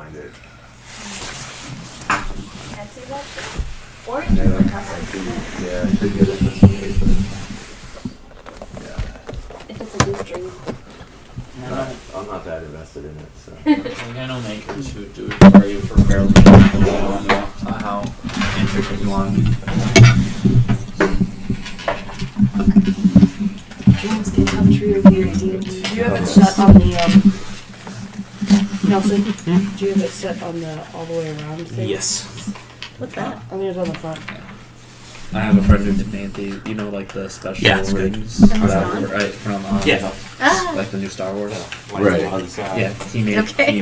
find it. Can't see that shit. Or Yeah, you I can cuss it. I should get it just in case. If it's a goose dream. I'm not that invested in it, so. I know makers who do it for you for fairly little. I don't know how intricate you want. Dreams can come true here, dude. Do you have it set on the, Nelson? Do you have it set on the all the way around thing? Yes. What's that? I think it's on the front. I have a friend who made the, you know, like the special rings From that Amazon? were right from Ah. like the new Star Wars. Right. Yeah, he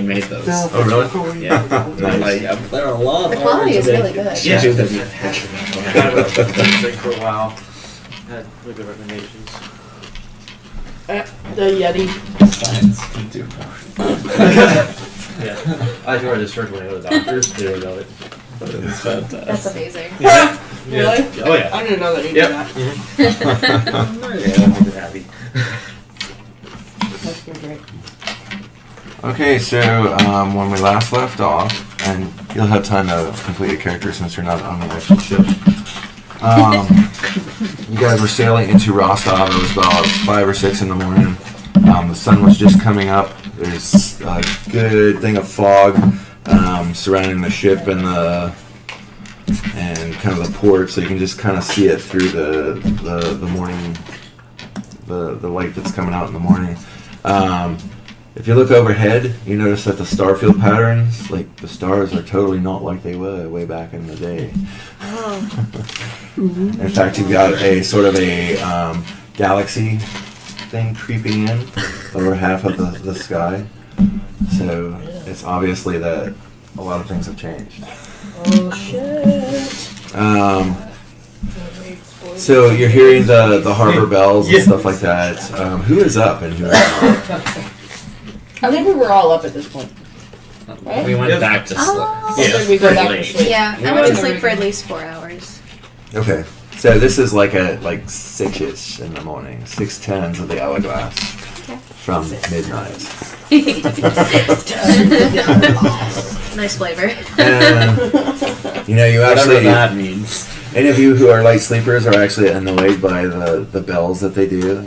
made those. Oh, really? Yeah. I'm like, there are a lot. The quality is really good. Yeah. Kind of a thing for a while. Had really good recommendations. The Yeti. Yeah. I already just heard when I go to the doctors, they really love it. It's fantastic. That's amazing. Really? Oh yeah. I didn't know that you Yep. did that. Yeah, I'm happy. That's been great. Okay, so when we last left off, and you'll have time to complete your character since you're not on the actual ship. You guys were sailing into Rostov. It was about 5 or 6 in the morning. The sun was just coming up. There's a good thing of fog surrounding the ship and kind of the port, so you can just kind of see it through the morning, the light that's coming out in the morning. If you look overhead, you notice that the starfield patterns, like the stars, are totally not like they were way back in the day. In fact, you've got a sort of a galaxy thing creeping in over half of the sky. So it's obviously that a lot of things have changed. Oh shit. So you're hearing the harbor bells and stuff like that. Who is up and who is not? I think we were all up at this point. We went back to sleep. Oh. I think we go back to sleep. Yeah, I went to sleep for at least 4 hours. Okay, so this is like at 6-ish in the morning, 6:10 of the hourglass from midnight. Nice flavor. And you Whatever actually, that means. any of you who are light sleepers are actually annoyed by the bells that they do.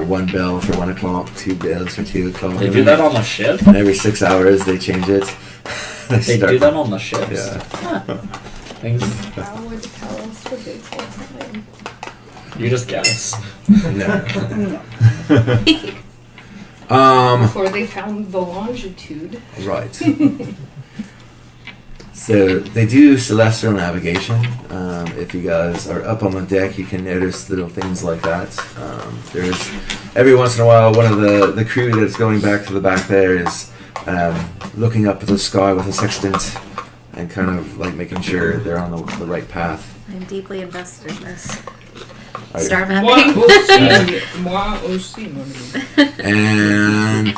1 bell for 1 o'clock, 2 bells for 2 o'clock. They do that on the ship? And every 6 hours they change it. They do that on the ships? Yeah. Things, How would tell us the big time? you just guess. No. Before they found the longitude. Right. So they do celestial navigation. If you guys are up on the deck, you can notice little things like that. There's every once in a while one of the crew that's going back to the back there is looking up at the sky with a sextant and kind of like making sure they're on the right path. I'm deeply invested in this. Are you? Star Moi mapping. aussi, mon ami. And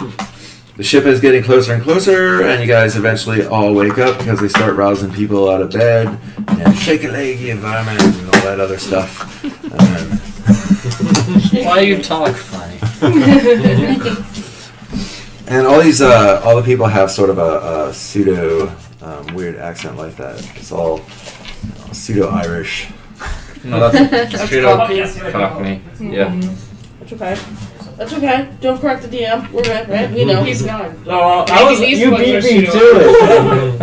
the ship is getting closer and closer, and you guys eventually all wake up because they start rousing people out of bed and shake a leg, the environment, and all that other stuff. Why you talk funny? And all these, all the people have sort of a pseudo weird accent like that. It's all pseudo Irish. No, that's straight up Cockney. Cockney. Yeah. That's okay. That's okay. Don't correct the DM. We're good, right? We know. He's gone. No, Maybe these ones are pseudo-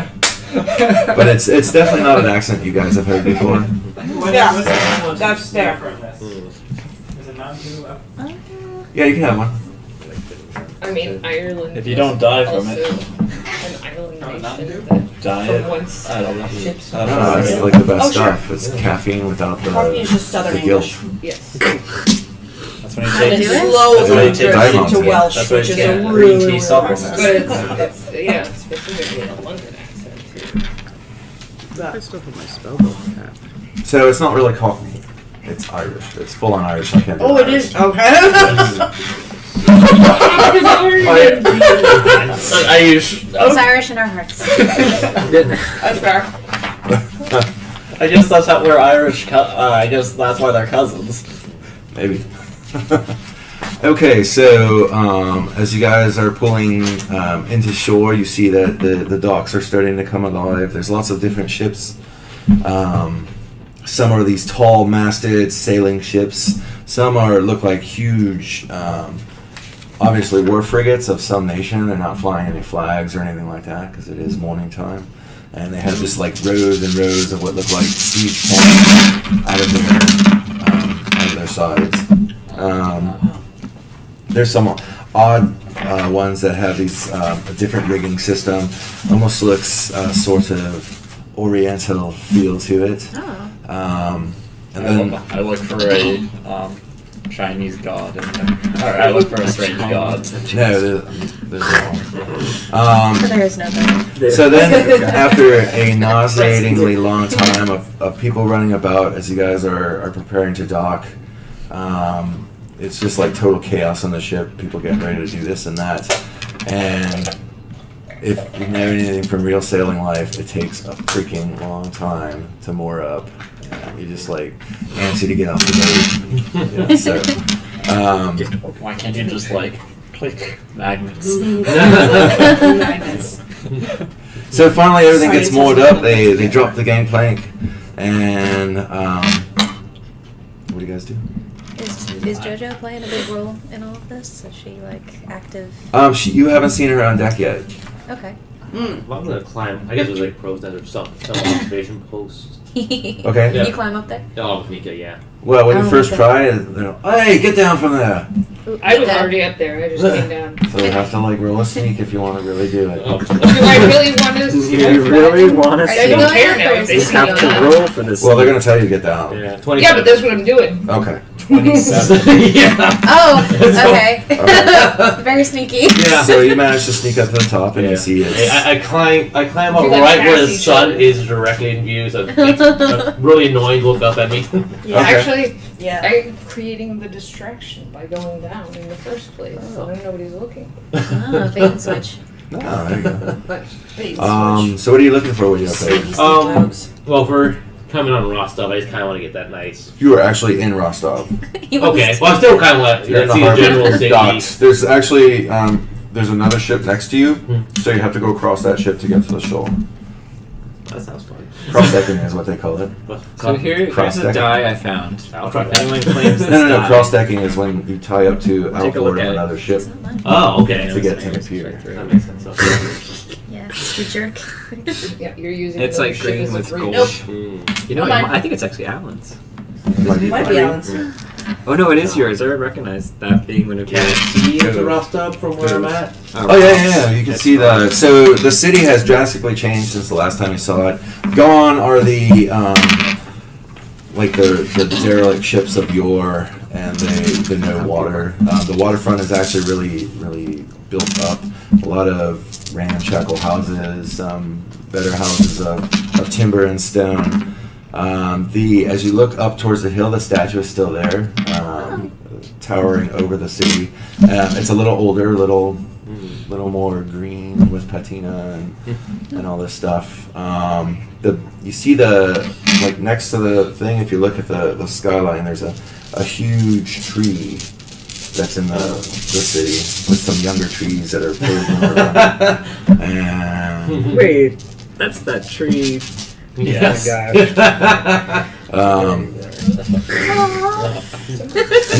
But it's definitely not an accent you guys have heard before. Yeah. That's there. Yeah, you can have one. I mean, Ireland. If you don't die from also it. an island not nation that Diet. for once I don't know. ships. No, no, it's like the best Oh, sure. stuff. It's caffeine without Cockney is just Southern the guilt. English. Yes. That's when you And take. it Do it? slowly That's why you take drifts diamonds, into yeah. Welsh, That's why which you is get a green really, tea really supplements. But it's yeah, it's specifically a London accent too. I still have my spellbook. So it's not really Cockney. It's Irish. It's full on Irish. I can't do Oh, it Irish. is? Okay. It's Irish in our hearts. That's fair. I guess that's how we're Irish. I guess that's why they're cousins. Maybe. Okay, so as you guys are pulling into shore, you see that the docks are starting to come alive. There's lots of different ships. Some are these tall masted sailing ships. Some look like huge, obviously war frigates of some nation. They're not flying any flags or anything like that because it is morning time. And they have just like rows and rows of what look like siege tanks out of their sides. There's some odd ones that have these a different rigging system. Almost looks sort of oriental feel to it. Oh. And then I look for a Chinese god in there. Or I look for a strange god. no, there's no. There is no better. So then, after a nauseatingly long time of people running about as you guys are preparing to dock, it's just like total chaos on the ship. People getting ready to do this and that. And if you know anything from real sailing life, it takes a freaking long time to moor up. You just like antsy to get off the boat. Yeah, so, Why can't you just like click magnets? Magnets. so finally everything gets moored up. They drop the gangplank, and what do you guys do? Is JoJo playing a big role in all of this? Is she like active? You haven't seen her on deck yet. Okay. Well, I'm gonna climb. I guess there's like pros that are self-observation posts. Okay. Yeah. You climb up there? Oh, Nika, yeah. Well, when you Oh, first okay. try, they're like, hey, get down from there. I was Okay. already up there. I just came down. So you have to like roll a sneak if you want to really do it. Oh. Do I really want to? You really want to I see? don't Go care ahead now if they first. see You me have to on. roll for this. Well, they're gonna tell you to get down. Yeah, 27. Yeah, but that's what I'm doing. Okay. 27. yeah. Oh, okay. Okay. Very sneaky. Yeah. So you manage to sneak up to the top, and Yeah. you see it's. I climb up You like right where pass the each sun other. is directly in view, so it's really annoying to look up at me. Yeah, Okay. actually, Yeah. I'm creating the distraction by going down in the first place, so then nobody's looking. Oh, bait and switch. Oh, there you go. But So what are you looking for when you're up there? Well, for coming on Rostov, I just kind of want to get that nice. You are actually in Rostov. He wants Okay, to- well, I'm still kind of like You're in the see the general harbor city. docks. There's actually there's another ship next to you, Hmm. so you have to go across that ship to get to the shore. That sounds fun. Cross-decking is what they call it. So here's a Cross-decking. die I found. I'll try If that. anyone claims this No. die, Cross-decking is when you tie up to Take a outboard look of at it. another ship It's not mine. Oh, okay. to get to the pier. That makes sense. Okay. Yeah, you jerk. yeah, you're using It's another like ship green as a with bridge. gold. Nope. You know, Mine. I think it's actually Alan's. Might be Might fine. be Alan's. Oh no, it is yours. I recognize that being one of Can I yours. see the Rostov from where I'm at? Oh yeah. You can see so the city has drastically changed since the last time you saw it. Gone are the like the derelict ships of yore, and the no water. The waterfront is actually really built up. A lot of ramshackle houses, better houses of timber and stone. As you look up towards the hill, the statue is still there, towering over the city. It's a little older, little more green with patina and all this stuff. You see like next to the thing, if you look at the skyline, there's a huge tree that's in the city with some younger trees that are full of and Wait, that's that tree. Yes. and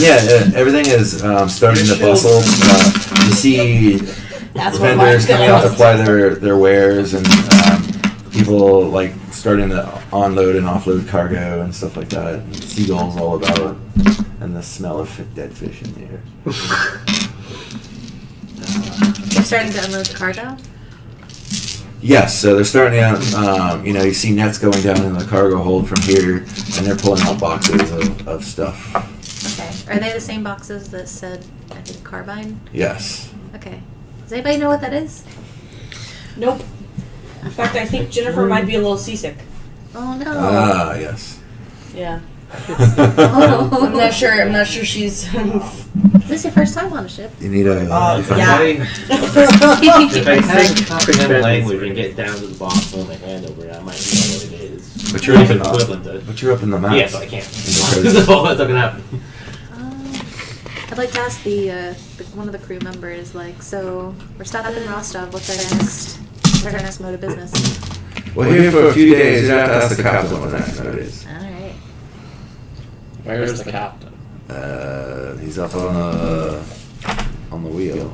yeah, everything is starting to bustle. You see That's what vendors mine's coming gonna out to apply their wares, and people like starting to unload and offload cargo and stuff like that. And seagulls all about, and the smell of dead fish in the air. They're starting to unload the cargo. Yes, so they're starting out, you see nets going down in the cargo hold from here, and they're pulling out boxes of stuff. Okay. Are they the same boxes that said, I think, carbine? Yes. Okay. Does anybody know what that is? Nope. In fact, I think Jennifer might be a little seasick. Oh no. Ah, yes. Yeah. Oh. I'm not sure. I'm not sure she's. Is this your first time on a ship? You need a... If I Yeah. if I had comprehend language and get down to the bottom of my hand over it, I might know what it is. But you're up in equivalent to. But you're up in the mountains. Yes, I can. In the coast. So what's not gonna happen? I'd like to ask the one of the crew members, like, so we're stopping in Rostov. What's our next mode of business? We're here for a few days. You have to ask the captain what the next note is. All right. Where's the captain? He's up on the wheel.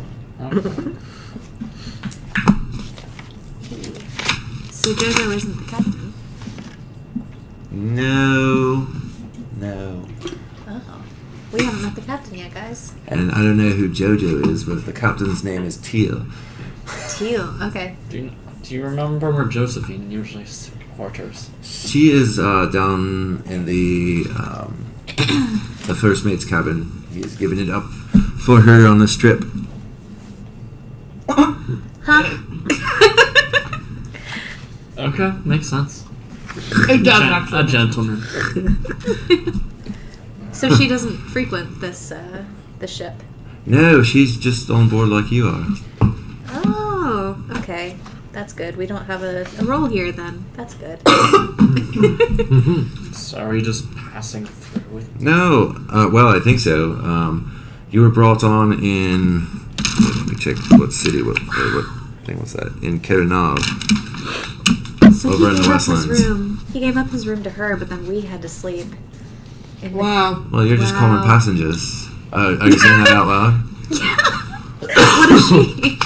So Jojo isn't the captain. No. Oh, we haven't met the captain yet, guys. And I don't know who Jojo is, but the captain's name is Teal. Teal. Okay. Do you remember where Josephine usually quarters? She is down in the first mate's cabin. He's giving it up for her on the strip. Huh? Okay, makes sense. It does actually. A gentleman. So she doesn't frequent this ship. No, she's just on board like you are. Oh, okay. That's good. We don't have a role here then. That's good. So are we just passing through? No, well, I think so. You were brought on in. Let me check what city. What thing was that? In Kerenov. So Over in he the gave up Westlands. his room. He gave up his room to her, but then we had to sleep. In the- Wow. Well, you're just Wow. common passengers. Are you saying that out loud? What is she?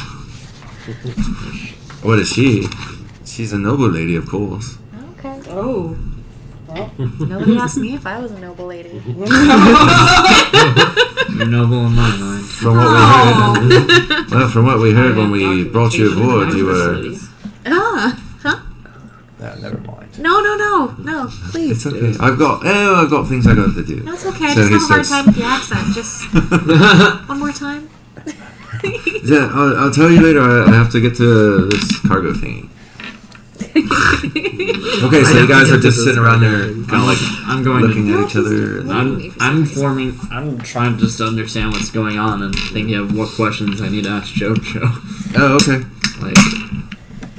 What is she? She's a noble lady, of course. Okay. Oh. Nobody asked me if I was a noble lady. You're noble in my mind. From what we heard, well, from what we heard when we brought you aboard, you were. Huh? Never mind. No, please. It's okay. I've got things I got to do. No, it's okay. I So just he have a hard starts- time with the accent. Just one more time. Yeah, I'll tell you later. I have to get to this cargo thingy. Okay, so you guys are just sitting around there, kind of like I'm going looking to. at each other. And I'm trying just to understand what's going on and thinking of what questions I need to ask JoJo. oh, okay. Like,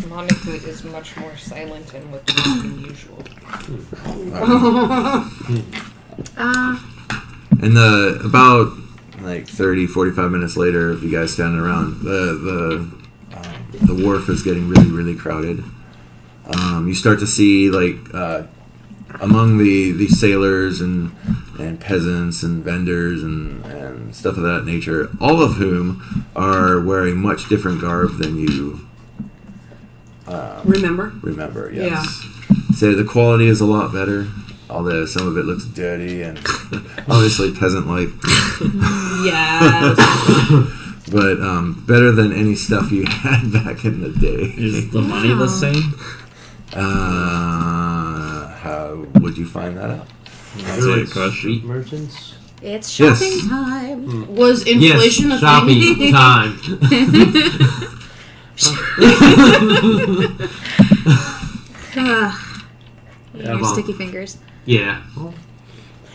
Monica is much more silent and withdrawn than usual. And about like 30, 45 minutes later, of you guys standing around, the wharf is getting really, really crowded. You start to see among the sailors and peasants and vendors and stuff of that nature, all of whom are wearing much different garb than you Remember? yes. So the quality is a lot better, although some of it looks dirty and obviously peasant-like. Yes. But better than any stuff you had back in the day. is the money the same? How would you find that out? That's Really like question. street merchants. It's Yes. shopping time. Was inflation a shopping thing? time. Your well. sticky fingers. Yeah.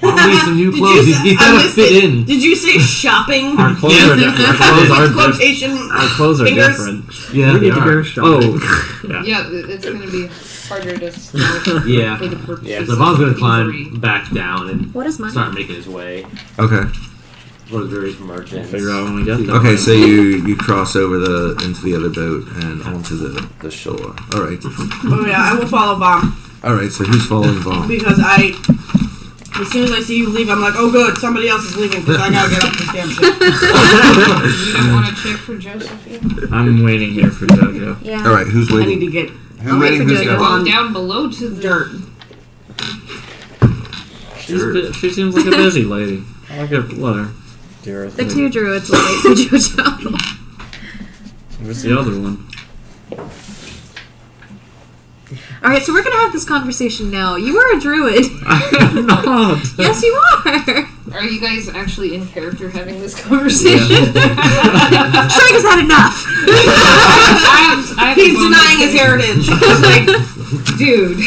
I'll need some new Did clothes. you You say- need I to missed fit it. in. Did you say shopping? Our clothes are different. Our clothes are different. Quotation. Our clothes are fingers? different. Yeah, We need they to are. go shopping. Oh, yeah. Yeah, it's gonna be harder to smoke Yeah. for the purposes Yeah, so Bob's gonna of climb thievery. back down and What is mine? start making his way. Okay. Go to various merchants. Figure out when we get there. Okay, so you cross over into the other boat and onto the shore. All right. Oh yeah, I will follow Bomb All right. So who's following Vaughn? because as soon as I see you leave, I'm like, oh good, somebody else is leaving because I gotta get off this damn ship. You want to check for Josephine? I'm waiting here for JoJo. Yeah. All right. Who's I need waiting? to get Who's I'll wait waiting? for Who's Jojo. going? Well, down below to the dirt. She seems like a busy lady. I like her. Let her. The two druids will wait for Jojo. Where's the other one? Alright, so we're gonna have this conversation now. You are a druid. I am not. Yes, you are. Are you guys actually in character having this conversation? Shrek has had enough. I have He's a bonus denying his thing. heritage. Like, dude.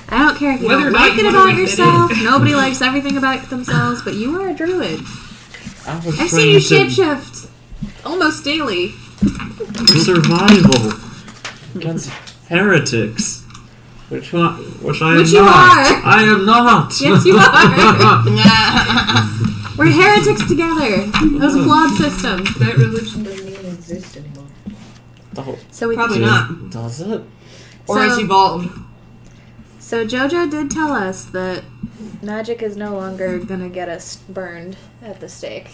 I don't care if you Whether or don't not like you it wanna about admit it. yourself. Nobody likes everything about themselves, but you are a druid. I was I've seen you trying to- shapeshift almost daily. For survival against heretics, which I am Which you not. are. I am not. Yes, you are. We're heretics together. That was a flawed system. That religion doesn't even exist anymore. So we Probably can not. Does it? Or it's So- evolved. So JoJo did tell us that magic is no longer gonna get us burned at the stake.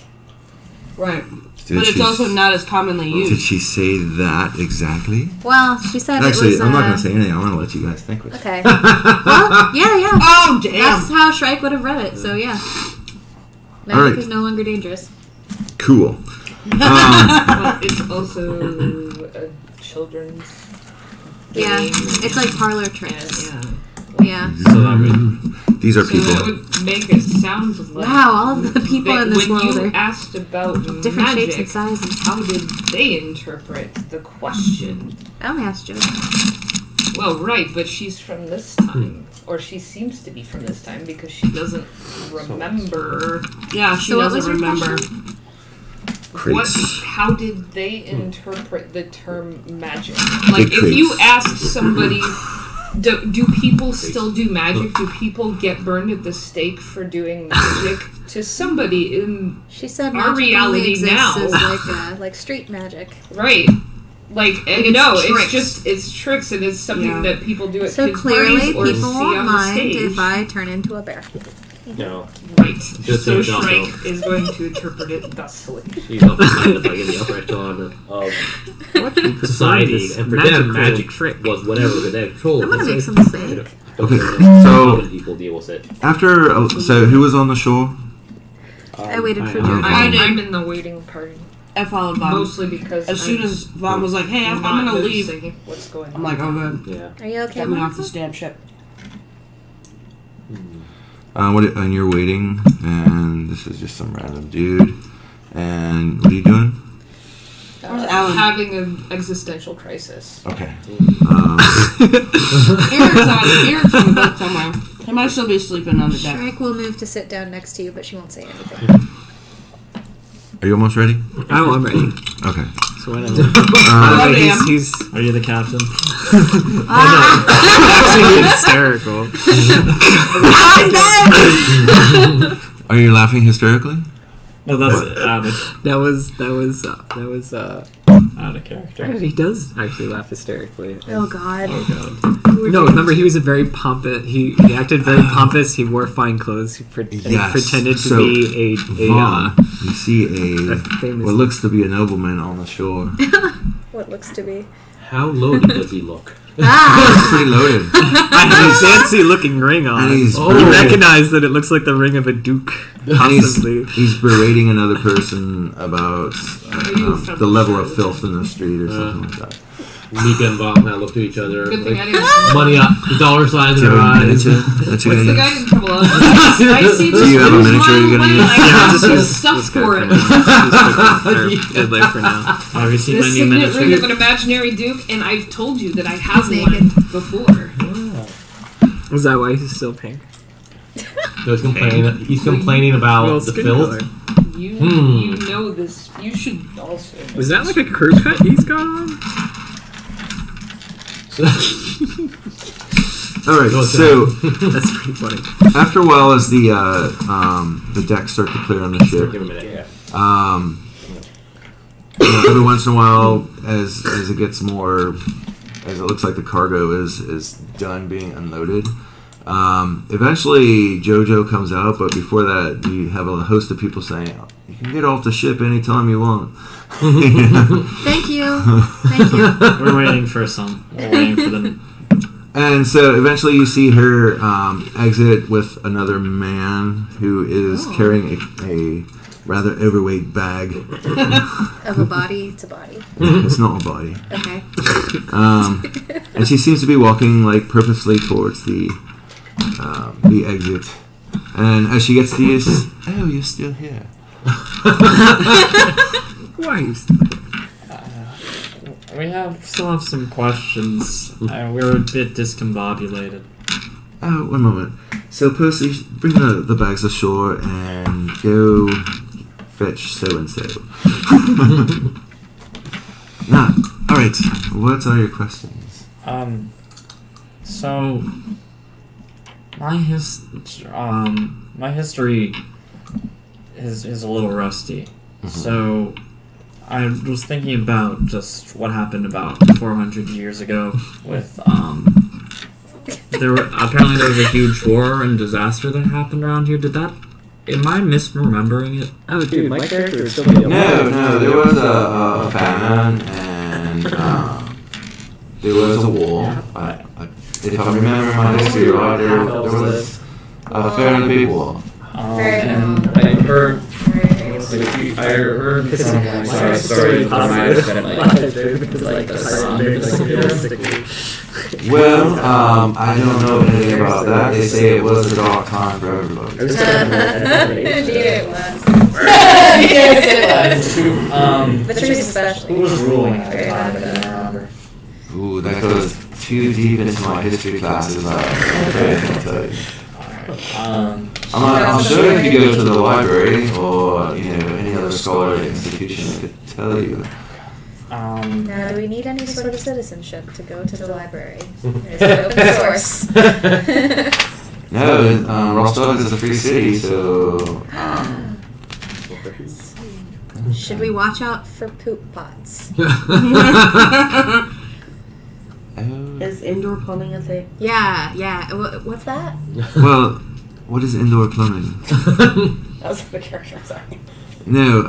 Right. Did But it's she- also not as commonly Did used. she say that exactly? Well, she said Actually, it was. I'm not going to say anything. I want to let you guys think. What Okay. Well, yeah. Oh, damn. That's how Shrike would have read it. So yeah, magic Alright. is no longer dangerous. Cool. But it's also a children's Yeah, game. it's like parlor And, tricks. yeah. Yeah. So that would These are So that people. would make it sound like Wow, all of the people that in this when world you are asked about different magic, shapes and sizes. how did they interpret the question? I only asked JoJo. Well, right, but she's from this time. Or she seems to be from this time because she doesn't remember Yeah, she So what was doesn't your remember. Crates. how did they interpret the term magic? Big Like, if you crates. asked somebody, do people still do magic? Do people get burned at the stake for doing magic? To somebody in She said Our magic reality only exists now. as like street magic. right, like and It's no, tricks. it's tricks and it's something Yeah. that people do at So kids' clearly, parties or people see won't on the mind stage. if I turn into a bear. No. Right. Just So so you don't Shrike is going to interpret it thusly. You don't find if I get the upper echelon of society, and for them, magic trick was whatever the they control. I'm gonna make some Don't steak. Okay, know so- how people deal with it. After, so who was on the shore? I waited for I- JoJo. I did. I'm in the waiting party I followed Vaughn. mostly because As soon as Vaughn was like, hey, I'm not gonna leave. noticing what's going on. I'm like, oh, good. Yeah. Are you okay, Get me off Melissa? the stamp ship. And you're waiting, and this is just some random dude. And what are you doing? Where's Alan? Having an existential crisis. Okay. Eric's on the boat somewhere. He might still be sleeping on the deck. Shrike will move to sit down next to you, but she won't say anything. Are you almost ready? Oh, I'm ready. Okay. So whenever. Oh, Wait, damn. he's. Are you the captain? Actually, hysterical. Are you laughing hysterically? No, that's that was out of character. He does actually laugh hysterically. Oh God. No, remember he was a very pompous. He acted very pompous. He wore fine clothes. He Yes. pretended to So, be Vaughn, you see a a famous. what looks to be a nobleman on the shore. What looks to be. How loaded does he look? Ah! Pretty loaded. I have a fancy looking ring on. And he's You recognize that it looks like the ring of a duke. And Possibly. he's berating another person about you the level of filth in the street or something like that. Mika and Bob now look to each other. Good thing I Like, didn't. money up, the dollar signs in their eyes. That's What's the okay. guy in trouble? I see Do you have a miniature you're gonna use? I this have is- stuff this guy for for it. now. Good life for now. Have you seen This my new signet ring of miniature? an imaginary duke, and I've told you that I have He's one naked. before. Is that why he's still pink? So he's complaining about Well, the skin filth. color. You know this. You should also. Know Was that this. like a crew cut he's got on? All right. So That's pretty funny. after a while, as the decks start to clear on the ship, Give him a minute. every once in a while, as it gets more, as it looks like the cargo is done being unloaded. Eventually, JoJo comes out, but before that, you have a host of people saying, "You can get off the ship anytime you want." Thank you. Thank you. We're waiting for some. We're waiting for them. And so eventually you see her exit with another man who is carrying a rather overweight bag. Of a body, it's a body. It's not a body. Okay. And she seems to be walking like purposely towards the exit. And as she gets to you, she says, "Oh, you're still here." Why are you still We still have some questions. We're a bit discombobulated. Oh, one moment. So Percy, bring the bags ashore and go fetch so and so. Now, all right. What are your questions? So my history is a little rusty. So I was thinking about just what happened about 400 years ago with there was a huge war and disaster that happened around here. Am I misremembering it? Oh, dude, my character is still No, there was a famine and there was a war. If I remember my history right, there was a fairly big war. And I heard. I heard some story that might have been like Well, I don't know anything about that. They say it was a dark time for everybody. Indeed it was. The trees especially. Who was ruling at the Very time? I bad. don't remember. Ooh, that goes too deep into my history classes. I can't tell you. I'm sure if you go to the library or any other scholarly institution, it could tell you. Now, do we need any sort of citizenship to go to the library? There's an open source. No, Rostov is a free city, so. Should we watch out for poop pots? Is indoor plumbing a thing? Yeah. What's that? Well, what is indoor plumbing? That was the character, I'm sorry. No,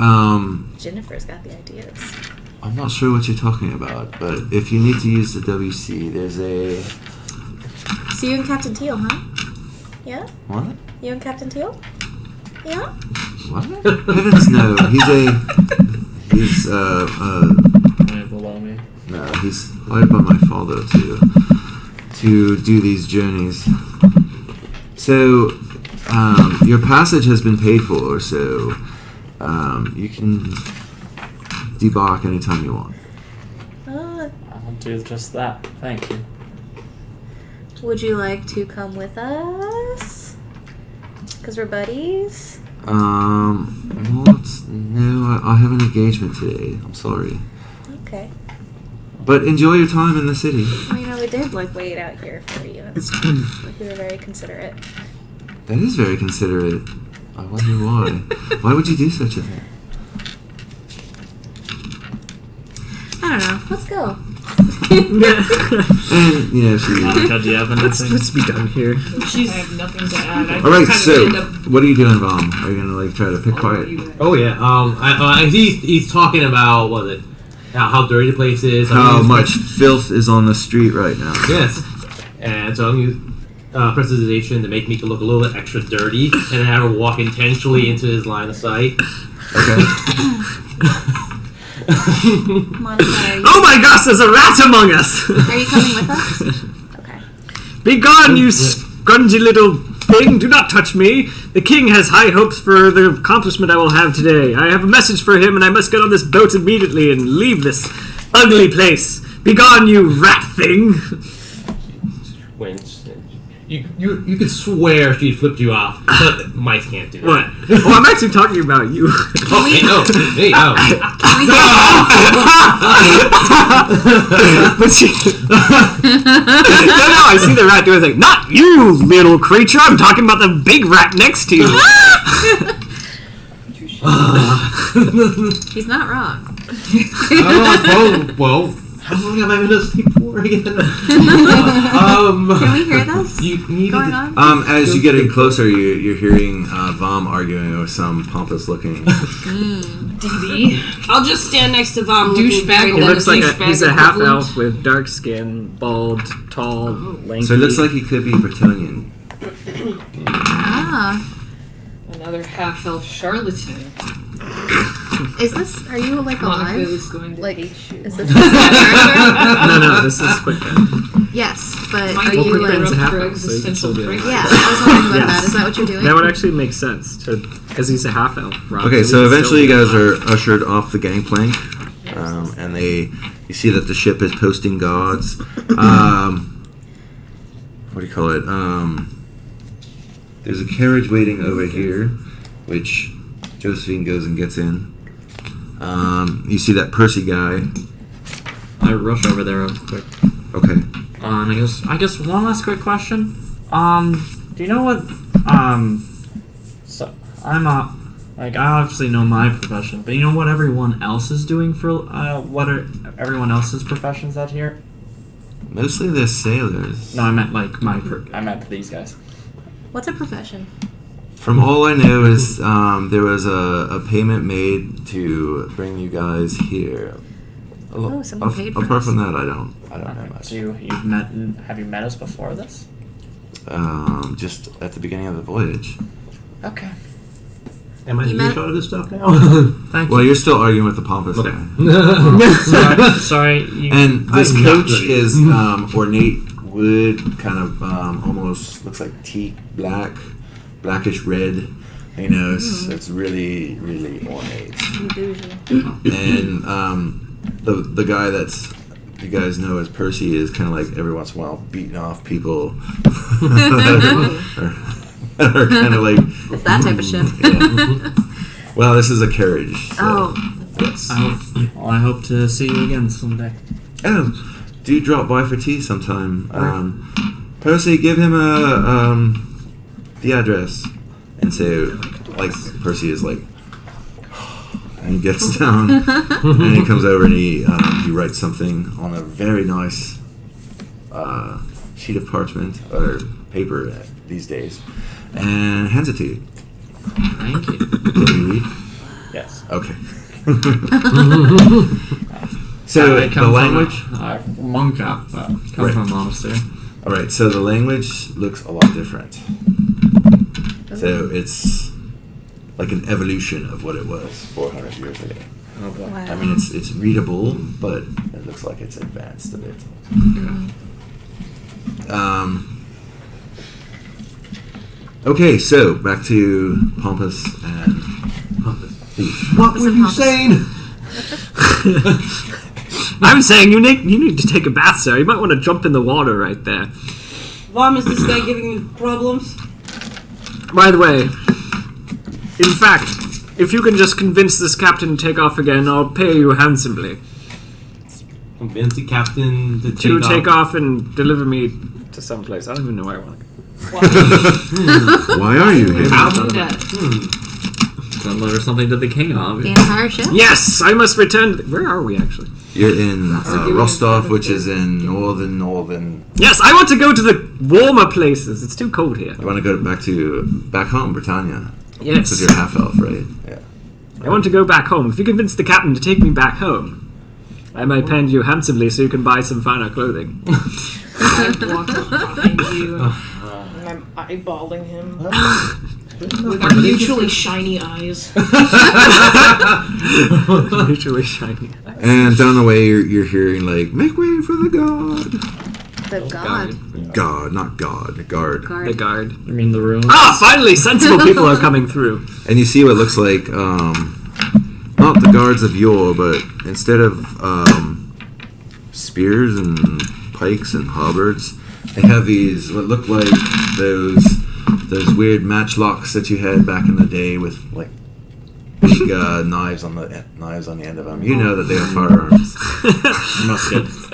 Jennifer's got the ideas. I'm not sure what you're talking about, but if you need to use the WC, there's a. So you and Captain Teal, huh? Yeah? What? You and Captain Teal? Yeah? What? Heavens no. He's Below me. no, he's hired by my father to do these journeys. So, your passage has been paid for, so you can debark anytime you want. I'll do just that. Thank you. Would you like to come with us? Because we're buddies? What? No, I have an engagement today. I'm sorry. Okay. But enjoy your time in the city. Well, we did wait out here for you. We were very considerate. That is very considerate. I wonder why. Why would you do such a thing? I don't know. Let's go. And, she... Monica, do you have anything? Let's be done here. I have nothing to add. I Alright, kind of so, end up what are you doing, Vom? Are you gonna, try to pick quiet? Oh yeah. He's talking about how dirty the place is. How much filth is on the street right now. Yes. And so I'm using prestidigitation to make Mika look a little bit extra dirty, and then have her walk intentionally into his line of sight. Okay. Monica, Oh my gosh, there's a rat among us! are you coming with us? Okay. Be gone, you scrungy little thing! Do not touch me! The king has high hopes for the accomplishment I will have today. I have a message for him, and I must get on this boat immediately and leave this ugly place. Be gone, you rat thing! Winch. You could swear she flipped you off, but mice can't do that. What? Oh, I'm actually talking about you. Oh, hey, no. Hey, oh. But she... no, I see the rat doing like, not you, little creature. I'm talking about the big rat next to you. He's not wrong. Well, how long have I been asleep for again? Can we hear this? You needed Going on? As you get in closer, you're hearing Vom arguing with some pompous-looking... DD. I'll just stand next to Vom. Douchebag. He looks like he's a half equivalent. elf with dark skin, bald, tall, lanky. So it looks like he could be Bretonnian. Ah. Another half-elf charlatan. Are you Monica alive? is going to Like, hate you. is this character? No, this is Quickbend. Yes, but Might are you Quickbend's like... a half for elf, so you can existential still do it. privilege. Yeah, I was wondering about Yes. that. Is that what you're doing? That would actually make sense, because he's a half elf. Okay, so eventually you guys are ushered off the gangplank, and you see that the ship is posting guards. What do you call it? There's a carriage waiting over here, which Josephine goes and gets in. You see that Percy guy. I rush over there real quick. Okay. And I guess one last quick question. Do you know what? So I'm Like, I obviously know my profession, but you know what everyone else is doing for, what are everyone else's professions out here? Mostly they're sailors. No, I meant, like, I meant these guys. What's a profession? From all I know is there was a payment made to bring you guys here. Oh, someone paid for Apart us. from that, I don't know much. So have you met us before this? Just at the beginning of the voyage. Okay. Am I You in met- charge of this stuff now? Thank Well, you're still arguing with the pompous guy. Sorry. You, And this I'm coach not ready. is ornate wood, kind of almost looks like teak blackish red. You know, it's really, really ornate. And the guy that's you guys know as Percy is kind of like every once in a while beating off people that are kind of like. It's that type of ship. Yeah. Well, this is a carriage. So Oh. yes. I hope to see you again someday. Oh, do drop by for tea sometime. Percy, give him the address. And so, like, Percy is like, and he gets down, and he comes over and he writes something on a very nice sheet of parchment, or paper these days, and hands it to you. Thank you. Can you read? Yes. Okay. So, I the come language? from a monk up. Come Right. from a monastery. Alright, so the language looks a lot different. So it's like an evolution of what it was 400 years ago. Oh boy. I mean, it's readable, but it looks like it's advanced a bit. Okay, so back to Pompous and Thief. What were you saying? I'm saying you need to take a bath, sir. You might want to jump in the water right there. Vom, is this guy giving you problems? By the way, in fact, if you can just convince this captain to take off again, I'll pay you handsomely. Convince the captain to To take take off and deliver me to some place. I don't even know where I want to go. Why are you here? Send letter something to the king, The obviously. entire ship? Yes, I must return. Where are we actually? You're in Rostov, which is in northern. Yes, I want to go to the warmer places. It's too cold here. You want to go back home, Britannia, Yes, because you're half elf, right? Yeah. I want to go back home. If you convince the captain to take me back home, I might pay you handsomely so you can buy some finer clothing. I walk behind you and I'm eyeballing him with our mutually shiny eyes. Mutually shiny. And down the way, you're hearing like, "Make way for the god." The god. God, not god, guard. The guard. I mean, the room. Ah, finally, sensible people are coming through. And you see what looks like, not the guards of yore, but instead of spears and pikes and halberds, they have these what look like those weird matchlocks that you had back in the day with like big knives on the end of them. You know that they are firearms. Muskets.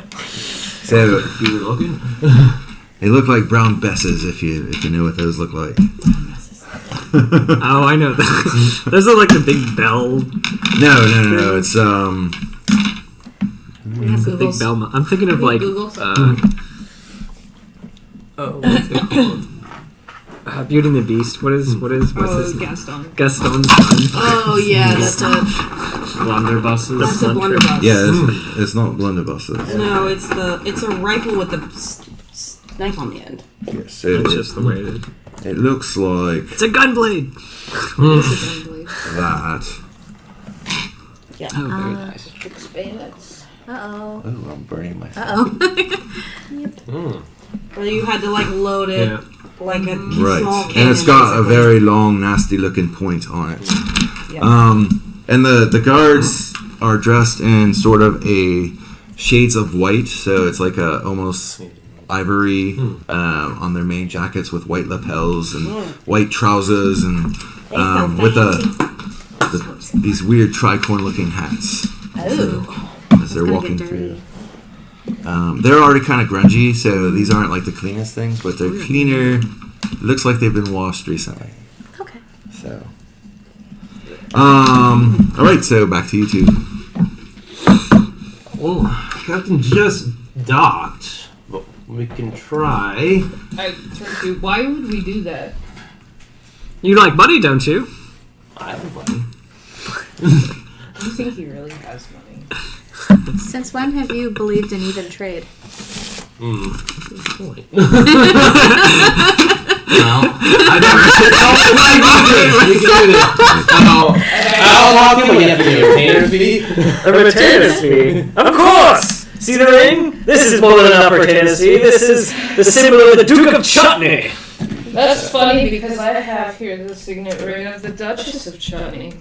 So You were looking? they look like brown besses if you know what those look like. Oh, I know that. Those are like the big bell. No. It's We have The big Googles. bell. I'm thinking of like Google what's it called? Beauty and the Beast. What's Oh, his Gaston. Gaston's son. Oh yeah, that's a Blunderbusses. that's a blunderbuss. yeah, it's not blunderbusses. No, it's a rifle with a knife on the end. Yes, It's just the way it is. it looks like It's a gunblade. that. Oh, very nice. Uh-oh. Oh, I'm burning myself. Uh-oh. Or you had to like load it Yeah. like a small Right, cannon. and it's got a basically. very long, nasty-looking point on it. Yeah. And the guards are dressed in sort of a shades of white, so it's like a almost ivory on their main jackets with white lapels and white trousers and with these weird tricorn-looking hats. Oh. As they're gonna walking get through. dirty. They're already kind of grungy, so these aren't like the cleanest things, but they're cleaner. Looks like they've been washed recently. Okay. So All right, so back to you two. Well, Captain just docked, but we can try. I turn to, why would we do that? You like money, don't you? I have money. I think he really has money. Since when have you believed in even trade? Good point. Well, I never said we can do this. I'll walk in, but you have to get a retainer fee. A retainers fee? Of course! See the ring? This is more than enough retainers fee. This is the symbol of the Duke of Chutney. That's funny because I have here the signet ring of the Duchess of Chutney.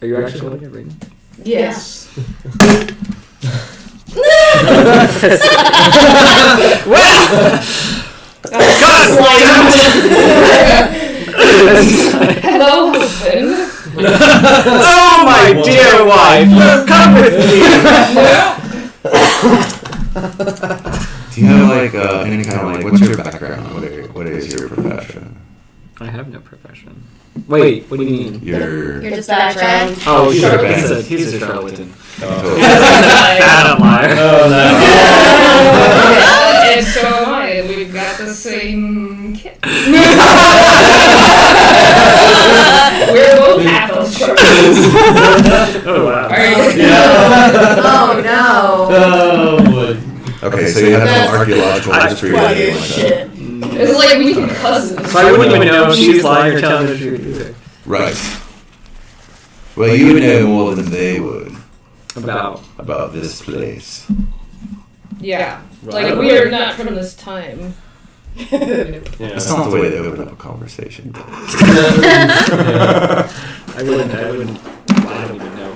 Are you actually holding a ring? Yes. Hello, husband. Oh, my dear wife! Come with me! Do you have like any kind of like what's your background? What is your profession? I have no profession. Wait, what do you mean? You're You're just a background? Oh, He's sure. a He's a charlatan. oh. Bad liar. And so am I, and we've got the same kit. We're both half of sharks. Oh, wow. Oh no. Oh, boy. Okay, so you have no archaeological history or anything like that. It's like we can cousins. So I wouldn't even know if she's lying or telling the truth either. Right. Well, you would know more than they would About this place. Yeah. Like, we are not from this time. That's not the way they open up a conversation. I wouldn't even know.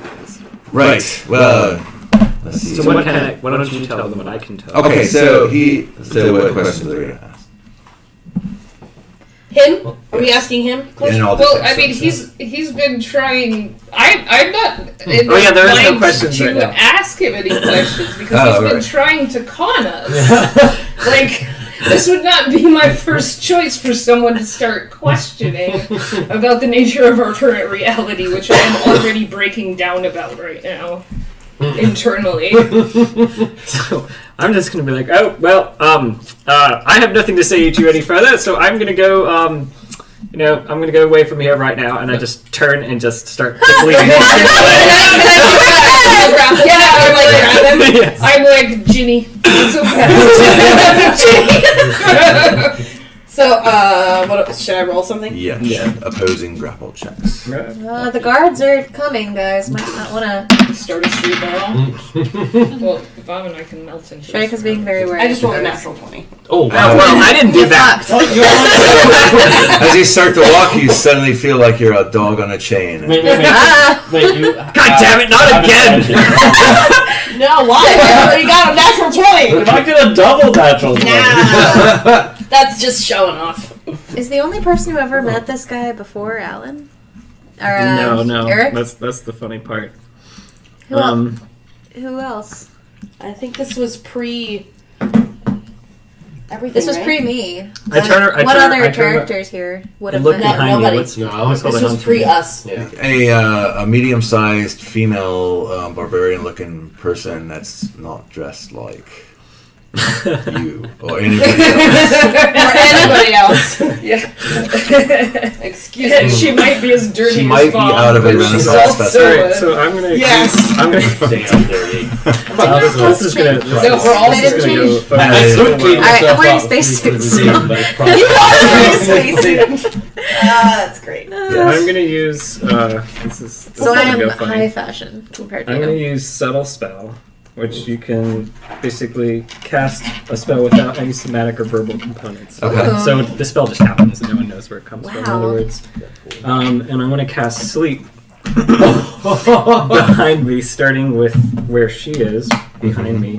Right. Well, let's see. So why don't you tell them what I can tell? Okay, so what questions are you gonna ask? Him? Are we asking him? In all Well, defense, I mean, so- he's been trying. I'm not. Oh, yeah, there is no questions to right now. ask him any questions because Oh, he's been right. trying to con us. Like, this would not be my first choice for someone to start questioning about the nature of our current reality, which I am already breaking down about right now. Internally. So I'm just gonna be like, oh well, I have nothing to say to you any further, so I'm gonna go. I'm gonna go away from here right now, and I just turn and just start leaving. Yes. I'm like, Ginny. It's okay. So, what should I roll something? Yeah. Opposing grapple checks. The guards are coming, guys. Might not want to. Start a street battle. Well, Bob and I can melt into Shrek is being very worried. I just rolled a natural 20. Oh, Well, I didn't do that. As you start to walk, you suddenly feel like you're a dog on a chain. Wait, you. God damn it! Not again! No, why? I already got a natural 20! If I get a double natural one. Nah. That's just showing off. Is the only person who ever met this guy before Alan? Or, No. Eric? That's the funny part. Who, who else? I think this was pre... everything, This was right? pre me. What other characters here would have Look been? behind nobody. you. What's No, I was This was pre us. Yeah. A medium-sized female barbarian-looking person that's not dressed like you or anybody else. Or anybody else. Yeah. Excuse me. She might be as dirty She as might be Bob, out of a but she's Renaissance also festival. So I'm gonna. Yes. I'm gonna. Damn dirty. This is gonna. So we're all This is gonna go. I still clean Alright, I'm myself wearing up. spacesuits. You are very sweet. That's great. I'm gonna use. This is So I gonna am go funny. high fashion compared to I'm gonna you. use subtle spell, which you can basically cast a spell without any somatic or verbal components. Okay. So the spell just happens, and no one knows where it comes from. In other Wow. words, and I'm gonna cast sleep behind me, starting with where she is behind me,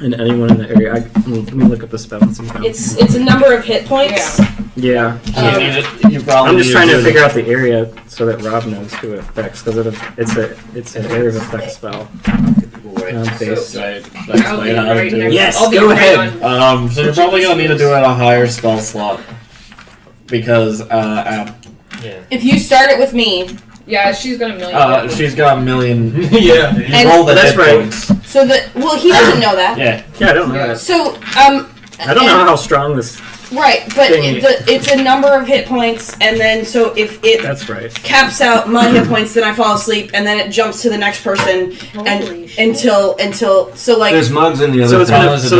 and anyone in the area. Let me look up the spell and see how. It's a number of hit points. Yeah. You probably I'm just trying to do figure out the area so that Rob knows who it affects, because it's an area of effect spell. Based. Should I I'll explain be how to right do next. it? Yes, I'll be go right ahead. on. So you're probably gonna need to do it at a higher spell slot because at If you start it with me, Yeah, she's got a million. She's got a million. Yeah. You And- roll the That's hit right. points. so that he doesn't know that. Yeah. Yeah, I don't know Yeah. that. So I don't know how strong this. right, but Thing. it's a number of hit points, and then so if it That's right. caps out my hit points, then I fall asleep, and then it jumps to the next person, Holy shit. until so like There's mugs in the other So it's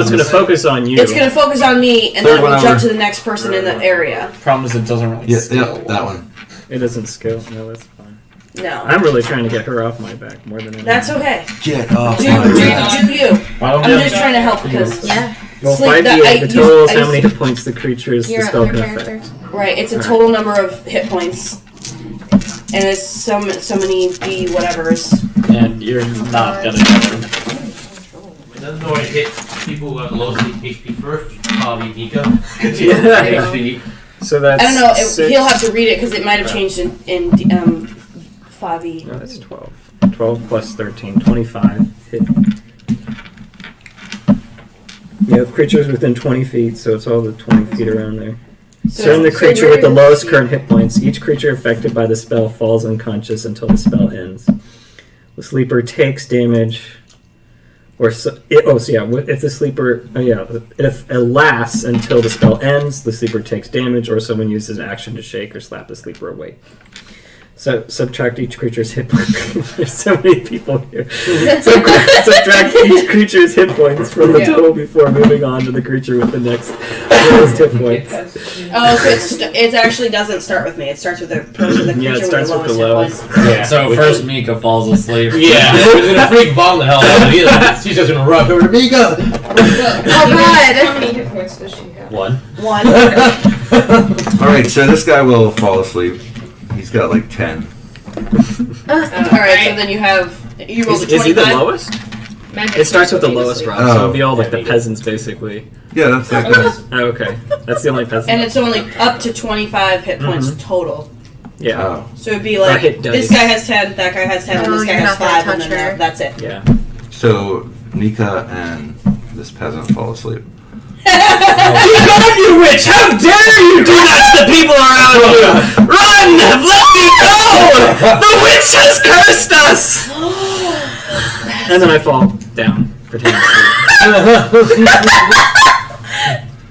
thing. gonna focus on you. it's gonna focus on me, and Third then it one will jump over. to the next person in the area. Problem is, it doesn't really. Yeah, scale that one. It doesn't skill. No, that's fine. No, I'm really trying to get her off my back more than anything. that's okay. Get off Do my do back. do you? Why don't I'm you- just trying to help because Yeah. Well, sleep 5d8. that- The total is I how used- many hit points the creature is the You're spell other can affect. characters. right, it's a Alright. total number of hit points, and it's so many d whatever's. And you're not gonna get her. It doesn't know to hit people who have low HP first. Probably Nika. Because he Yeah. has HP. So that's. I don't know. six. He'll have to read it because it might have changed in 5e. No, that's 12. 12 plus 13, 25. Hit. You have creatures within 20 feet, so it's all the 20 feet around there. Turn the creature with the lowest current hit points. Each creature affected by the spell falls unconscious until the spell ends. The sleeper takes damage, or if the sleeper, if it lasts until the spell ends, the sleeper takes damage, or someone uses an action to shake or slap the sleeper awake. So subtract each creature's hit points. There's so many people here. Subtract each creature's hit points from the total before moving on to the creature with the next lowest hit points. Oh, so it actually doesn't start with me. It starts with the creature Yeah, it with starts the with the lowest hit lowest. points. Yeah. So first Mika falls asleep. Yeah. It's gonna freak Bomb the hell out of you. She's just gonna rush over to Mika. Oh god. How many hit points does she have? One. One. Alright, so this guy will fall asleep. He's got like 10. Alright, so then you roll the 25. Is he the lowest? Magic It starts with the usually lowest is round, Oh. so it'll be all like the Yeah, peasants basically. Yeah, that's that guy. Oh, okay. That's the only peasant. And it's only up to 25 hit points total. Yeah. Oh. So it'd be like, hit dice. this guy has 10, that guy has 10, and Oh, this guy you're has not gonna 5, and touch then her. that's it. Yeah. So Nika and this peasant fall asleep. You witch! How dare you do that to the people around you! Run! Let me go! The witch has cursed us! And then I fall down, pretending to sleep.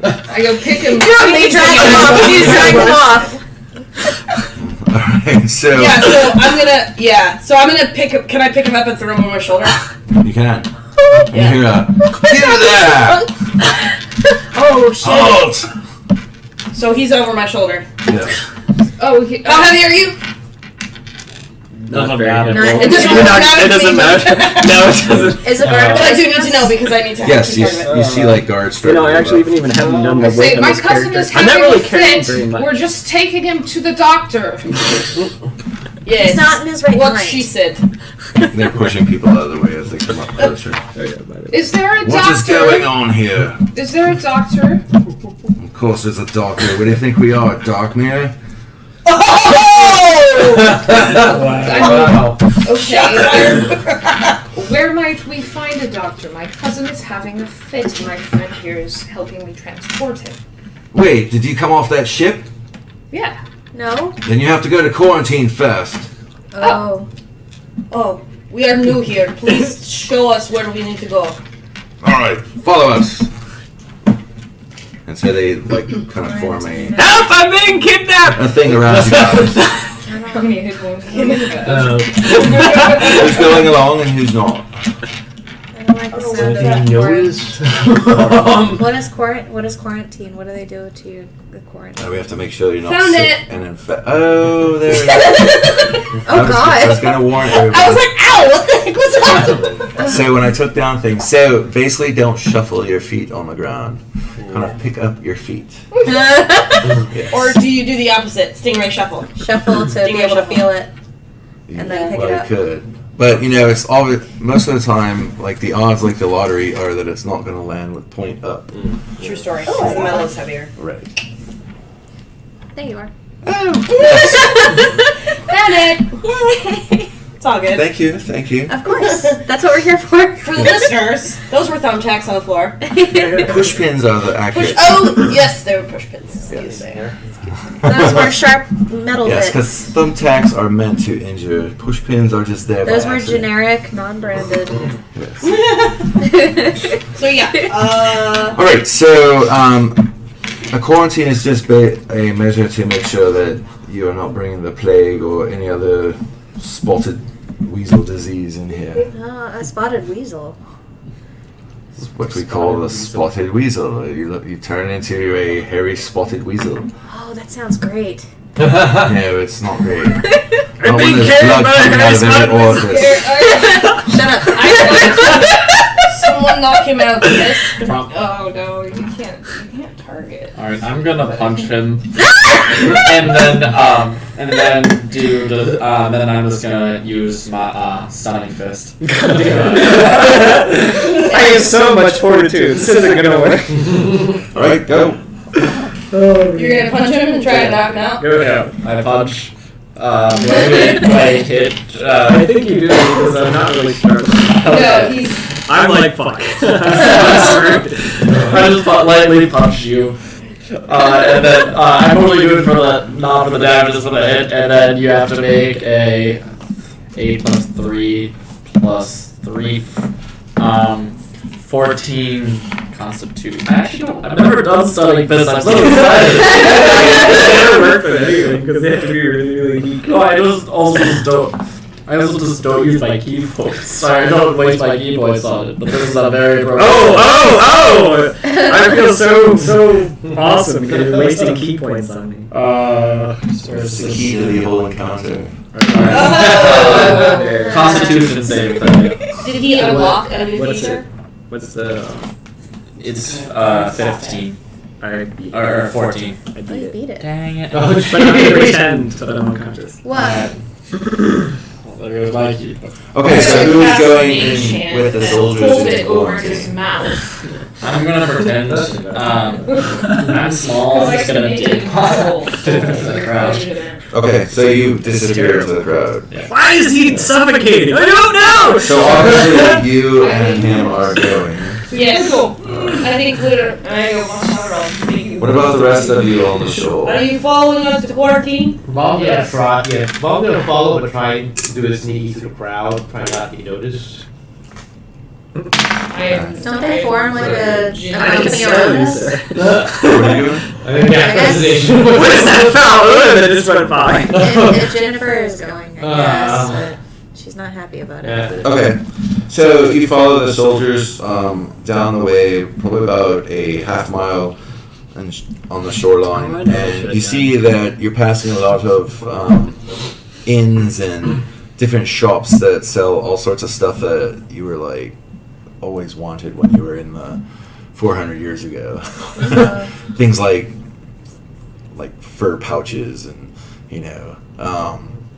I go pick him. They drag him off. You drag him off. Alright, so Yeah, so I'm gonna pick up, can I pick him up and throw him on my shoulder? you can. And you hear a get her there! Oh shit. Halt! So he's over my shoulder. Yeah. Oh, How heavy are you? Doesn't very matter. heavy. It doesn't It matter. doesn't matter. No, it doesn't. Is it Uh, But I do need to know because I need to Yes, keep track of it. you see like guards You start know, I to actually move even haven't done the weight say, on my this cousin character. is I'm not having really a caring fit. very much. We're just taking him to the doctor. Yes. He's not in his right What mind. she said. up. They're pushing people out of the way as they come up closer. Oh, yeah, by the way. Is there a What is doctor? going on here? Is there a doctor? Of course there's a doctor. What do you think we are, Darkmere? Wow. Okay. Where might we find a doctor? My cousin is having a fit. My friend here is helping me transport him. Wait, did you come off that ship? Yeah. No? Then you have to go to quarantine first. Oh. Oh, we are new here. Please show us where we need to go. Alright, follow us. And so they like kind of form a Help! I'm being kidnapped! thing around you guys. How many hit points? Who's going along and who's not? I don't like the sound of that quarantine. What is quarantine? What do they do to the quarantine? We have to make sure you're not Found sick it. and infected. Oh, there it is. Oh I was god. gonna warn I was everybody. like, ow, what the heck was that? So when I took down things, so basically don't shuffle your feet on the ground. Kind of pick up your feet. Yes. Or do you do the opposite? Stingray shuffle. Shuffle to be able to feel it. and then pick well, it up. you could. But, you know, it's always, most of the time, like, the odds, like the lottery, are that it's not going to land with point up. True story. Because the metal is heavier. Right. There you are. Found it! Yay! It's all good. Thank you. Thank you. Of course. That's what we're here for. For the listeners, those were thumbtacks on the floor. Push pins are the accurate. Oh, yes, they were push pins. Excuse me. Those were sharp metal Yes, bits. because thumbtacks are meant to injure. Push pins are just there. Those by were accident. generic, non-branded. Yes. So yeah. All right. So a quarantine is just a measure to make sure that you are not bringing the plague or any other spotted weasel disease in here. A spotted weasel. It's what we call a spotted weasel. You turn into a hairy spotted weasel. Oh, that sounds great. No, it's not great. Not when being there's carried blood by a coming out of hairy every orifice. Shut up. Someone knock him out, yes. Oh no, you can't target. Alright, I'm gonna punch him. and then do the then I'm just gonna use my stunning fist. I have so much fortitude. This isn't gonna work. All right, go. You're gonna punch him and try to knock him out? Go. I punch. Do I hit? I think you do because I'm not really sure. No, he's. I'm like, fuck. I just lightly punch you. And then I'm only doing for the not for the damage, just for the hit, and then you have to make a 8 plus 3 plus 3, 14 Constitution. I actually don't. I've never done stunning fists. I'm so excited. It'll work for anything because they have to be really, really weak. No, I also just don't use my key points. Sorry, I don't waste my key points on it. But this is a very broken. Oh! I feel so awesome because you're wasting key points on me. It's the key to the whole encounter. Constitution saving throw. Did he unlock a new What's feature? it? What's the... It's 15 I beat it. or 14. I Oh, beat you it. beat it. Dang it! But I'm gonna pretend that I'm unconscious. What? There goes my key. Okay, so who's going in Fascination. with the soldiers? Hold in it the over quarantine? his mouth. I'm gonna pretend. I'm small. I'm just gonna dip into the crowd. Okay, so you disappear into the crowd. Why is he suffocating? I don't know! So obviously you and him are going. Yes. I think we're. What about the rest of you on the shore? Are you following us to quarantine? Bob's gonna try. Yeah, Bob's gonna follow, but try and do a sneaky through the crowd, try not to be noticed. Don't they form like a company I around can us? What are you doing? I think guess- presentation. What is that foul odor that just went by? If Jennifer is going, I guess, but she's not happy about it. Yeah. Okay, so you follow the soldiers down the way, probably about a half mile on the shoreline, and you see that you're passing a lot of inns and different shops that sell all sorts of stuff that you were like always wanted when you were in the 400 years ago. Things like fur pouches and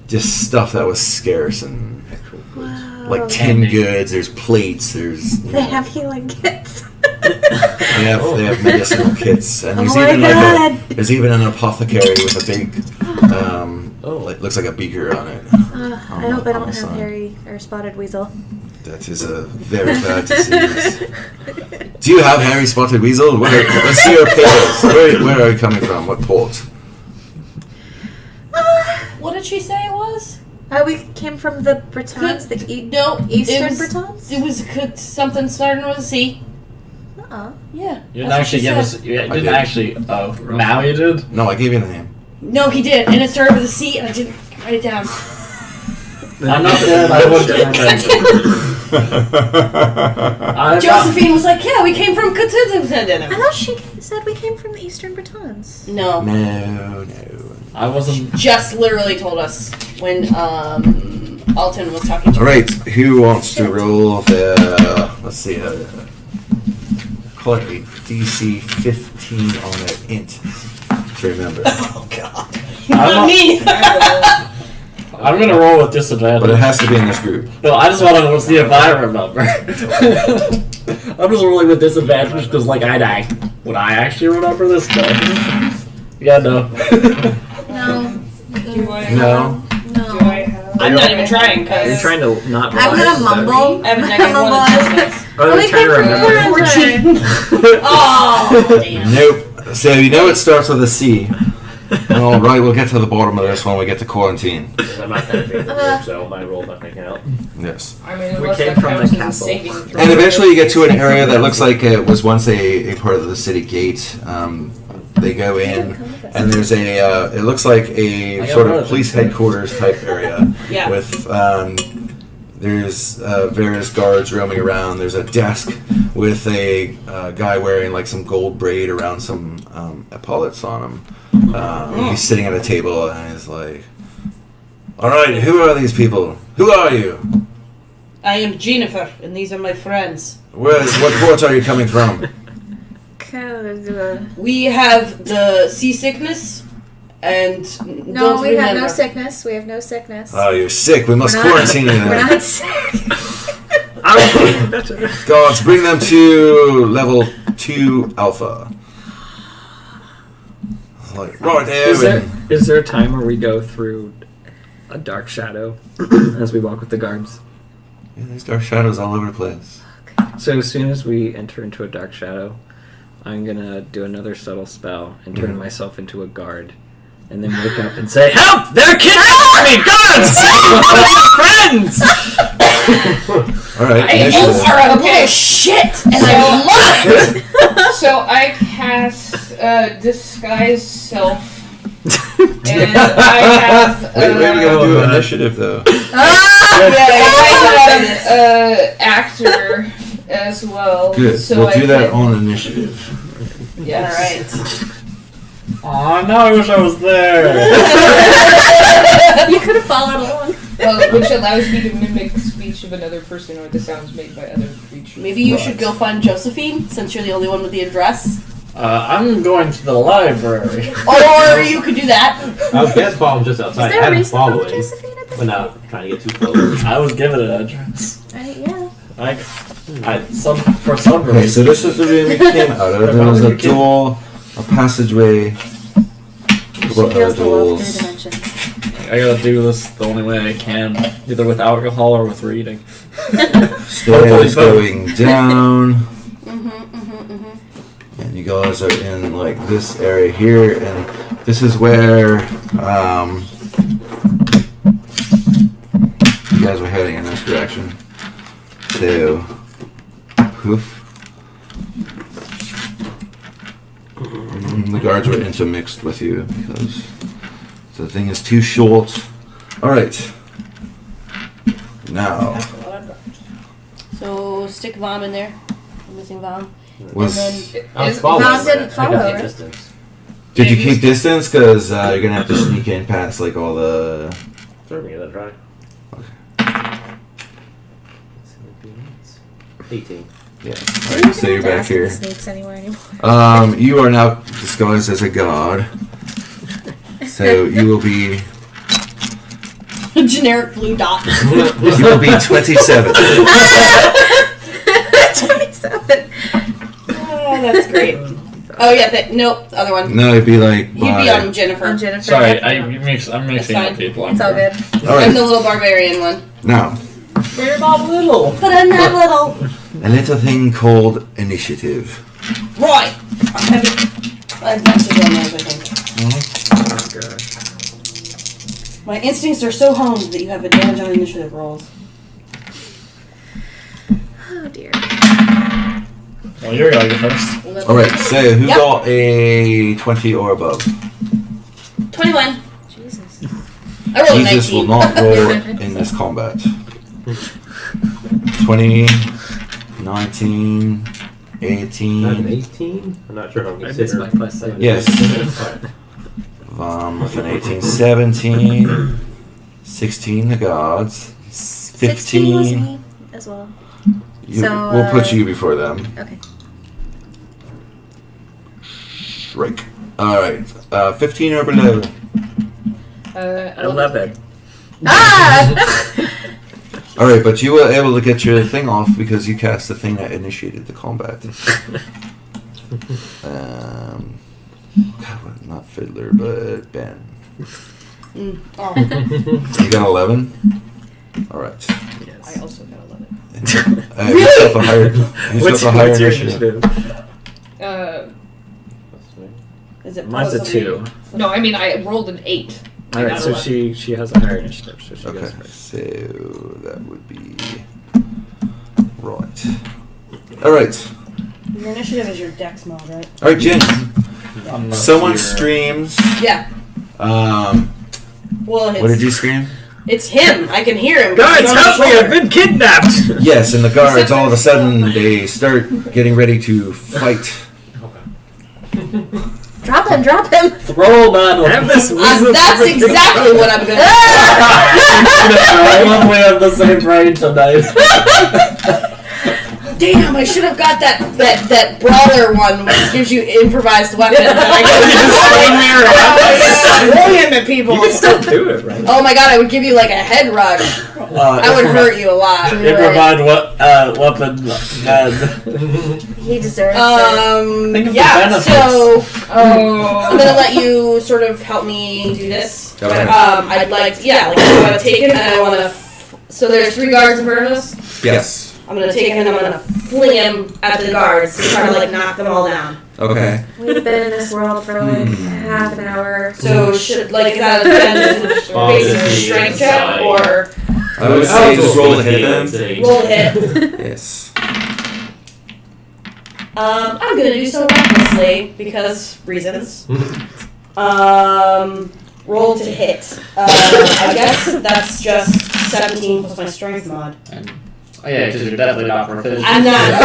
just stuff that was scarce and like tin goods. There's plates. There's They have healing kits. they have medicinal kits, and there's Oh my even God. there's even an apothecary with a big looks like a beaker on it. I hope I don't have Awesome. hairy or spotted weasel. That is a very bad disease. Do you have hairy spotted weasel? Let's see your pictures. Where are you coming from? What port? What did she say it was? We came from the Bretons, the No, Eastern it was, Bretons? It was something starting with a C. Uh-uh. Yeah. You didn't that's what actually she give said. us. You I didn't did. actually. Oh, now you did. No, I gave you the name. No, he did, and it started with a C, and I didn't write it down. I'm not there. I would Josephine was like, "Yeah, we came from Cthulhu." I thought she said we came from the Eastern Bretons. No, No. I wasn't. just literally told us when Alton was talking to All right, who wants to roll the? Let's see. Call it a DC 15 on an int to remember. Oh God, I'm not not- me. I'm gonna roll with But it disadvantage. has to be in this group. No, I just want to see if I remember. I'm just rolling with disadvantage because, like, I die. Would I actually remember this stuff? Yeah, no. No. Do I No. No. Do I have I'm not even trying, Are you because trying to not I'm realize gonna that- mumble. I have a I'm negative gonna 1 mumble. intelligence. Oh, Well, they're they trying to came from remember. Florence. Oh, damn. Nope. So you know it starts with a C. All right, we'll get to the bottom of this when we get to quarantine. I'm not that big of a group, so my roll not gonna count. Yes. I mean, We unless came that from the counts as a castle. saving throw. And eventually you get to an area that looks like it was once a part of the city gate. They go in, and there's a, it looks like a I got sort one of of police them. headquarters type area Yeah. with, there's various guards roaming around. There's a desk with a guy wearing like some gold braid around some epaulets on him. He's sitting at a table and he's like, all right, who are these people? Who are you? I am Jennifer, and these are my friends. What port are you coming from? We have the seasickness, and No, don't we remember. have no sickness. We have no sickness. Oh, you're sick. We must We're not- quarantine you We're then. not sick. I was feeling better. Guards, bring them to level 2 alpha. Like, right there. Is there a time where we go through a dark shadow as we walk with the guards? Yeah, there's dark shadows all over the place. So as soon as we enter into a dark shadow, I'm gonna do another subtle spell and turn myself into a guard, and then wake up and say, "Help! They're kidnapping me! Guards! Friends!" All right, I initiative. you are Okay, okay. shit, and I love it. So I cast disguise self, and I have. Wait, we gotta do initiative though. I have actor as well. Good. So We'll I do that can- on initiative. Yes. All right. Aw, no, I wish I was there. You could have followed along. Which allows me to mimic speech of another person or the sounds made by other creatures. Maybe you should go find Josephine, since you're the only one with the address. I'm going to the library. Or you could do that. I was gas bomb just outside. Is I there a had him reason for following, Josephine at this but not trying to get too close. I was given an address. Yeah. For some Okay, reason. so this is the room we came out of. There was a door, a passageway. She What feels other the love doors? through dimensions. I gotta do this the only way I can, either with alcohol or with reading. Stairs going down. And you guys are in like this area here, and this is where you guys were heading in this direction. So, poof. The guards were intermixed with you because the thing is too short. All right. Now, So stick Vom in there. I'm missing Vom. was And I was Is- following. Mom didn't but I follow, got right? the distance. did you keep distance? Because you're gonna have to sneak in past like all the. Sure, we gotta try. 18. Yeah. All right, so you're back here. Snakes anywhere anymore. You are now disguised as a god. So you will be generic blue dot. you will be 27. 27. Oh, that's great. Oh yeah, nope, the other one. No, it'd be like He'd be by, on Jennifer. On Jennifer. Sorry, yeah. I'm mixing fine. up people. It's all good. all I'm right. the little barbarian one. Now, We're not little. But I'm not little. a little thing called initiative. Right. I have advantage on those, I think. My instincts are so honed that you have advantage on initiative rolls. Oh dear. Well, you're gonna go first. All right. So who Yep. got a 20 or above? 21. Jesus. I rolled a 19. Jesus will not roll in this combat. 20, 19, Not an 18. 18? I'm not sure if I'm I missed considering. my plus 7. Yes. Alright. With an 18, 17, 16 the gods, 16 was 15. me as well. You, So, we'll put you before them. Okay. Right. All right. 15 or below. 11. Ah! All right, but you were able to get your thing off because you cast the thing that initiated the combat. God, not Fiddler, but Ben. Oh, You got 11? Alright. I Yes. also got 11. Who's got the higher, What's the higher your initiative? Is it Mine's a plus 2. No, I mean I rolled an 8. I Alright, got so 11. she has a higher initiative, so she Okay, goes first. so that would be right. All right, Your initiative is your dex mod, right? all right, Jen. I'm not Someone here. screams. Yeah. What Well, did you scream? it's him. I can hear him. Guards, He's on my help me! I've shoulder. been kidnapped! Yes, and the guards all of a sudden they start getting ready to fight. Drop him, drop him. Roll, man. Have this That's exactly what I'm gonna We have the same brain tonight. Damn, I should have got that brawler one, which gives you improvised weapons. And I could just swing at people. You can still do it, right? Oh my god, I would give you like a head rush. I would hurt you a lot. Improvise weapon. Man. He deserves it. Think of the Yeah, benefits. so I'm gonna let you sort of help me do this. Go ahead. I'd like, I want to take him and I want to. So there's 3 guards in front of us. Yes. I'm gonna take him and I'm gonna fling him at the guards to try to like knock them all down. Okay. We've been in this world for like half an hour. So should like is that a basic strength check or I would say just roll to hit them. roll to hit? Yes. I'm gonna do so recklessly because reasons. Roll to hit. I guess that's just 17 plus my strength mod. Oh yeah, because you're definitely not proficient. I'm not.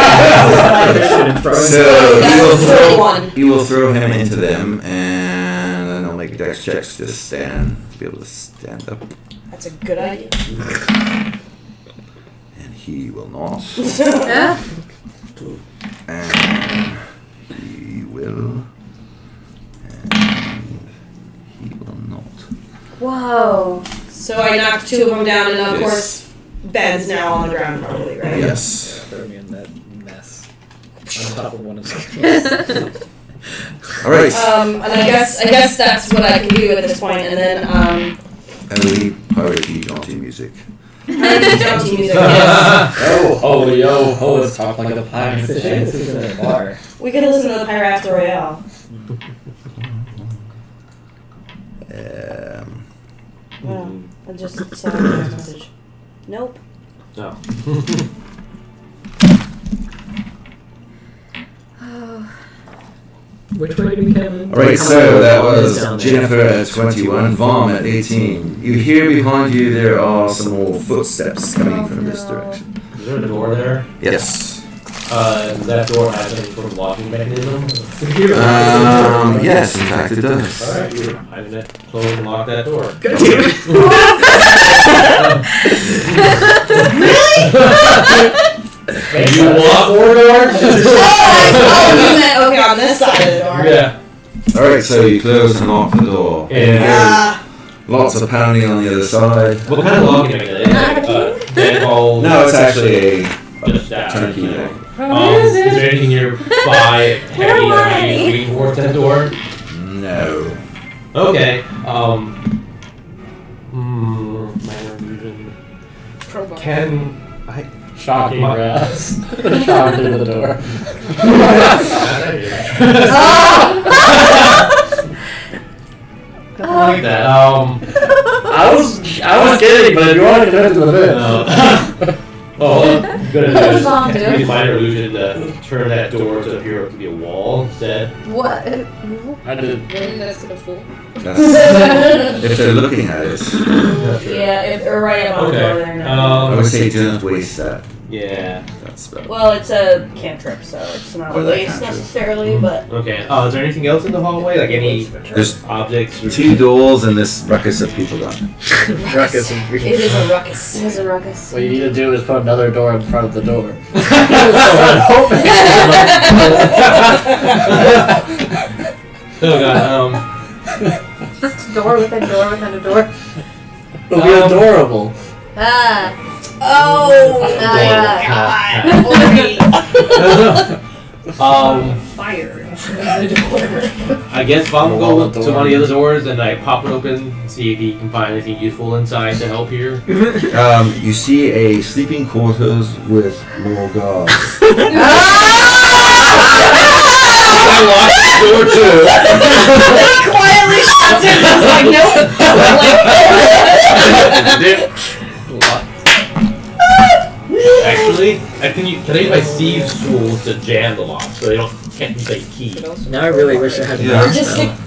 So That's 21. you will throw him into them, and then I'll make dex checks to be able to stand up, That's a good idea. and he will not. Yeah. And he will. And he will not. Whoa. So I knocked 2 of them down, and of course Ben's now on the ground, probably, right? Yes. Throw me in that mess. On top of one of the All right. And I guess that's what I can do at this point, and then Emily, pirate jaunty music. jaunty music. Yes. Oh, let's talk like a pirate. Bar. We could listen to the Pirates Royale. Wow, I just saw a message. Nope. No. Which way do we come? All right, so that was Jennifer at 21, Vom at 18. You hear behind you there are some more footsteps coming from this direction. Is there a door there? Yes. Does that door have any sort of locking mechanism? Yes, in fact it does. Alright, I'm gonna close and lock that door. You want more doors? You meant okay on this side of the door. Yeah. All right, so you close and lock the door. And Lots of pounding on the other side. what kind of locking mechanism? Deadbolt? No, it's actually Just that. turnkey thing. Is there anything nearby heavy that we need to towards that door? No. Okay. Minor illusion. Can I? Shocking grass. Shock through the door. I like that. I was kidding, but if you want to get into the bit. Well, I'm gonna Vom do do? use minor illusion to turn that door to appear to be a wall instead. What? I did. Really? That's a fool. That's, if they're looking at it, Yeah, if or right up on the door there. Okay. now. I would say don't waste that Yeah. spell. Well, it's a cantrip, so it's not a Or that waste cantrip. necessarily, but Okay. Is there anything else in the hallway? Like any There's objects? 2 doors and this ruckus of people done. Ruckus and it is a ruckus. It is a ruckus. What you need to do is put another door in front of the door. Oh god. Just door within door within a door. It'll be adorable. Ah. Oh, Ah. God. Fire in front of the door. I guess Bob will go to one of the other doors and I pop it open, see if he can find anything useful inside to help here. You see a sleeping quarters with more guards. I locked the door too. Quietly shuts it. I was like, Actually, can I use my Steve's tools to jam the lock so they can't use a key? Now I really wish I had a Yeah. knock just spell.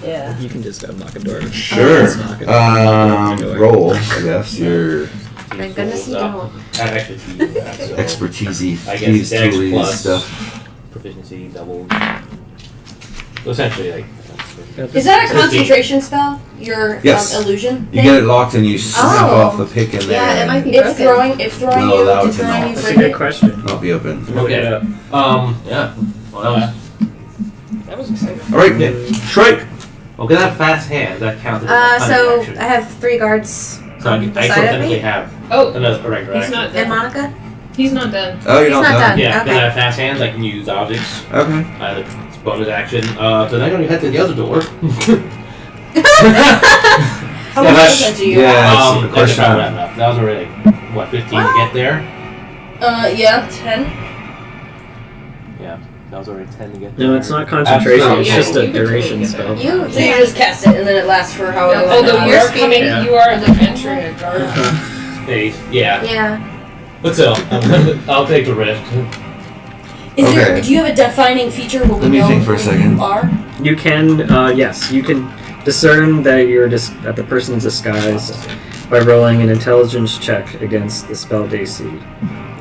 yeah. You can just unlock a door. Sure. Knock it. Roll, I guess, your Thank goodness you don't. I have extra keys with that, so expertise, I guess thieves, Dex tools, plus stuff. proficiency doubled. So essentially, like. Is that a concentration spell? Your Yes. illusion? You get it locked and you snap off the pick in there. Yeah, it might be If broken. throwing Will allow you, it to throwing knock. you That's a break good it. question. Not be open. Okay. Yeah. Well, That was exciting. All right, Shrike. okay, that fast hand that counts as a So cunning action. I have 3 guards. So I beside still of technically me? have Oh, another regular he's action. not And done. Monica? He's not done. Oh, you're He's not not done. done. Yeah, Okay. then I have fast hands. I can use objects. Okay. It's bonus action. So then I'm gonna head to the other door. How much does that do you? Yeah, that's That's the question. about enough. That was already what 15 to get there. Yeah, 10. Yeah, that was already 10 to get there. No, it's not concentration. Absolutely. It's just Yeah, a you could duration totally spell. get You, So you just cast it and then it lasts for however long. Although hours. you're coming, Yeah. you are like entering a guard. Space. Yeah, Yeah. but still, I'll take the risk. Is there? Okay. Do you have a defining feature where we Let me know think for a who second. you are? You can, yes, you can discern that that the person's disguised by rolling an intelligence check against the spell DC,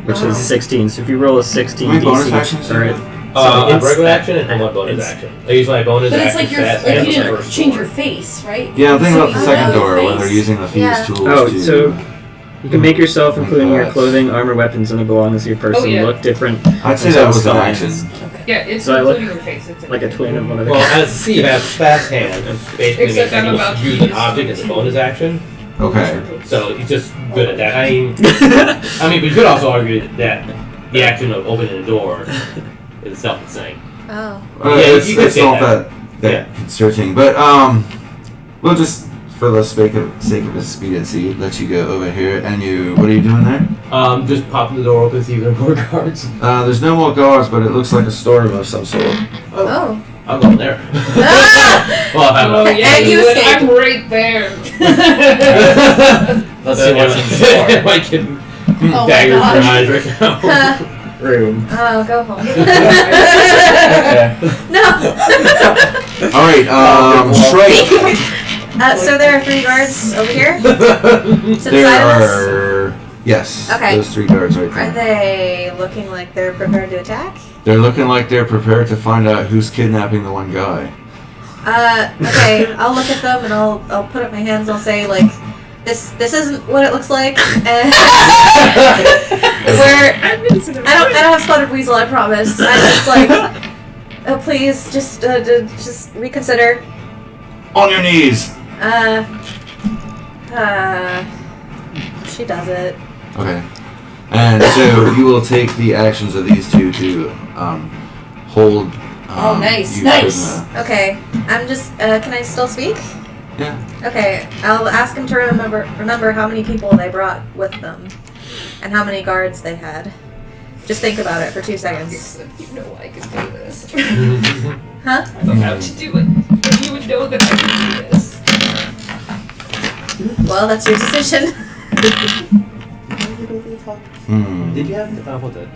which is 16. So if you roll a 16 How many bonus DC, actions? or A regular action and one bonus action. I use my bonus But action. it's like you're fast like hand you on the didn't first change door. your face, right? Yeah, I'm thinking So about the you second know your door when face. they're using the thieves' Yeah. tools Oh, to. so you can make yourself, including your Yes. clothing, armor, weapons, and the belongings of your person, yeah. look different. I'd say until that was an spell action. ends. Yeah, it's So I look including your face. It's like a twin of one of the Well, guys. as Steve has fast hand, and basically Except makes I'm people about to use an use- object as a bonus action. Okay. So he's just good at that. I mean, but you could also argue that the action of opening a door is itself the same. Oh. It's, you could it's say not that. that Yeah. concerning, but we'll just, for the sake of the expediency, let you go over here. And what are you doing there? Just popping the door open, see if there are more guards. There's no more guards, but it looks like a storeroom of some sort. Oh. I'll go in there. Ah! Well, if Oh I'm yeah, And you you would. escaped. I'm right there. Let's see what's in store. Am I kidding? my Daggers God. in my eyes right now. Room. Oh, go home. Okay. No. All right, Shrike. So there are 3 guards over here. To the There side of us. are yes. Okay. Those 3 guards right Are there. they looking like they're prepared to attack? They're looking like they're prepared to find out who's kidnapping the one guy. Okay. I'll look at them and I'll put up my hands and I'll say like, this isn't what it looks like. And I don't have spotted weasel. I promise. I'm just like, oh please, just reconsider. On your knees. She does it. Okay. And so you will take the actions of these 2 to hold. Oh, nice, you nice. prisoner. Okay. I'm just. Can I still speak? Yeah. Okay. I'll ask him to remember how many people they brought with them, and how many guards they had. Just think about it for 2 seconds. You know I can do this. Huh? I don't have to do it, but you would know that I can do this. Well, that's your decision. Did you have what the?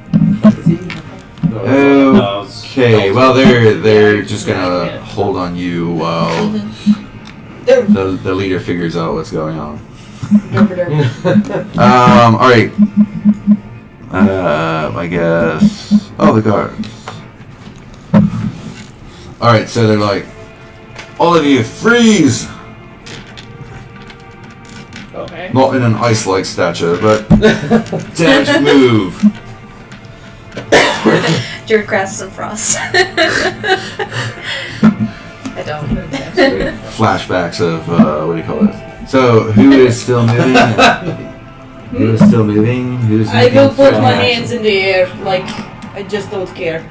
Okay. Well, they're just gonna hold on you while the leader figures out what's going on. All right. I guess. Oh, the guards. All right. So they're like, all of you freeze. Okay. Not in an ice-like stature, but don't move. Jared grasps some frost. I don't. Flashbacks of what do you call it? So who is still moving? Who is still moving? Who's I moving will put for my action? hands in the air like I just don't care.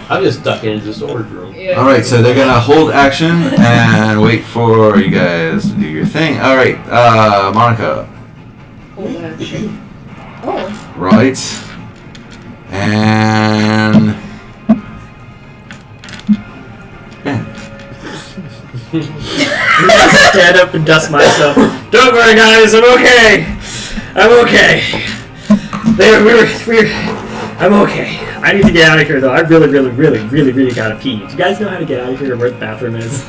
I'm just ducking into the storage room. Yeah. All right, so they're gonna hold action and wait for you guys to do your thing. All right, Monica. Hold action. Oh. Right, and Ben. Stand up and dust myself. Don't worry, guys. I'm okay. I'm okay. I'm okay. I need to get out of here, though. I really gotta pee. Do you guys know how to get out of here or where the bathroom is?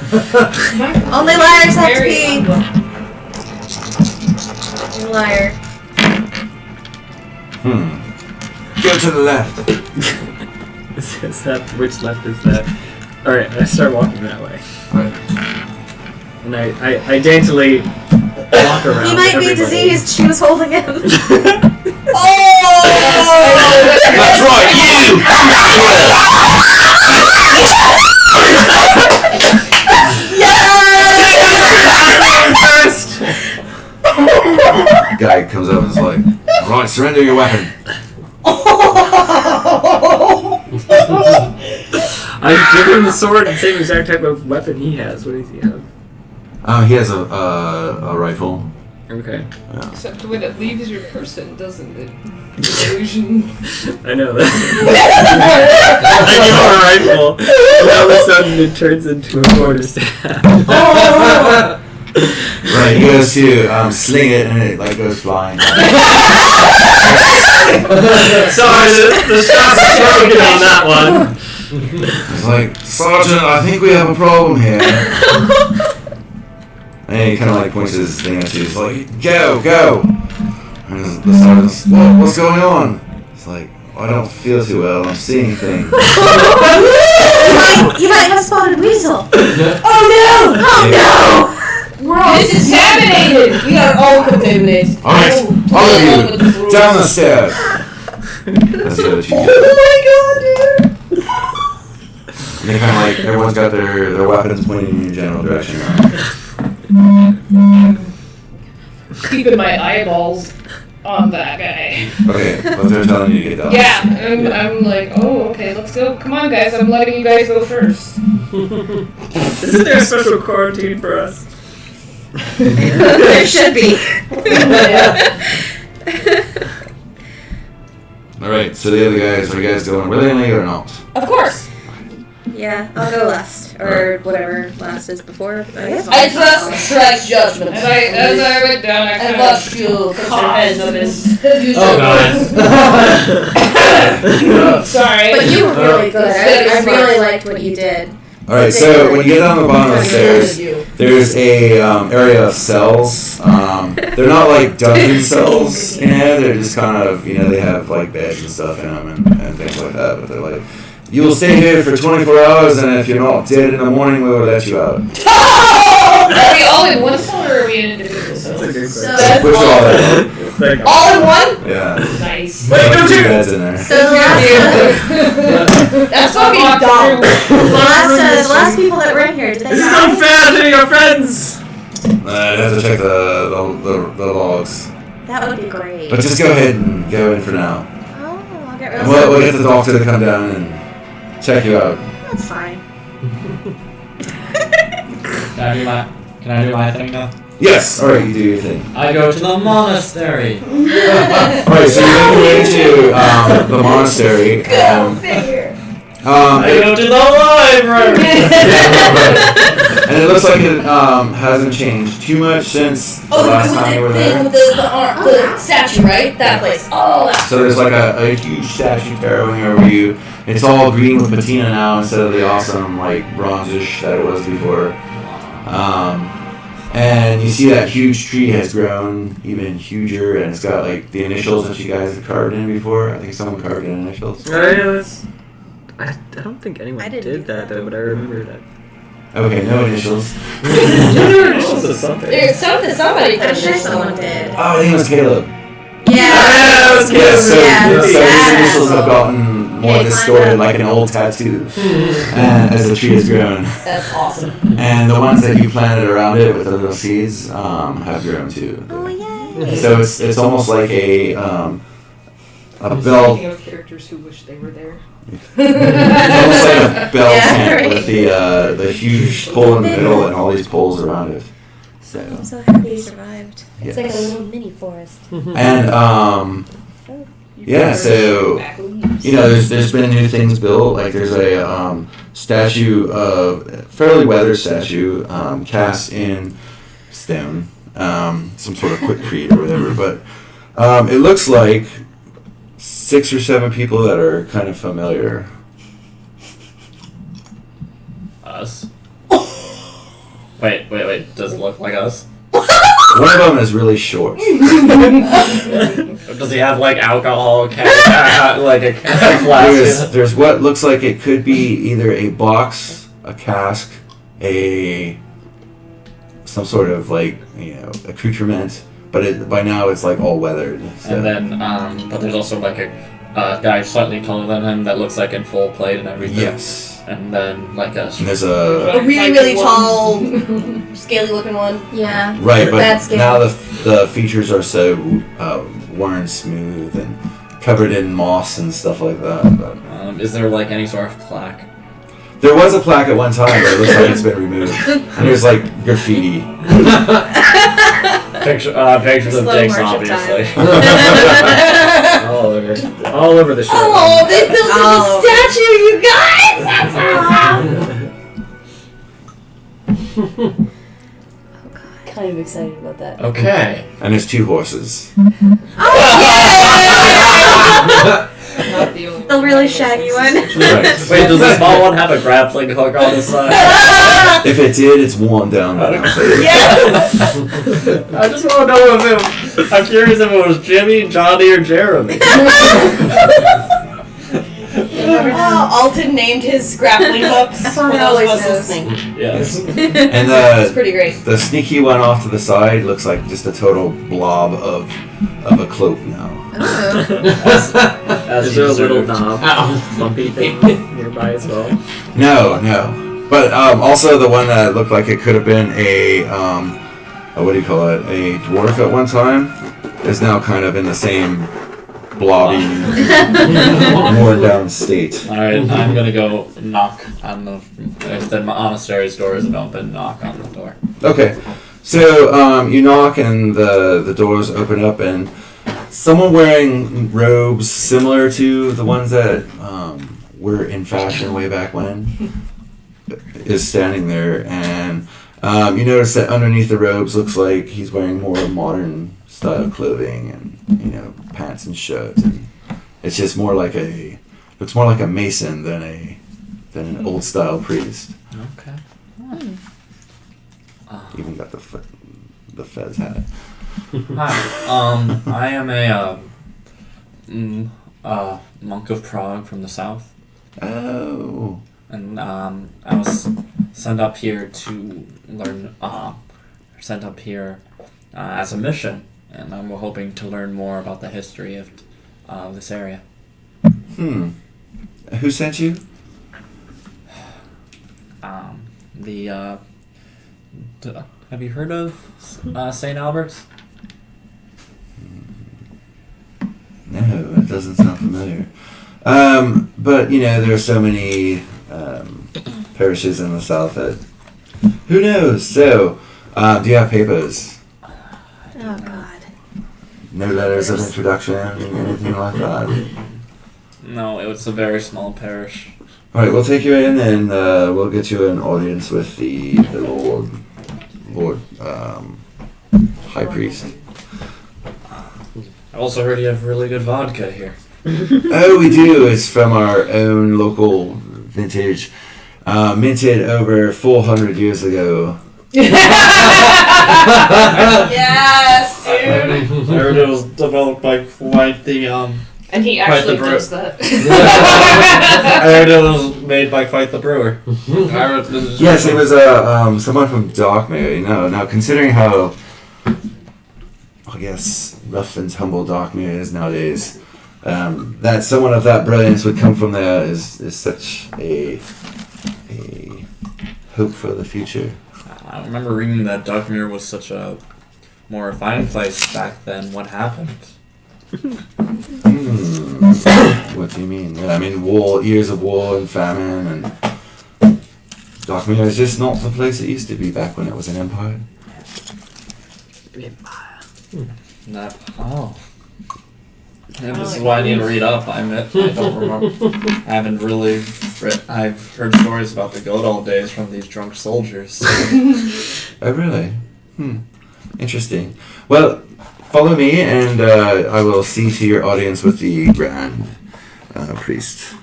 Only liars have to Very pee. You liar. Go to the left. Is that which left is that? All right, I start walking that way, Right. and I daintily walk around. He might be everybody. diseased. She was holding him. That's right, you. Guy comes up and is like, right, surrender your weapon. I give him the sword and same exact type of weapon he has. What does he have? He has a rifle. Okay. Except when it leaves your person, doesn't it? Illusion. I know that. I give him a rifle, and all of a sudden it turns into a quarterstaff. Right, he goes to sling it and it like goes flying. Sorry, the shots are broken on that one. It's like, Sergeant, I think we have a problem here. And he kind of like points his thing at you. He's like, go. And the sergeant's, what's going on? It's like, I don't feel too well. I'm seeing things. You might have spotted weasel. Oh no! We're all contaminated! We are all contaminated. All right, all of you, down the stairs. That's the other chief. Oh my god, dude! And they kind of like, everyone's got their weapons pointing in your general direction. Keeping my eyeballs on that guy. Okay, but they're telling you to get down. Yeah, I'm like, oh, okay, let's go. Come on, guys, I'm letting you guys go first. Isn't there a special quarantine for us? There should be. All right, so the other guys, are you guys going willingly or not? Of course. Yeah, I'll go last. Or whatever last is before. I trust strike judgment. As I went down, I I kind watched you put your hands on his. Oh god. Sorry. But you were really good. I really liked what you did. All right, so when you get on the bottom of the stairs, there's a area of cells. They're not like dungeon cells, they're just kind of, they have like beds and stuff in them and things like that, but they're like, you will stay here for 24 hours, and if you're not dead in the morning, we will let you out. Are we all in one cell or are we in individual cells? That's Which all that? all in one? Yeah. Nice. Wait, no, Two two! beds in there. So the That's fucking dumb. last people that were in here, did they This is die? unfair to your friends! I'd have to check the logs. That would be great. But just go ahead and go in for now. Oh, I'll get rid And of we'll get the doctor to come down and check you out. That's fine. Can I do my thing now? Yes, alright, you do your thing. I go to the monastery. Alright, so you're making your way to the monastery. I go to the library. And it looks like it hasn't changed too much since the last time you were there. With the statue, right? That place. Oh, So there's like a huge statue towering over you. It's all green with patina now instead of the awesome like bronzish that it was before. And you see that huge tree has grown even huger, and it's got like the initials that you guys have carved in before. I think someone carved in initials. I don't think anyone I didn't did do that though, but I remember that. Okay, no initials. there's somebody. I'm sure someone did. Oh, I think it was Caleb. Yeah. So his initials have gotten more Yeah, distorted, kinda. like an old tattoo, and as the tree has grown. That's awesome. And the ones that you planted around it with the little seeds have grown too. Oh, yay. So it's almost like a a Thinking bell. of characters who wish they were there. It's almost like a bell Yeah, tent right. with the huge pole in the middle and all these poles around it. So I'm so happy you survived. It's yes. like a little mini forest. And yeah, so you know, there's been new things built. Like there's a statue of fairly weathered statue cast in stone, some sort of quickcrete or whatever. But it looks like 6 or 7 people that are kind of familiar. Us. Wait. Does it look like us? One of them is really short. Does he have like alcohol, like a flask? There's what looks like it could be either a box, a cask, some sort of like accoutrement, but by now it's like all weathered. So. And then, but there's also like a guy slightly taller than him that looks like in full plate and everything. Yes. And then like a. And there's a A really, really tall, scaly looking one. Yeah. right, but That's scary. now the features are so worn smooth and covered in moss and stuff like that. But Is there like any sort of plaque? there was a plaque at one time, but it looks like it's been removed. And there's like graffiti. Pictures of Slow dicks, march of obviously. all over the show. Oh, they built Oh. a statue, you guys! That's awesome! Kind of excited about that. Okay. And there's 2 horses. Not the only The really shaggy one. Right. Wait, does the small one have a grappling hook on the side? If it did, it's worn down now. I just want to know I'm curious if it was Jimmy, Johnny, or Jeremy. Alton named his grappling hooks for Someone those of always us knows. listening. Yes. And It's pretty great. the sneaky one off to the side looks like just a total blob of a cloak now. As Is there a little deserved. knob, lumpy thing nearby as well? No. But also the one that looked like it could have been a what do you call it? A dwarf at one time is now kind of in the same blobby, worn down state. Alright, I'm gonna go knock on if the monastery's door isn't open, knock on the door. Okay, so you knock and the doors open up and someone wearing robes similar to the ones that were in fashion way back when is standing there, and you notice that underneath the robes looks like he's wearing more modern style clothing and pants and shirt, and it's just more like looks more like a mason than an old style priest. Okay. Even got the fez hat. Hi. I am a monk of Prague from the south, Oh. and I was sent up here to learn. Sent up here as a mission, and I'm hoping to learn more about the history of this area. Who sent you? Have you heard of St. Albert's? No, it doesn't sound familiar. But there are so many parishes in the south that who knows. So, do you have papers? Oh God. No letters of introduction, anything like that. No, it was a very small parish. All right, we'll take you in and we'll get you an audience with the Lord High Priest. I also heard you have really good vodka here. Oh, we do. It's from our own local vintage, minted over 400 years ago. Yes, dude! I heard it was developed by quite the And he Quite the actually brew. does that. I heard it was made by quite the brewer. Yes, it was someone from Darkmere. Now considering how, I guess, rough and tumble Darkmere is nowadays, that someone of that brilliance would come from there is such a hope for the future. I remember reading that Darkmere was such a more refined place back then. What happened? What do you mean? Yeah, I mean, years of war and famine, and Darkmere is just not the place it used to be back when it was an empire. Oh. Yeah, this is why I need to read up. I don't remember. I haven't really I've heard stories about the good old days from these drunk soldiers. Oh, really? Interesting. Well, follow me, and I will see to your audience with the Grand Priest.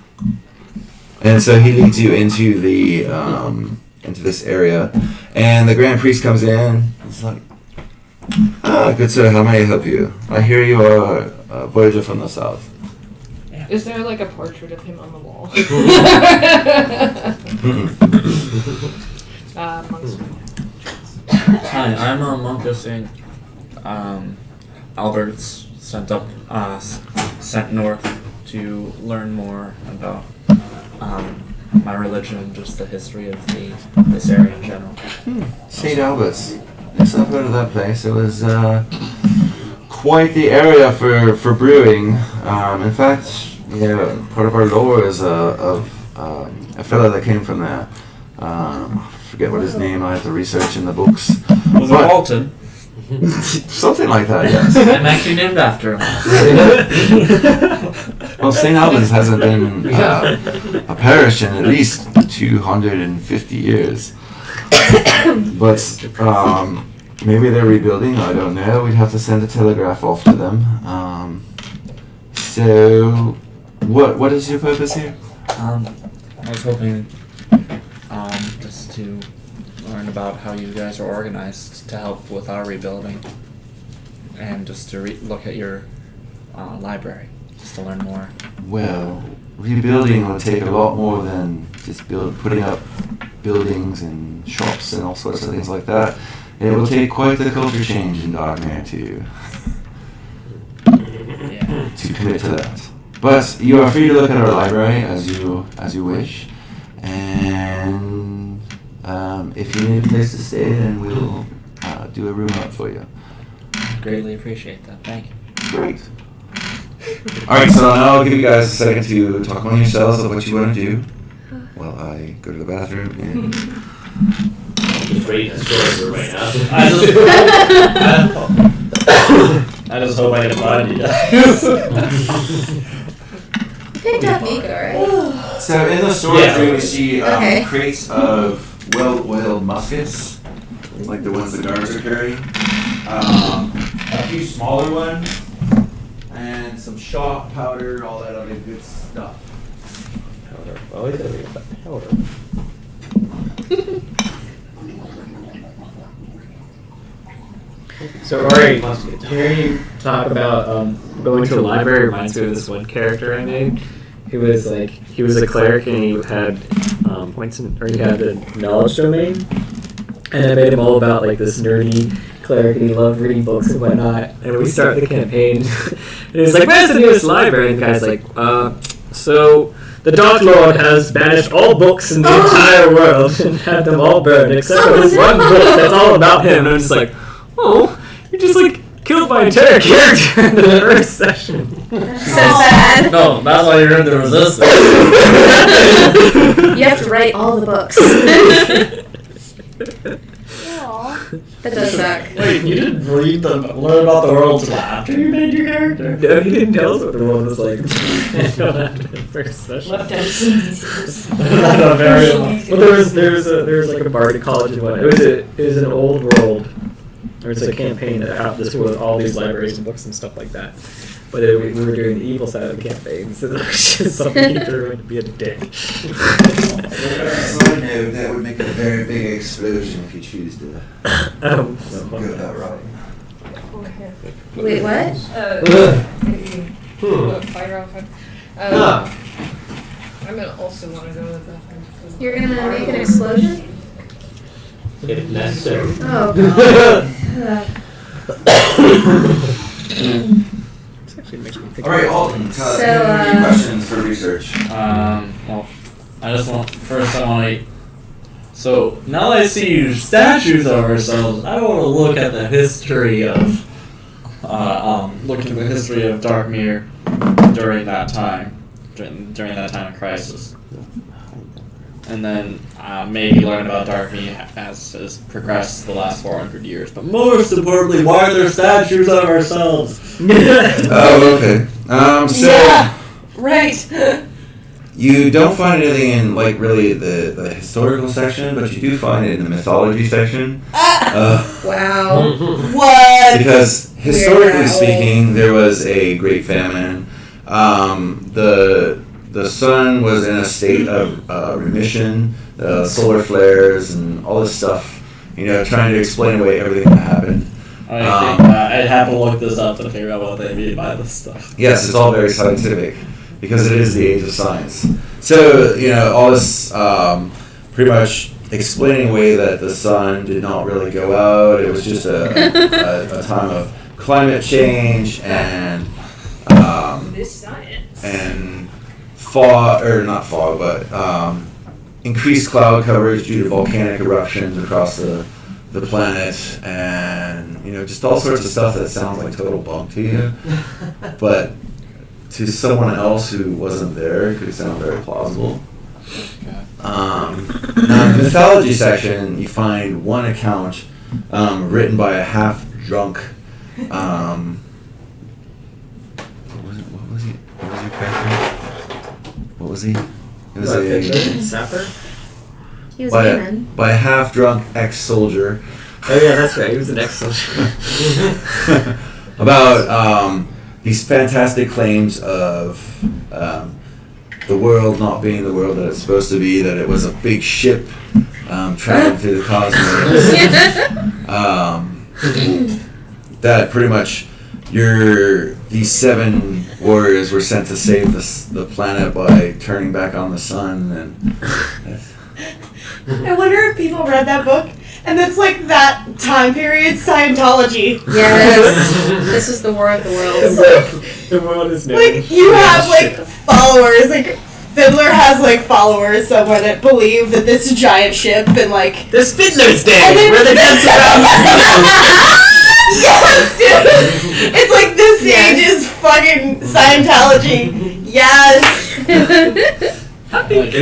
And so he leads you into the into this area, and the Grand Priest comes in. He's like, good sir, how may I help you? I hear you are a voyager from the south. Is there like a portrait of him on the wall? Monks. Hi, I'm a monk of St. Albert's sent north to learn more about my religion and just the history of this area in general. St. Albert's. Yes, I've heard of that place. It was quite the area for brewing. In fact, part of our lore is of a fellow that came from there. I forget what his name. I have to research in the books. Was it Walton? Something like that, yes. I'm actually named after him. Well, St. Albans hasn't been a parish in at least 250 years. But maybe they're rebuilding, I don't know. We'd have to send a telegraph off to them. So, what is your purpose here? I was hoping just to learn about how you guys are organized to help with our rebuilding, and just to look at your library, just to learn more. Well, rebuilding would take a lot more than just putting up buildings and shops and all sorts of things like that. It will take quite the culture change in Darkmere to commit to that. But you are free to look at our library as you wish, and if you need a place to stay, then we'll do a room up for you. Greatly appreciate that. Thank you. Great. All right, so now I'll give you guys a second to talk among yourselves of what you want to do while I go to the bathroom and. Just reading a story right now. I just hope I can find you guys. You picked up Mika, right? So in the storage room, you see Okay. crates of well-oiled muskets, like the ones the guards are carrying. A few smaller ones, and some shot, powder, all that other good stuff. Powder. Oh, I got that powder. So, Ori, hearing you talk about going to a library reminds me of this one character I made. He was a cleric and he had he had the knowledge domain, and I made him all about like this nerdy cleric and he loved reading books and whatnot. And we start the campaign, and he's like, "Where's the nearest library?" And the guy's like, so the Dark Lord has banished all books in the entire world and had them all burned except for this one book that's all about him." And I'm just like, "Oh, you just like killed my entire character in the first session." So sad. No, that's why you're in the resistance. You have to write all the books. That does suck. Wait, you didn't learn about the world until after you made your character? No, he didn't tell us what the world was like. In the first session. Left out some details. Not very long. Well, there was like a bardic college and what. It was an old world. There was a campaign that out this with all these libraries and books and stuff like that. But we were doing the evil side of the campaign, so that was just something he threw in to be a dick. Side note, that would make a very big explosion if you choose to go that route. Wait, what? Fire off. I'm gonna also want to go to the bathroom. You're gonna make an explosion? If necessary. Oh god. This actually makes me think. All right, Alton, any So, questions for research? Well, I want to. So now that I see statues of ourselves, I want to look at the history of looking at the history of Darkmere during that time, during that time of crisis. And then maybe learn about Darkmere as has progressed the last 400 years. But most importantly, why are there statues of ourselves? Oh, okay. So Yeah. Right. you don't find anything in like really the historical section, but you do find it in the mythology section. Wow. What? Because historically Weird. speaking, there was a great famine. The sun was in a state of remission, solar flares, and all this stuff. You know, trying to explain away everything that happened. I think I'd have to look this up to figure out what they mean by this stuff. Yes, it's all very scientific because it is the age of science. So, you know, all this pretty much explaining away that the sun did not really go out. It was just a time of climate change and This science. and fog, or not fog, but increased cloud coverage due to volcanic eruptions across the planet, and you know, just all sorts of stuff that sounds like total bunk to you, but to someone else who wasn't there, it could sound very plausible. Now, in the mythology section, you find one account written by a half-drunk. What was he? What was your character? What was he? It was Sapper? He was by human. a half-drunk ex-soldier. Oh yeah, that's right. He was an ex-soldier. About these fantastic claims of the world not being the world that it's supposed to be, that it was a big ship traveling through the cosmos. That pretty much these 7 warriors were sent to save the planet by turning back on the sun, and I wonder if people read that book and it's like that time period Scientology. Yes. This is the War of the Worlds. The world is new. Like you have like followers, like Fiddler has like followers somewhere that believe that this giant ship and like There's Fiddler's Day, And then- where they dance around. yes, dude. It's like this age is fucking Scientology. Yes. Who does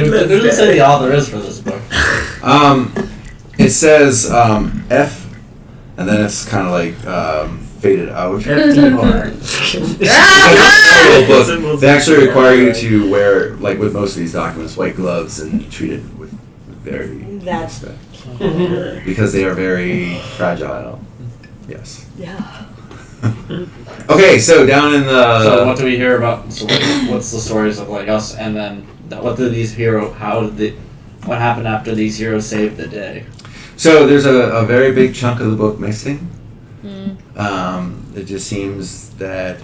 it say the author is for this book? it says F, and then it's kind of like faded out. Book. They actually require you to wear, like with most of these documents, white gloves and treat it with very That's respect because they are very fragile. Yes. yeah. Okay, so down in So what the do we hear about? So what's the stories of like us, and then what did these heroes? What happened after these heroes saved the day? so there's a very big chunk of the book missing. It just seems that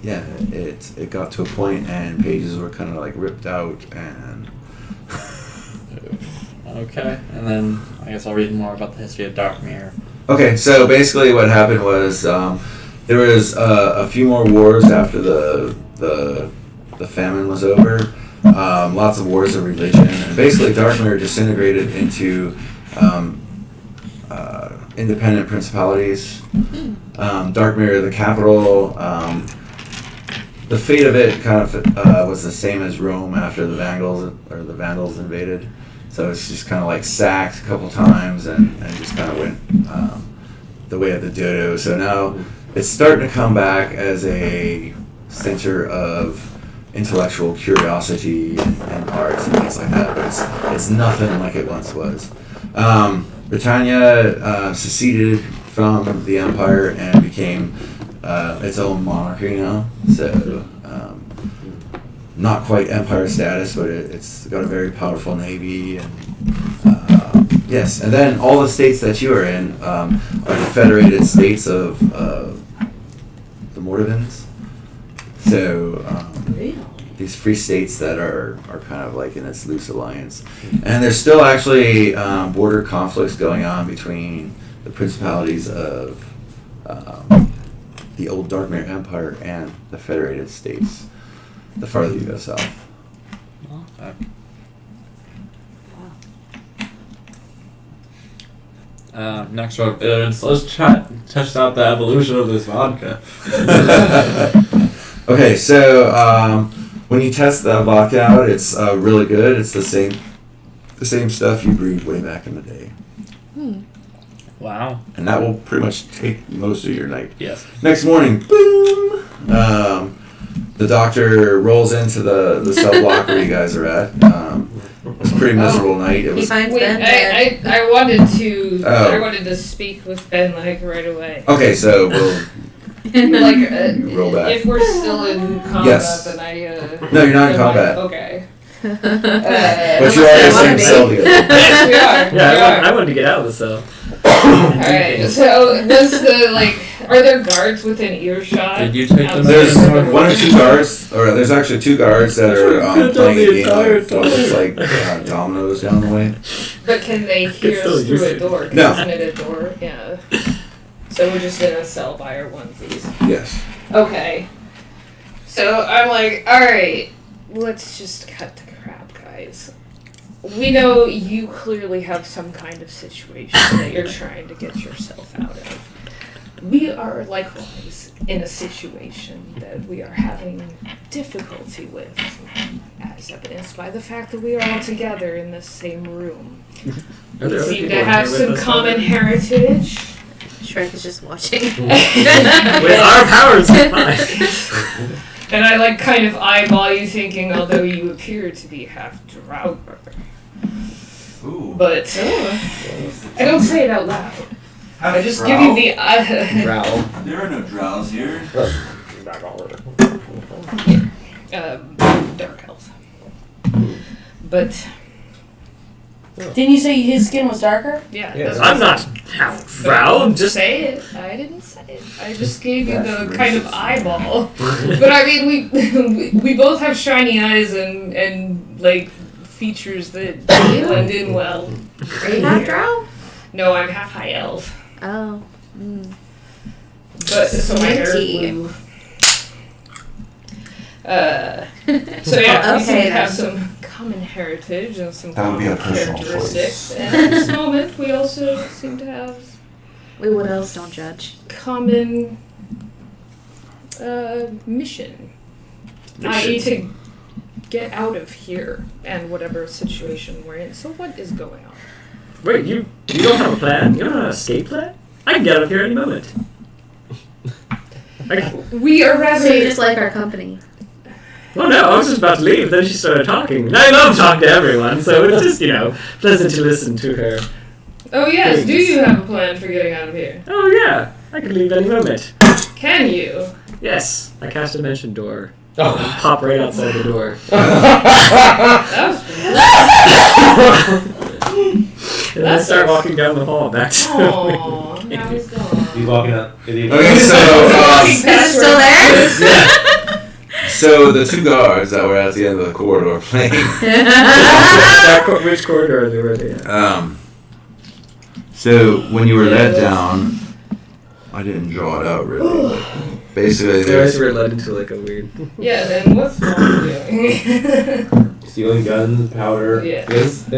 it got to a point and pages were kind of like ripped out and. Okay, and then I guess I'll read more about the history of Darkmere. Okay, so basically what happened was there was a few more wars after the famine was over. Lots of wars of religion, and basically Darkmere disintegrated into independent principalities. Darkmere, the capital, the fate of it kind of was the same as Rome after the Vandals invaded. So it's just kind of like sacked a couple times and just kind of went the way of the dodo. So now it's starting to come back as a center of intellectual curiosity and arts and things like that, but it's nothing like it once was. Britannia seceded from the empire and became its own monarchy now. So not quite empire status, but it's got a very powerful navy and yes. And then all the states that you are in are the federated states of the Mordovans. So these free states that are kind of like in this loose alliance, and there's still actually border conflicts going on between the principalities of the old Darkmere Empire and the federated states the farther you go south. Next one, let's test out the evolution of this vodka. Okay, so when you test the vodka out, it's really good. It's the same stuff you brewed way back in the day, Wow. and that will pretty much take most of your night. Yes. Next morning, boom. The doctor rolls into the cell block where you guys are at. It's a pretty miserable night. It He was finds Wait, Ben dead. I wanted to. Oh. I wanted to speak with Ben like right away. okay. So we'll Like, roll back. if we're still in combat, Yes. then I. No, you're not in then I- combat. Okay. But Unless you are they in the wanna same be. cell together. Yes, we are. Yeah, we I are. wanted to get out of the cell. Alright, so does are there guards within earshot? Did you take them? There's outside? one or two guards, or there's actually two guards that are Could've done playing a the game entire of what looks like dominoes down the way. But can they hear still us through use a it. door? 'Cause No. Isn't it a door? Yeah. So we're just in a cell by our onesies. Yes. Okay. So I'm like, alright, let's just cut the crap, guys. We know you clearly have some kind of situation that you're trying to get yourself out of. We are likewise in a situation that we are having difficulty with, as evidenced by the fact that we are all together in the same room. Are there We other seem people to in have here some with us? common heritage. Shrek is just watching. With our powers combined. And I kind of eyeball you thinking, although you appear to be half Draugr. Ooh. But I don't say it out loud. I just give you the Growl. There are no drows here. dark elf. But Didn't you say his skin was darker? yeah, Yeah, that's I'm not half Growl. Don't Just say it. I didn't say it. I just gave you That's the kind of racist. eyeball. But I mean, we both have shiny eyes and like features that blend in well. Are you half drow? No, I'm half high elf. Oh. Mm. But so my hair is Squinty. blue. So yeah, we seem Okay, to have then. some common heritage and some That would be common a personal characteristics. choice. And at this moment, we also seem to have We widows don't judge. common mission. I.e. to get out of here and whatever situation we're in. So what is going on? wait, you don't have a plan? You don't have an escape plan? I can get out of here any moment. We are rather... So you just like our company. Well, no, I was just about to leave. Then she started talking. And I love talking to everyone, so it's just, pleasant to listen to her. Oh yes, do Please. you have a plan for getting out of here? Oh, yeah. I could leave any moment. Can you? Yes. I cast a dimension door. Oh. Pop right outside the door. That was... And then I start walking down the hall back to Aww, now he's gone. He's walking up. Okay, so Is it still there? yeah. So the two guards that were at the end of the corridor playing. which corridor they were in? So when you were led down, I didn't draw it out really, but basically They always there's were led into like a weird. Yeah, then what's wrong doing? Stealing guns, powder. Yeah. Yes.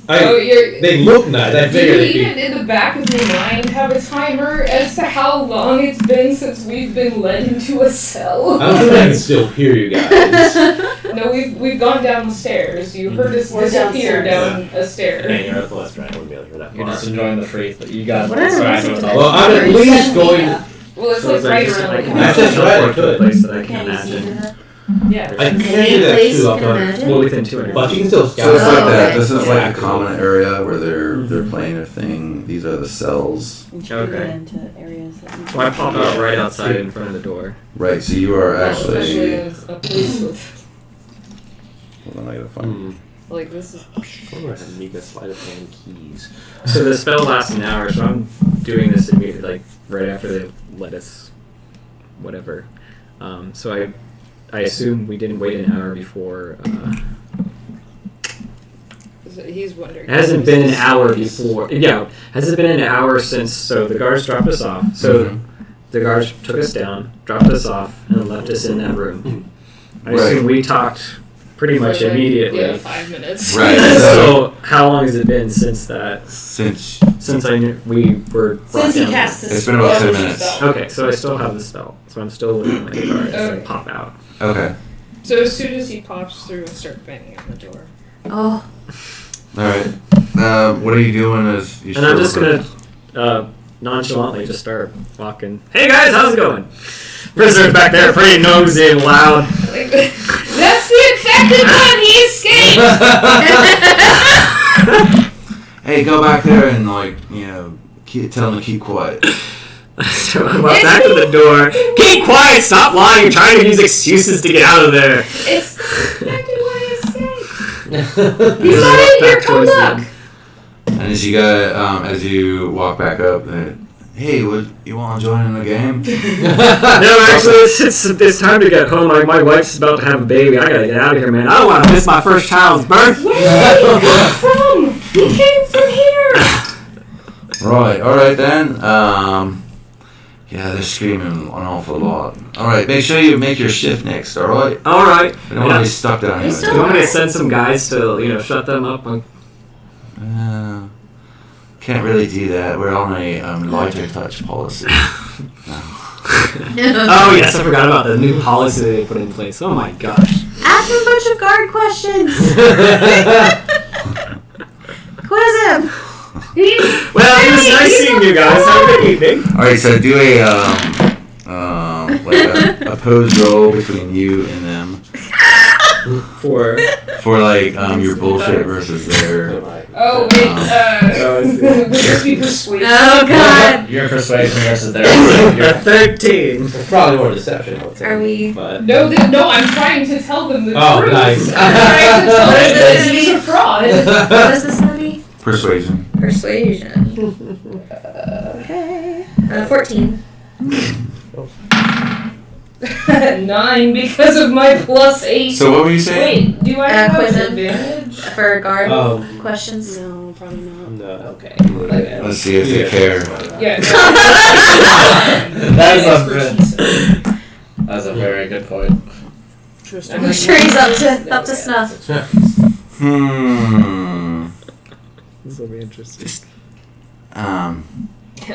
Oh, you're... They look nice. I Do figured you it'd be. even in the back of your mind have a timer as to how long it's been since we've been led into a cell? I don't think I can still hear you guys. No, we've gone down the stairs. You heard us We're disappear downstairs. down a stair. And you're at the left, right? I wouldn't be able to hear that You're far. just enjoying the free. You got. What are Sorry, the I Well, I'm at least going. Well, it's So like it's right just around like the an That's corner. just right, I actual could. place that I can Can you see imagine. that? Yeah. I can Any do that place too. you I'll can come. imagine? Well, within 200. But you can still scout. so it's like Oh, that. okay. This is like Yeah. a common area where they're playing a thing. These are the cells. We should Okay. get into areas that we So I pop out right outside in front of the door. Right. So you are Especially actually. in a place with, Hold on, I gotta find. like, this is... Oh, I have Mika sleight of hand keys. So the spell lasts an hour, so I'm doing this immediately, like right after they let us, whatever. So I assume we didn't wait an hour before. He's wondering. It hasn't been an hour before. Yeah, has it been an hour since? So the guards dropped us off. So Mhm. the guards took us down, dropped us off, and left us in that room. I Right. assume we talked pretty much immediately. Yeah, 5 minutes. Right. So how long has it been since that? Since Since we were brought Since he down? cast this. it's been about 10 spell. minutes. Okay, so I still have the spell, so I'm still looking at my cards Okay. and pop out. Okay. So as soon as he pops through and starts banging on the door. Oh, All right. What are you doing as you? And I'm just gonna nonchalantly just start walking. Hey guys, how's it going? Prisoner's back there, pretty nosy and loud. That's the infected one! He escaped! Hey, go back there and tell them to keep quiet. So I walk back to the door. Keep quiet! Stop lying! You're trying to use excuses to get out of there. It's the infected one! He escaped! He's not in here, come look! And as you walk back up, hey, you want to join in the game? No, actually, it's time to get home. My wife's about to have a baby. I gotta get out of here, man. I don't want to miss my first child's birth. Where did he come from? He came from here! Right. All right then. Yeah, they're screaming an awful lot. All right, make sure you make your shift next. All right. All right. We don't want to be stuck down here. Do you want me to send some guys to, shut them up? Can't really do that. We're on a lighter touch policy. Oh yes, I forgot about the new policy they put in place. Oh my gosh. ask him a bunch of guard questions. Quiz him. Well, it was nice seeing you guys. Have a good evening. All right, so do a pose roll between you and them For your bullshit versus their. Oh, wait, would this be persuasion? Oh God. Your persuasion versus their. 13. It's probably more deception. I would say. Are we? But No, I'm trying to tell them the Oh, truth. nice. I'm trying to tell them that This is he's a fraud. What is this gonna be? Persuasion. Persuasion. Okay. 14. 9 because of my +8. So what were you saying? Wait, do I have quiz an him. advantage? For guard Oh. questions. No, probably not. no. Okay. Let's see if they care. Yeah. That's a very good point. I'm sure he's up to snuff. This will be interesting. Yeah,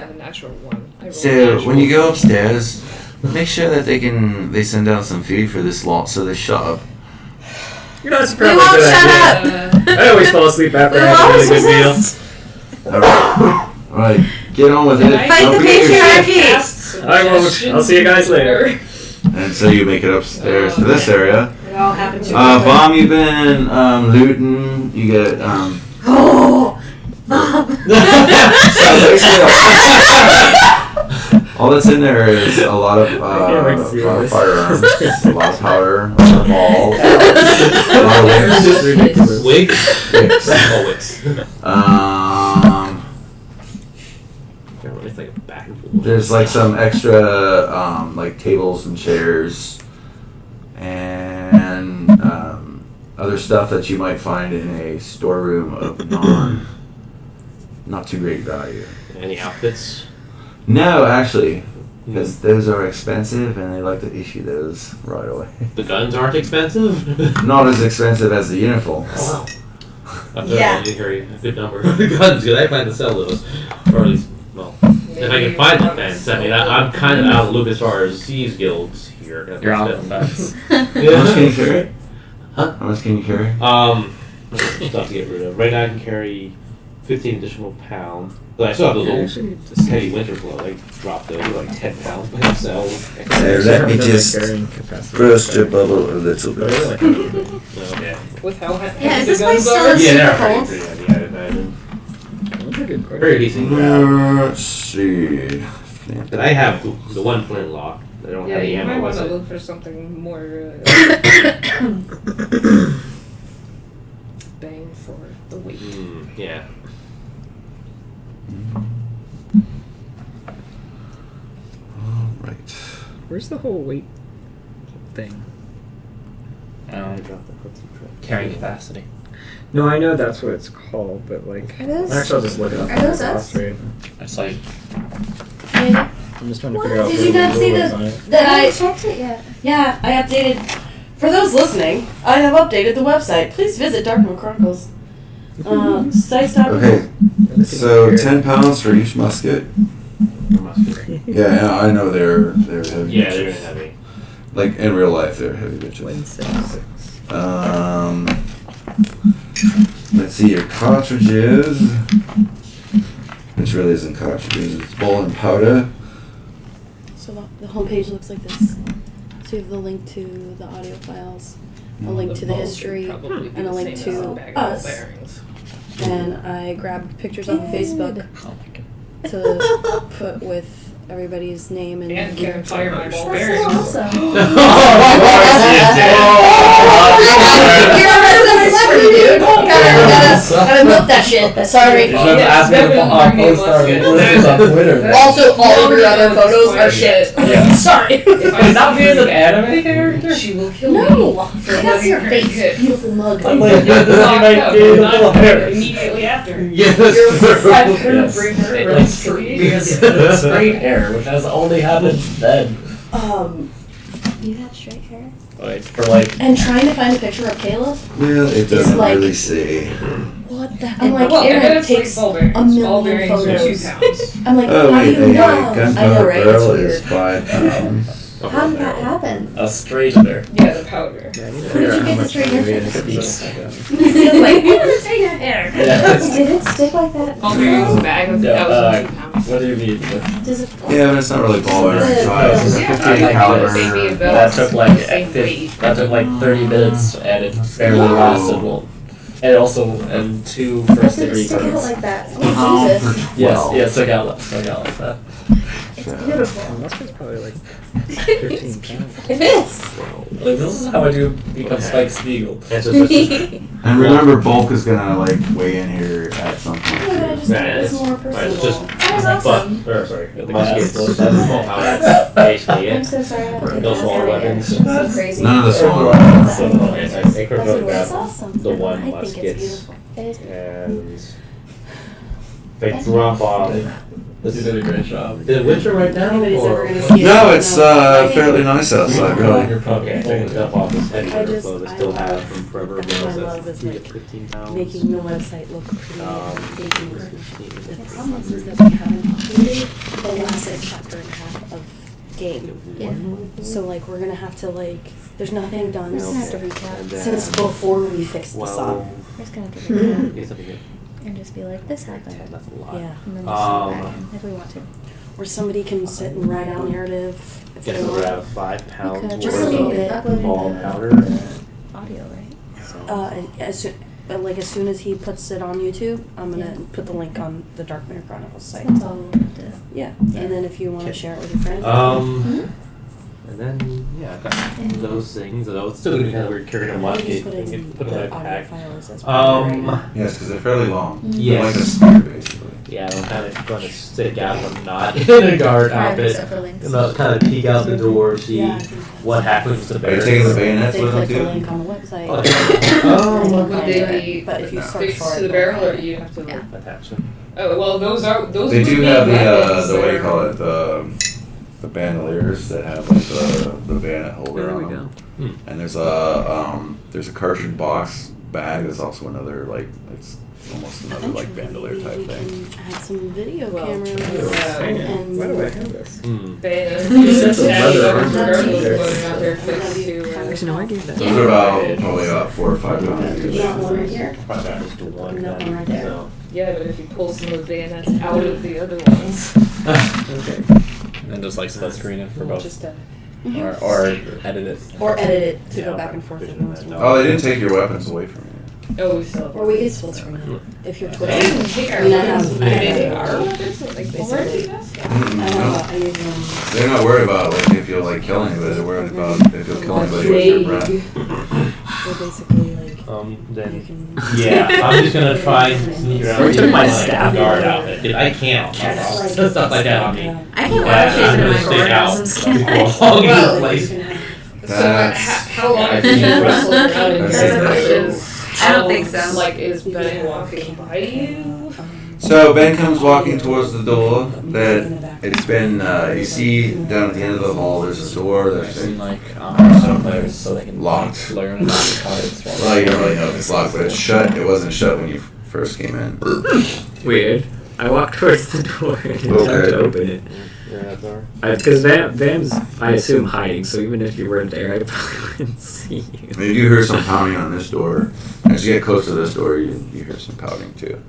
a natural 1. I rolled So natural. when you go upstairs, make sure that they send down some food for this lot so they shut up. You know, it's We probably won't a good shut idea. up. I always fall asleep after We I have a always really good meal. resist. All right, get on with it. Fight Fight Don't the forget your shit. patriarchy. I won't. I'll see you guys later. And so you make it upstairs to this area. It all happened to me. Bomb, you've been looting. You get Oh, Bob. all that's in there is a lot of can't wait to see this. firearms, a lot of powder, a lot of balls, a lot of It's just ridiculous. Wigs? wicks. Oh, wigs. It's like a back and forth. There's like some extra like tables and chairs and other stuff that you might find in a storeroom of not too great value. Any outfits? No, actually, because those are expensive and they like to issue those right away. The guns aren't expensive? Not as expensive as the uniforms. Wow. I Yeah. didn't carry a good number of guns because I plan to sell those. Or at least, well, if I can find them, then. I mean, I'm kind of out of the loop as far as thieves guilds here. You're out of facts. How much can you carry? Huh? How much can you carry? Stuff to get rid of. Right now I can carry 15 additional pounds. But I still have those old heavy winter clothes. I dropped those to like 10 pounds by themselves. Let me just burst your bubble a little bit. Yeah. With how heavy Yeah, is the this guns place still are? in Yeah, they're Super pretty cold? heavy, I imagine. That's a good question. Very decent grab. Let's see. But I have the one flintlock. I don't Yeah, have any you might ammo want with to it. look for something more bang for the weight. Yeah. Right. Where's the whole weight thing? Carrying capacity. No, I know that's what it's called, but like, Are those- actually, I'll just look it up. are those on the us? boss rate. It's like I'm just trying to figure out. Did where you the not see rule the- is on it. I That haven't checked it yet. yeah, I updated For those listening, I have updated the website. Please visit Darkmoon Chronicles. Sites.com. Okay, so 10 pounds for each musket. Yeah, I know they're heavy. Yeah, they're bitches. heavy. Like in real life, they're heavy bitches. Let's see your cartridges, which really isn't cartridges. It's bowl and powder. So the homepage looks like this. So you have the link to the audio files, a link to the history, and a link to us. And I grabbed pictures off of Facebook to put with everybody's name and can't fire my ball That's bearings. awesome. You're a resident celebrity, dude. Gotta milk that shit. Sorry. Also, all of your other photos are shit. Sorry. If I stop being an anime character, she will kill me. No. For That's letting your her face. hit. Beautiful mug. I'm like, yeah, this is my beautiful hair. Immediately after. Yes, it like straight hair, which has only happened then. You had straight hair? Like, for like, And trying to find a picture of Caleb. Well, it doesn't like- really say. What the? I'm like, Well, Aaron it's takes like ball bearings. a Ball million bearings are 2 photos. pounds. I'm like, Oh how do wait, you a know? I know, gunpowder right? It's barrel weird. is 5 pounds. How did that happen? a straightener. Yeah, the powder. Where did you get the straight hair? It's Like, what is your hair? Did it stick like that? Ball bearings bag of Yeah, 1,000 pounds. what do you mean? Does it? Yeah, but it's not really ball bearing size. It's a Yeah, 58 like caliber. maybe about That took like the same weight. 30 minutes, and it barely lasted well. And also, and 2 How first did it degree stick out burns. like that? For Oh, Jesus. 12. Yes, took out like that. It's beautiful. It is. Like, this is how I do become Spike Spiegel. That's just And remember, bulk is gonna like weigh in here at some Yeah, but I point. just Nah, thought it was it's- more it's personable. just- That was awesome. muskets. That's small power. That's basically I'm it. so sorry. I No didn't smaller know that. weapons. It's so crazy. None of the smaller ones. So, they could That's go what grab it's awesome. the one I think it's muskets beautiful. It is. and they drop off. You did a great job. Is it winter right now? Anybody's or- ever gonna see it? No, it's fairly nice outside, really. Okay, they can dump off this heavy I winter just- flow. They I still love- have from forever that's ago. what I So love that's is, 3 to like, 15 pounds. Making the website look pretty. Making it. The problem is that we haven't updated the last chapter and a half of game. Yeah. So like we're gonna have to like. There's nothing done We're just gonna have to recap. And then- since before we fixed the song. We're just gonna have to recap Get something good. and just be like, this happened. That's a lot. Yeah. And then just go back in if we want to. Or somebody can sit and write out narrative. If Get they to want. grab 5 pounds could worth just a little of bit. ball Uploaded powder. audio, right? As soon as he puts it on YouTube, I'm gonna put the link on the Dark Mirror Chronicles site. That's all we'll have to. Yeah, and then if you want to share it with your friends. And then, yeah, I've got those things. Although it's still gonna be kind of weird carrying a Maybe musket. just put You can put it in the my audio pack. file as Yes, because they're fairly long. Yes. They're like a spear, basically. Yeah, I'm kind of going to stick out from not in a guard Private outfit. stuff for links. And I'll kind of peek out the door, see Yeah, I think that's what happens to Are you bears. taking the If bayonets they with them click the too? link on the website. Oh, then Would you'll they find be it. But if you search fixed for to it, the they'll barrel, or find do it. you have to? Yeah. attachment. Oh well, those are those. They would do be have weapons the what do you that call are- it, the bandoliers that have like the bayonet holder There on we them. go. And there's a cartridge box bag. There's also another like it's almost another like bandolier Maybe type we thing. can add some video Well, cameras. yeah. And Why do I have this? They said the leather regardless armor. of whether or not they're fixed to. Actually, no, I gave that. Those are about probably about 4 or 5 pounds There's each. not one right here. Just do one. That one right there. So, Yeah, but if you pull some of the bayonets out of the other ones, Okay. And just like split screen it for both. just Or edit it. Or edit it to Yeah, go back and forth every once in a while. Oh, they didn't take your weapons away from you. oh, we still. Or we could split screen it. If you're They Twitching. didn't take our I mean, I weapons. have- They take our weapons, like basically. I use them. They're not worried about like if you'll like kill anybody. They're worried about if you'll kill anybody with your breath. They're basically like. You then can. yeah, I'm just gonna try and sneak around. Where's with my my staff? guard outfit. Dude, I can't. Stuff like that on me. I can't Yeah, watch I'm it in gonna my stay out courthouses. before long in this place. So That's- how long I have you think wrestled around in that's your it. bushes? I don't think so. Like is Ben walking by you? So So Ben comes walking towards the door that it's been, you see down at the end of the hall, there's a door that's I've seen been like some players so they can locked. learn about the cards. Well, you don't really know if it's locked, but it's shut. It wasn't shut when you first came in. Weird. I walk towards the door and attempt Okay. to open it. You're at door. Because Van's, I assume, hiding, so even if you weren't there, I probably wouldn't see you. And you do hear some pounding on this door. As you get close to this door, you hear some pounding too.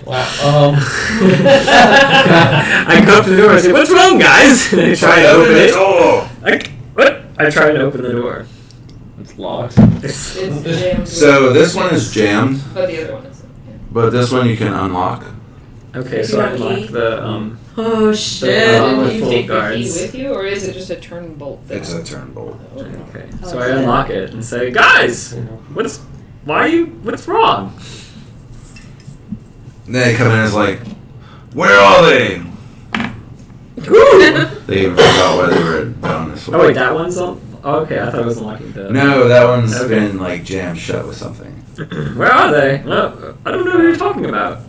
Wow. I go up to the door and say, "What's wrong, guys?" And I try to open it. door! I try to open the door. It's locked. It's jammed. So this one is jammed, But the other one isn't. but this one you can unlock. Okay, so I unlock the Oh shit. Um, Did you full take the key guards. with you, or is it just a turn bolt? thing? It's a turn bolt. Okay, so I unlock it and say, "Guys, what's wrong?" And then they come in and it's like, where are they? They even forgot why they were down this way. Oh wait, that one's on. Oh, okay, I thought it was unlocking the. No, that one's Okay. been like jammed shut with something. Where are they? No, I don't know what you're talking about.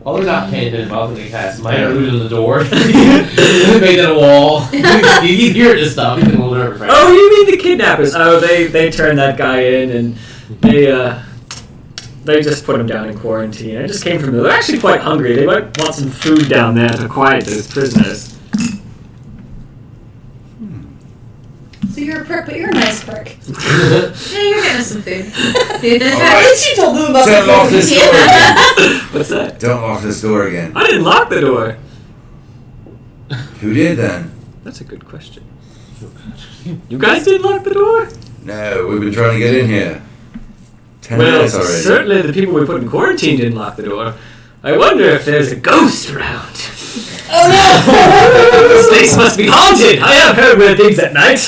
Well, they're not paying attention. I was going to cast minor illusion on the door. Made that a wall. You hear this stuff. He's a little nervous right Oh, you mean the kidnappers? Oh, they turned that guy in and they just put him down in quarantine. I just came from there. They're actually quite hungry. They might want some food down there to quiet those prisoners. So you're a prick, but you're a nice prick. Yeah, you're getting some food. Alright. She told them about Don't lock this door again. What's that? Don't lock this door again. I didn't lock the door. Who did then? That's a good question. You guys didn't lock the door? No, we've been trying to get in here. 10 Well, minutes already. certainly the people we put in quarantine didn't lock the door. I wonder if there's a ghost around. This place must be haunted. I have heard weird things at night.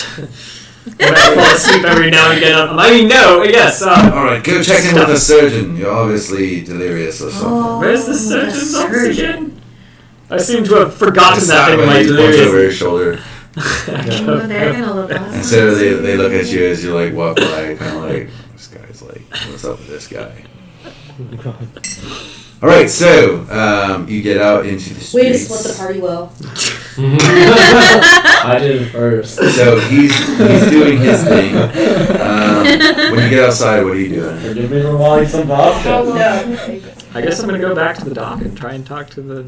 When I fall asleep every now and again. I mean, no, yes. Alright, go check in with the surgeon. You're obviously delirious or something. Where's the surgeon's office again? I seem to have forgotten It's that not thing in when my he points over delirious. his shoulder. Oh, they're gonna look awesome. And so they look at you as you like walk by, kind of like, this guy's like, what's up with this guy? All right, so you get out into the streets. Way to split the party well. I did it first. So he's doing his thing. When you get outside, what are you doing? Forgive me for wanting some vodka. No. I guess I'm gonna go back to the dock and try and talk to the.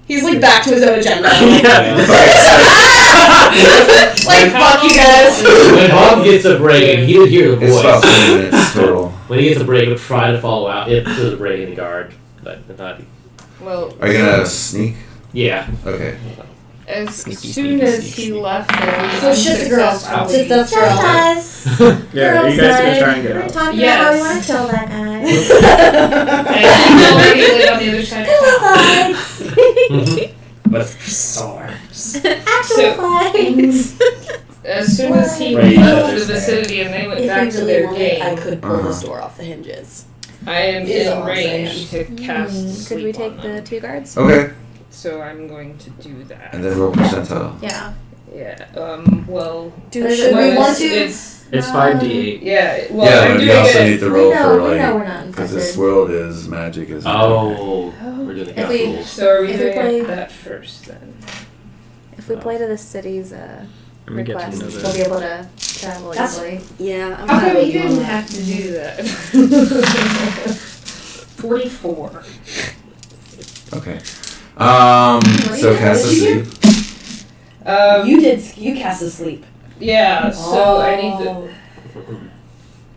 He's like back to his own agenda. Like, fuck you guys. When Bob gets a break, and he did hear the It's about voice. 20 minutes total. When he gets a break, he'll try to follow out if there's a break in the guard. But not. Well, Are you gonna sneak? Yeah. Okay. as Sneaky, soon sneaky, as sneaky. he left, there, he So was shit's girls. successful. Just us girls. us. Yeah, you guys are gonna try and get We're out. talking Yes. about how we want to kill that guy. And he already lived on the other side of town. With swords. Actual fights. As soon as he Right, left the understand. vicinity and they went If back you to really their wanted, I game, could pull this door off the hinges. I am Is in all I'm range to cast Could sleep we take on the them. 2 guards? Okay. So I'm going to do that. And then roll percentile. Yeah. Yeah. Well. Should we want to? It's It's 5d8. yeah. Well, Yeah, I'm but doing you also it. need to roll for we know we're like, not because this infected. world is magic, isn't it? Oh. We're doing the If house we- rules. So are we If we doing play- that first then? If we play to the city's And we get to request, know we'll be the. able to travel That's- easily. Yeah, I'm How fine come with you you on didn't that. have to do that? 44. Okay. So cast What did you asleep. You cast asleep. Yeah, so I need to. Oh.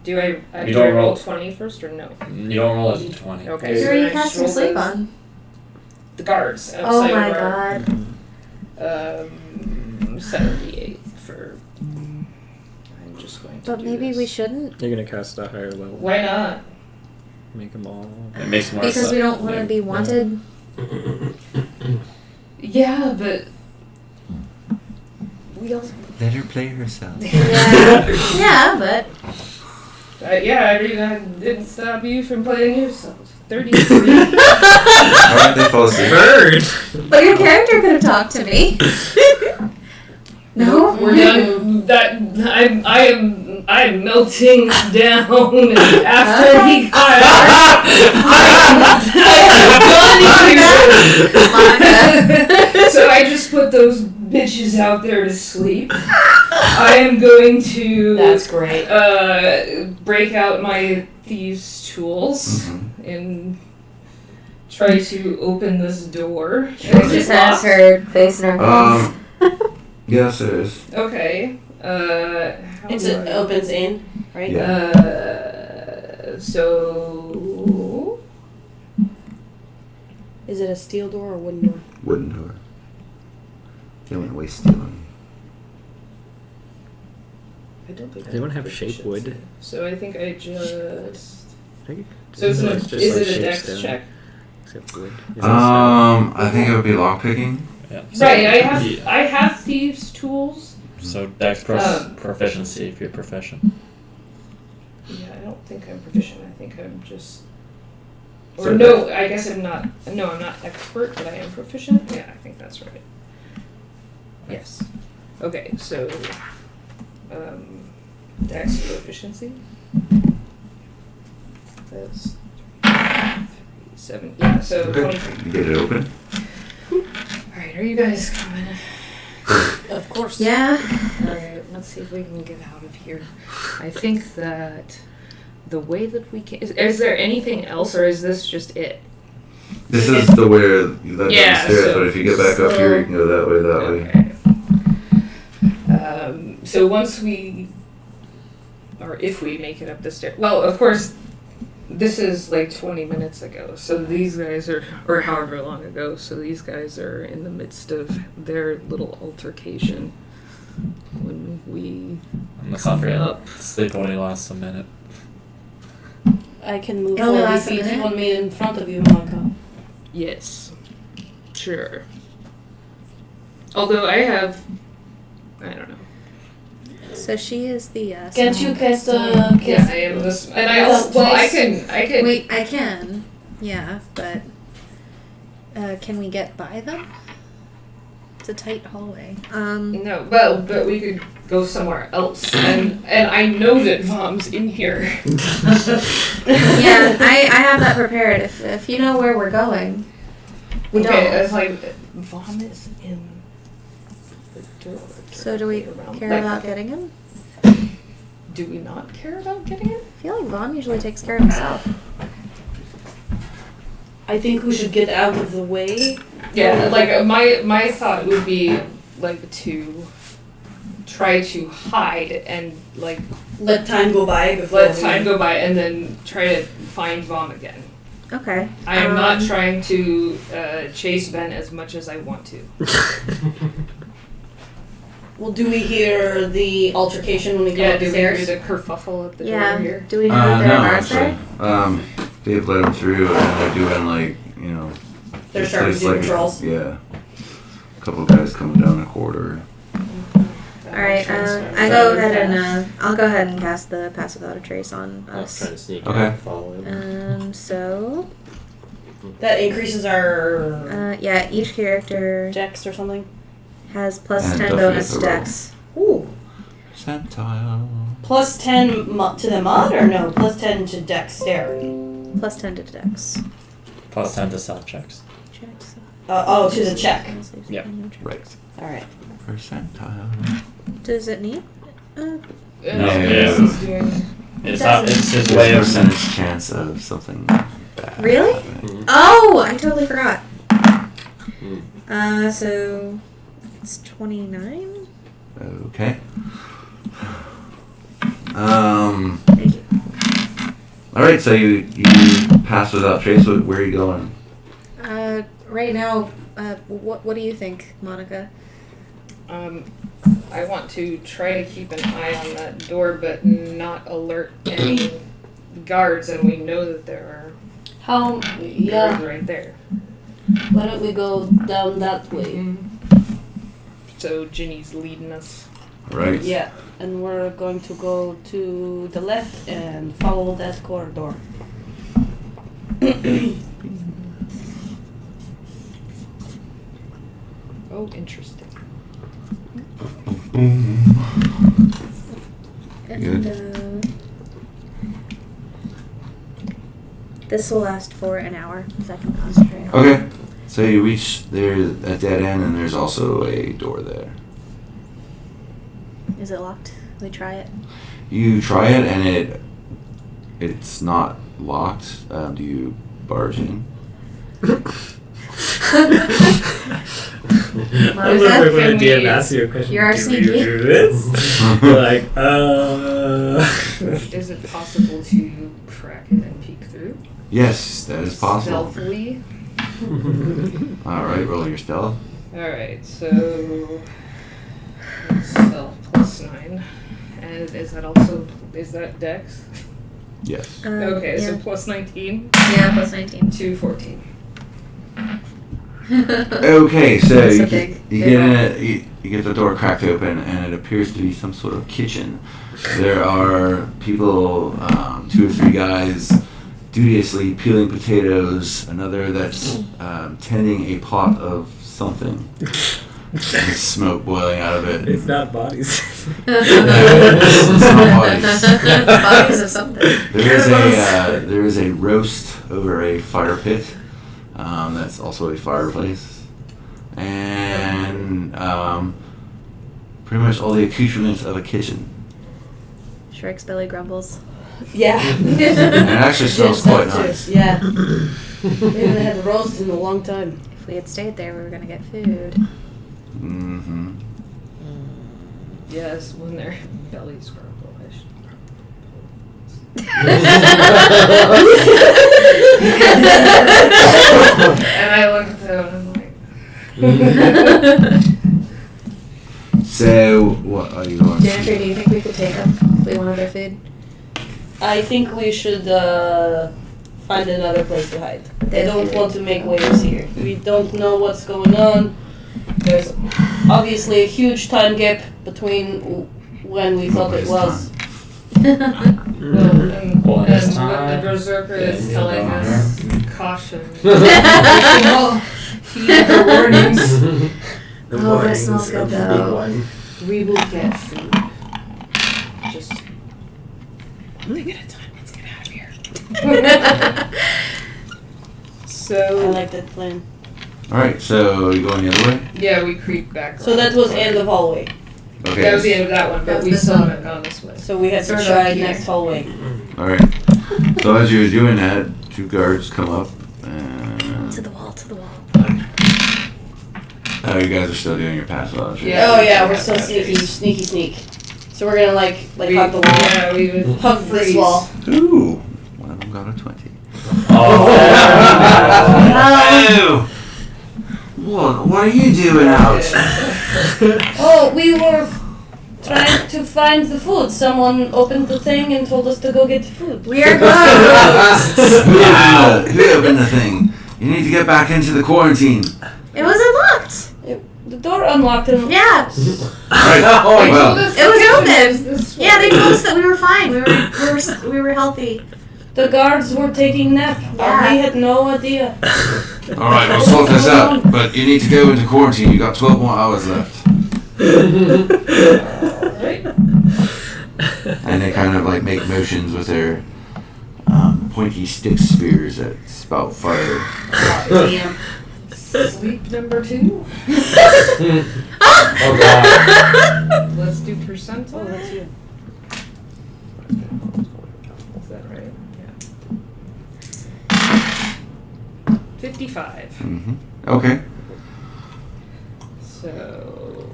Do I You do don't I roll roll. 20 first or no? You don't roll a d20. Okay. Who so are you then I just casting roll sleep those- on? The guards. Oh outside my of our- god. 78 for. I'm just going to. But do maybe this. we shouldn't. You're gonna cast a higher level. Why not? Make them all. It makes more Because sense. we don't want to be wanted. Yeah, but. We also. Let her play herself. Yeah. Yeah, but Yeah, I didn't stop you from playing yourself. 33. Alright, they fall asleep. Bird! but your character could have talked to me. No. We're done. That I am I'm melting down after he got So I just put those bitches out there to sleep. I am going to That's great. break out my thieves' tools and try to open this door. She just has her face in her hands. Yes, it is. Okay. It opens in, right? Yeah. So Is it a steel door or wooden door? Wooden door. You don't want to waste steel on I don't think Does anyone have shape wood? So I think I just. Think- So it's It's just is like it a shape dex stone. check? Except wood. you. I think it would be lockpicking. Yeah. Right. I have thieves' tools. So Dex plus proficiency if you're proficient. Yeah, I don't think I'm proficient. I think I'm just. Or So no, I guess I'm not. No, I'm not expert, but I am proficient. Yeah, I think that's right. Yes. Okay, so. Dex proficiency. That's 7. Yeah, so Okay. 23. You get it open. Alright, are you guys coming? Of course. Yeah. Alright, let's see if we can get out of here. I think that the way that we can. Is there anything else, or is this just it? This is the way you let Yeah, downstairs, so- but if you get back up here, you can go that way, that way. Okay. So once we, or if we make it up the stairs, well, of course, this is like 20 minutes ago, so these guys are, or however long ago, so these guys are in the midst of their little altercation when we Let's not forget, Up. sleep only lasts a minute. I can move It only 40 lasts a feet. minute? You want me in front of you, Monica? Yes. Sure. Although I don't know. So she is the. Can't you cast Yeah, cast? I am this, and I also, well, I can. Wait, I can. Yeah, but can we get by them? It's a tight hallway. No, well, but we could go somewhere else, and I know that Mom's in here. Yeah, I have that prepared. If you know where we're going, we Okay, don't. it's like Vom is in the door. So do we care Like, about getting him? Do we not care about getting in? I feel like Vaughn usually takes care of himself. I think we should get out of the way. Yeah, like my thought would be like to try to hide and like Let time go by before let we- time go by and then try to find Vom again. Okay. I am not trying to chase Ben as much as I want to. Well, do we hear the altercation when we come Yeah, up do the we hear stairs? the kerfuffle at the door Yeah. here? Do we know if there No, are guards actually. there? They've let them through, and they're doing like, you know. They're it's starting to do like- patrols? Yeah. A couple of guys coming down the corridor. All right. I go ahead and I'll go ahead and cast the pass without a trace on I was us. trying to sneak Okay. out and follow him. So That increases our yeah, each character dex or something. has plus And 10 don't bonus forget the roll. dex. Ooh. Percentile. Plus 10 to the mod or no? Plus 10 to dexterity. Plus 10 to dex. Plus 10 to stealth checks. Checks. To the check. Yeah. Right. Alright. Percentile. Does it need? No, This is doing- It's not. It's his There's way a of. percentage chance of something bad. Really? happening. Oh, I totally forgot. Mm. So it's 29. Okay. Thank you. All right. So you pass without trace. Where are you going? Right now, what do you think, Monica? I want to try to keep an eye on that door, but not alert any guards, and we know that there How? are Yeah. guards right there. Why don't we go down that way? So Ginny's leading us. Right. Yeah. And we're going to go to the left and follow that corridor. Oh, interesting. Good. This will last for an hour, so I can concentrate. Okay. So you reach there's a dead end, and there's also a door there. Is it locked? We try it. You try it, and it's not locked. Do you barge in? I love it when a DM asks you a question. You're our Do sneaky. you do this? You're like, Is it possible to crack it and peek through? Yes, that is possible. Stealthily? All right, roll your stealth. Alright, so. Stealth plus 9. And is that also. Is that Dex? Yes. Okay, yeah. so plus 19 Yeah, plus 19. to 14. Okay, so That's you a get, big- you big get one. you get the door cracked open, and it appears to be some sort of kitchen. There are people, 2 or 3 guys, studiously peeling potatoes. Another that's tending a pot of something. There's smoke boiling out of it. it's not bodies. It's not bodies. Bodies of something. There is a roast over a fire pit. That's also a fireplace, and pretty much all the accoutrements of a kitchen. Shrek's belly grumbles. Yeah. And it actually smells quite nice. Yeah. We haven't had roast in a long time. If we had stayed there, we were gonna get food. Mm-hmm. Yes, when their bellies grumble. I should and I look at them and I'm like. So, what are you going Jennifer, to do you think we could take them if we wanted their food? I think we should find another place to hide. I don't want to make waves here. We don't know what's going on. There's obviously a huge time gap between when we thought it was. And Well, when it's the time. berserker is Yeah, telling yeah. us caution. We all heed the warnings. Oh, that smells good though. We will get food. Just one thing at a time. Let's get out of here. I so like that plan. All right, so you going the other way? yeah, we creep back. So that was end of hallway. Okay. That was the end of that one, That but was we this still one. haven't gone this way. So we have to Sort of try here. next hallway. All right. So as you're doing that, 2 guards come up, and To the wall, to the wall. oh, you guys are still doing your pass dodge. Yeah. Oh yeah, we're so sneaky. So we're gonna like We- hug the wall. Yeah, we would Hug this freeze. wall. Ooh, one of them got a 20. Oh. What are you doing out? Oh, we were trying to find the food. Someone opened the thing and told us to go get the food. We are closed. Who opened the thing? You need to get back into the quarantine. It was unlocked. The door unlocked and Yeah. Right. They told Well, us It was the kitchen open. was this Yeah, way. they told us that we were fine. We were healthy. the guards were taking nap. Yeah. We had no idea. all right, we'll sort this out. But you need to go into quarantine. You got 12 more hours left. Alright. And they kind of like make motions with their pointy stick spears that spout fire. Damn. Sleep number 2. Oh god. Let's do percentile. Oh, that's you. Is that right? Yeah. 55. Mm-hmm. Okay. So.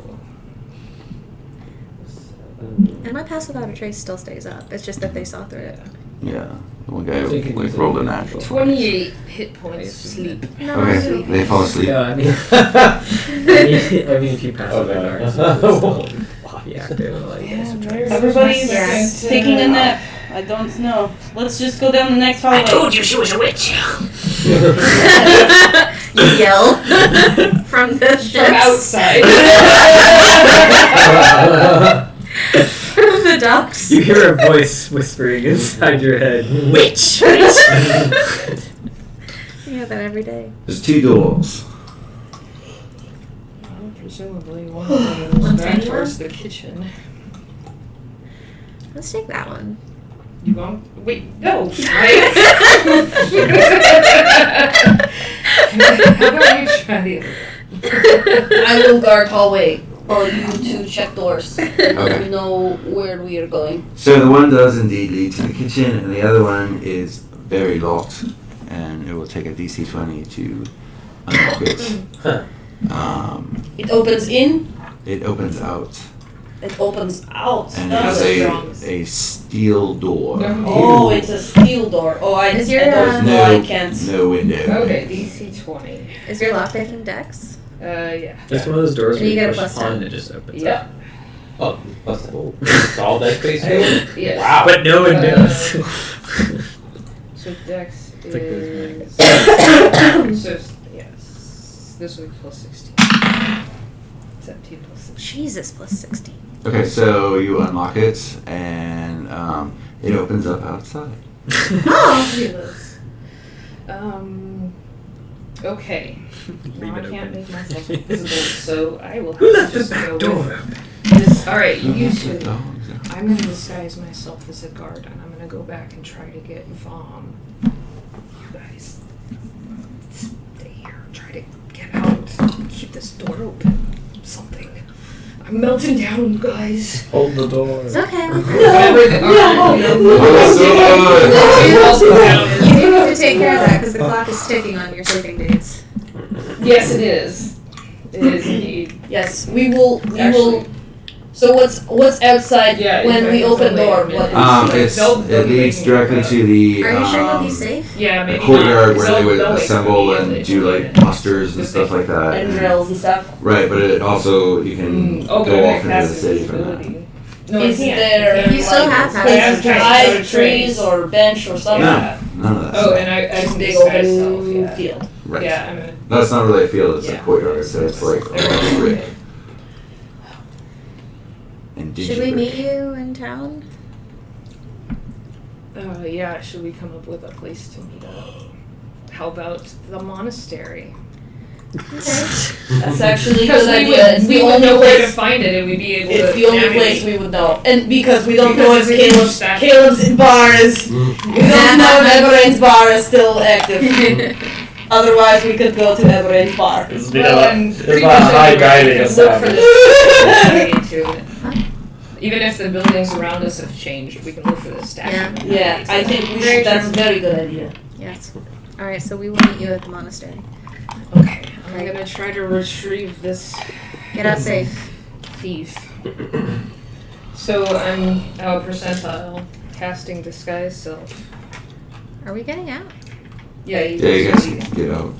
And my pass without a trace still stays up. It's just that they saw through it. Yeah. The one guy So you can like use it rolled a in natural. 28 hit points sleep. No, Okay, they fall asleep. Yeah, I mean, if you pass Oh, the no. guards, body active, like, Everybody's Yeah. taking a nap. I don't know. Let's just go down the next hallway. you she was a witch. You yell from the ships. From outside. From the docks. You hear a voice whispering inside your head, witch! You have that every day. There's 2 doors. Presumably one of them was back towards the kitchen. Let's take that one. You want? Wait, no. Right? How about you try the other one? I will guard hallway, or you two check doors. Let Okay. me know where we are going. So the one does indeed lead to the kitchen, and the other one is very locked, and it will take a DC 20 to unlock it. It opens in. It opens out, It opens out. and That's it strong. is a steel door. Oh, it's a steel door. Oh, I Is your, don't know. I can't. No window. Okay, DC 20. Is your lockpicking dex? Yeah. It's one of those doors So where you you get a push plus on 10. and it just opens Yep. up. Oh, that's cool. It's all that space here? Yes. Wow. But no one knows. So Dex It's like those is. So, yes. This would be plus 16. 17 plus 16. Jesus, plus 16. Okay, so you unlock it, and it opens up outside. Fabulous. Okay. Leave Now I it can't open. make myself invisible, so I will have Who to left the just back go door with open? this. Alright, you two. Dogs. I'm gonna disguise myself as a guard, and I'm gonna go back and try to get Vom. You guys, stay here. Try to get out. Keep this door open. Something. I'm melting down, guys. Hold the door. It's okay. Whatever the You need to take care of that because the clock is ticking on your sleeping dates. Yes, it is. It is indeed. Yes, we will. We Actually- will. So what's outside Yeah, when in we fact, open it's only door? a minute. What It They'll leads make directly me to the Are you sure you'll be safe? Yeah, maybe courtyard not, where because they would they'll wait for assemble me and they do told like me. musters and stuff like that. and drills and stuff? Right, but it also you can Oh, go good. off into the Passive city from that. visibility. No, Is I can't. there You still have like passive places to visibility. hide, trees or bench or something? Yeah. None of that. Oh, stuff. and I Just can big disguise open self, yeah. field. Right. Yeah, I'm gonna. No, it's not really a field. It's a Yeah. courtyard. So it's like a brick and Should we gingerbread. meet you in town? Yeah, should we come up with a place to meet up? How about the monastery? Okay. That's actually a Because good we idea. would, It's we the would only know where to place. find it, and we'd be able to. It's the only navigate. place we would know, and because we don't Because know if it's a huge Caleb's statue. bar is. We don't know if Everaine's bar is still active. Otherwise, we could go to Everaine's bar. It's Well, and pretty not much high anywhere guiding we us can look for out. this statue to it. Even if the buildings around us have changed, we can look for this statue. Yeah, I think we Very should. That's a true. very good idea. Yes. All right, so we will meet you at the monastery. Okay, I'm gonna try to retrieve this Get out safe. thief. So I'm our percentile casting disguise self. Are we getting out? Yeah, Yeah, you guys can get out.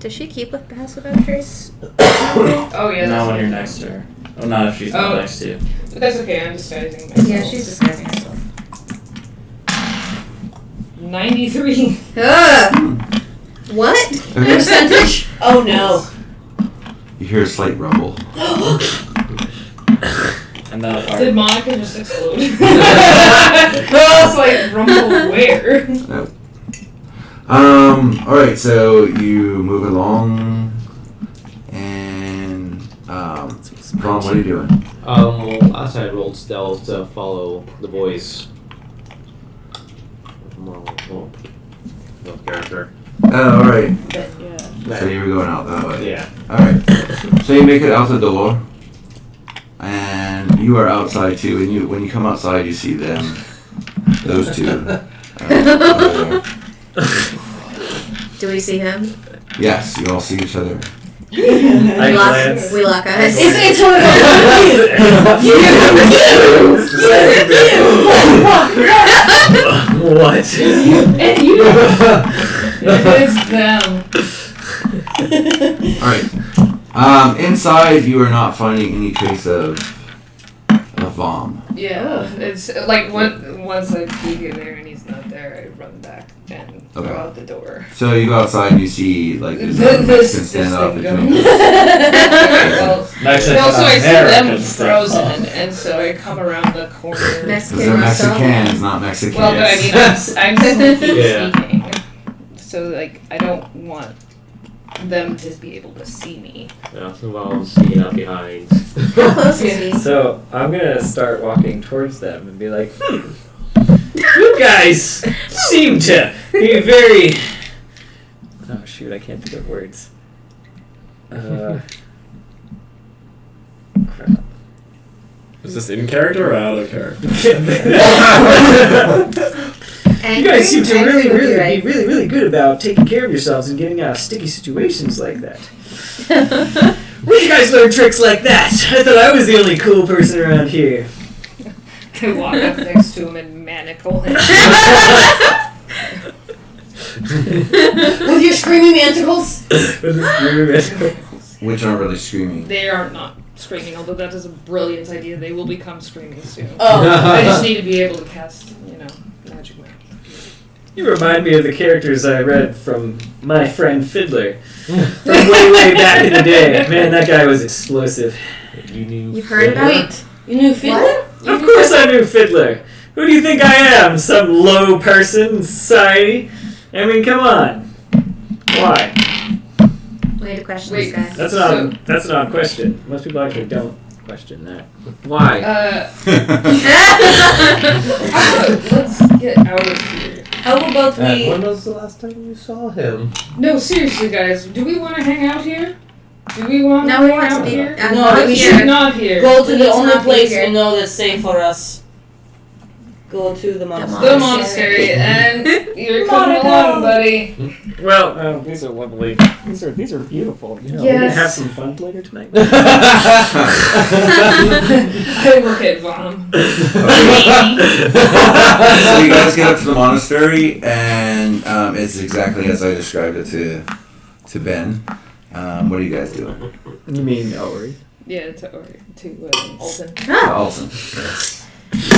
Does she keep with passive entries? Oh yeah, Not that's when you're next to her. Oh, not if she's not Oh. next to you. But that's okay. I'm disguising myself. Yeah, she's disguising herself. 93. What? Okay. Percentage? Oh no. You hear a slight rumble. And then a Did fire. Monica just explode? It's like rumble where? No. All right. So you move along, and Ron, what are you doing? Well, last I rolled stealth to follow the voice. No character. Oh, all right. But yeah. So you were going out that way. Yeah. All right. So you make it out the door, and you are outside too. And when you come outside, you see them, those two. over there. Do we see him? Yes, you all see each other. I glance. We lock eyes. It's one of What? And you it's them. All right. Inside, you are not finding any trace of Vom. Yeah, it's like once I peek in there and he's not there, I run back and Okay. go out the door. So you go outside and you see like there's a This Mexican standoff thing between going. us. Well, Mexican also I see them American stuff. frozen, and so I come around the corner. Because Mexican they're Russell. Mexicans, not Mexicans. Well, but I mean, I'm sneaky Yeah. sneaking. So like, I don't want them to be able to see me. Yeah, so while I'm sneaking out behind. How close is he? So I'm gonna start walking towards them and be like, you guys seem to be very. Oh shoot! I can't think of words. Crap. Is this in character or out of character? You guys seem to really be really good about taking care of yourselves and getting out of sticky situations like that. Where'd you guys learn tricks like that? I thought I was the only cool person around here. I walk up next to him and manacle him. With your screaming manticles? Which aren't really screaming. They are not screaming, although that is a brilliant idea. They will become screaming soon. Oh. I just need to be able to cast, magic map. You remind me of the characters I read from my friend Fiddler. From way back in the day. Man, that guy was explosive. You've heard about it? Wait, you knew Fiddler? Of course I knew Fiddler. Who do you think I am? Some low person in society? I mean, come on. Why? Way to question Wait, this guy. That's an odd question. Most people actually don't question that. Why? Let's get out of here. How about we... When was the last time you saw him? No, seriously, guys. Do we want to hang out here? Do we want No, to we hang want to out be. here? No, No, we we should should not here. go to the Please only not be place here. we know that's safe for us. Go to the monastery. The monastery, and you're coming along, buddy. Well, these are lovely. These are beautiful. You know, we can Yes. have some fun later tonight. I look at Vom. So you guys get up to the monastery, and it's exactly as I described it to Ben. What are you guys doing? You mean Ellery? Yeah, to Alton. Alton. Yes.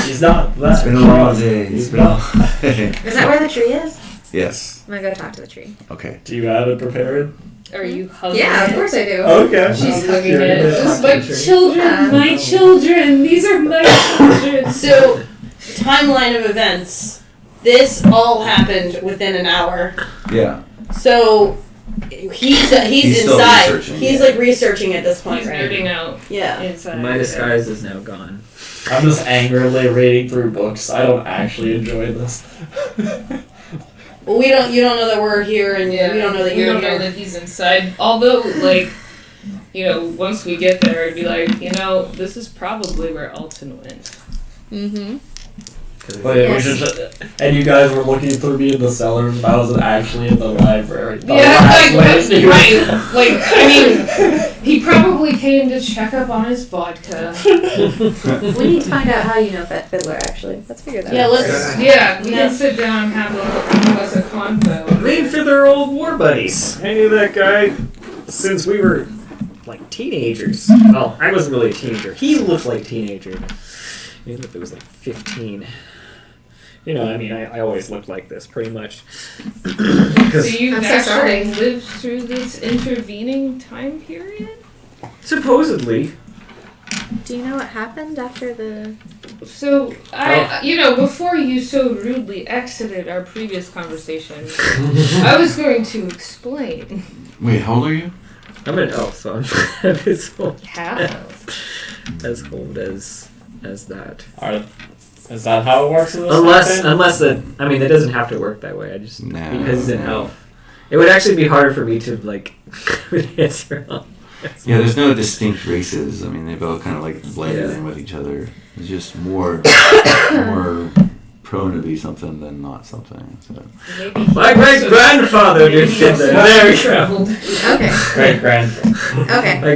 He's not that. It's been a long day. It's been a long day. Is that where the tree is? Yes. I'm gonna go talk to the tree. Okay. Do you have it prepared? Are you hugging Yeah, of it? course I do. Okay. She's Sure. hugging it. It's my Sure. children, my children. These are my children. So, timeline of events. This all happened within an hour. Yeah. So, he's still inside. researching. He's like researching at this point, He's right? nerding out Yeah. inside. My disguise is now gone. I'm just angrily reading through books. I don't actually enjoy this. Well, you don't know that we're here, and Yeah, we don't know that we you're don't know here. that he's inside. Although, once we get there, it'd be like, this is probably where Alton went. Mm-hmm. But yeah, we should. And you guys were looking through me in the cellars, but I was actually in the library. The last place he was- He probably came to check up on his vodka. We need to find out how you know that Fiddler, actually. Let's figure that Yeah, out. let's. Yeah, we can sit down and have a convo. Me and Fiddler are old war buddies. I knew that guy since we were like teenagers. Well, I wasn't really a teenager. He looked like a teenager. He looked like he was like 15. I always looked like this pretty much. So you've I'm so actually sorry. lived through this intervening time period? Supposedly. Do you know what happened after the... So, before you so rudely exited our previous conversation, I was going to explain. Wait, how old are you? I'm an elf, so I'm as old Half. as old as that. Is that how it works in this Unless that, it doesn't have to work that way. I just No. because he's an elf. It would actually be harder for me to answer on. Yeah, there's no distinct races. They've all kind of blended in with each other. It's just more prone to be something than not something. So. Maybe My great grandfather did that. There we go. traveled. Okay. Great grandfather. Okay. My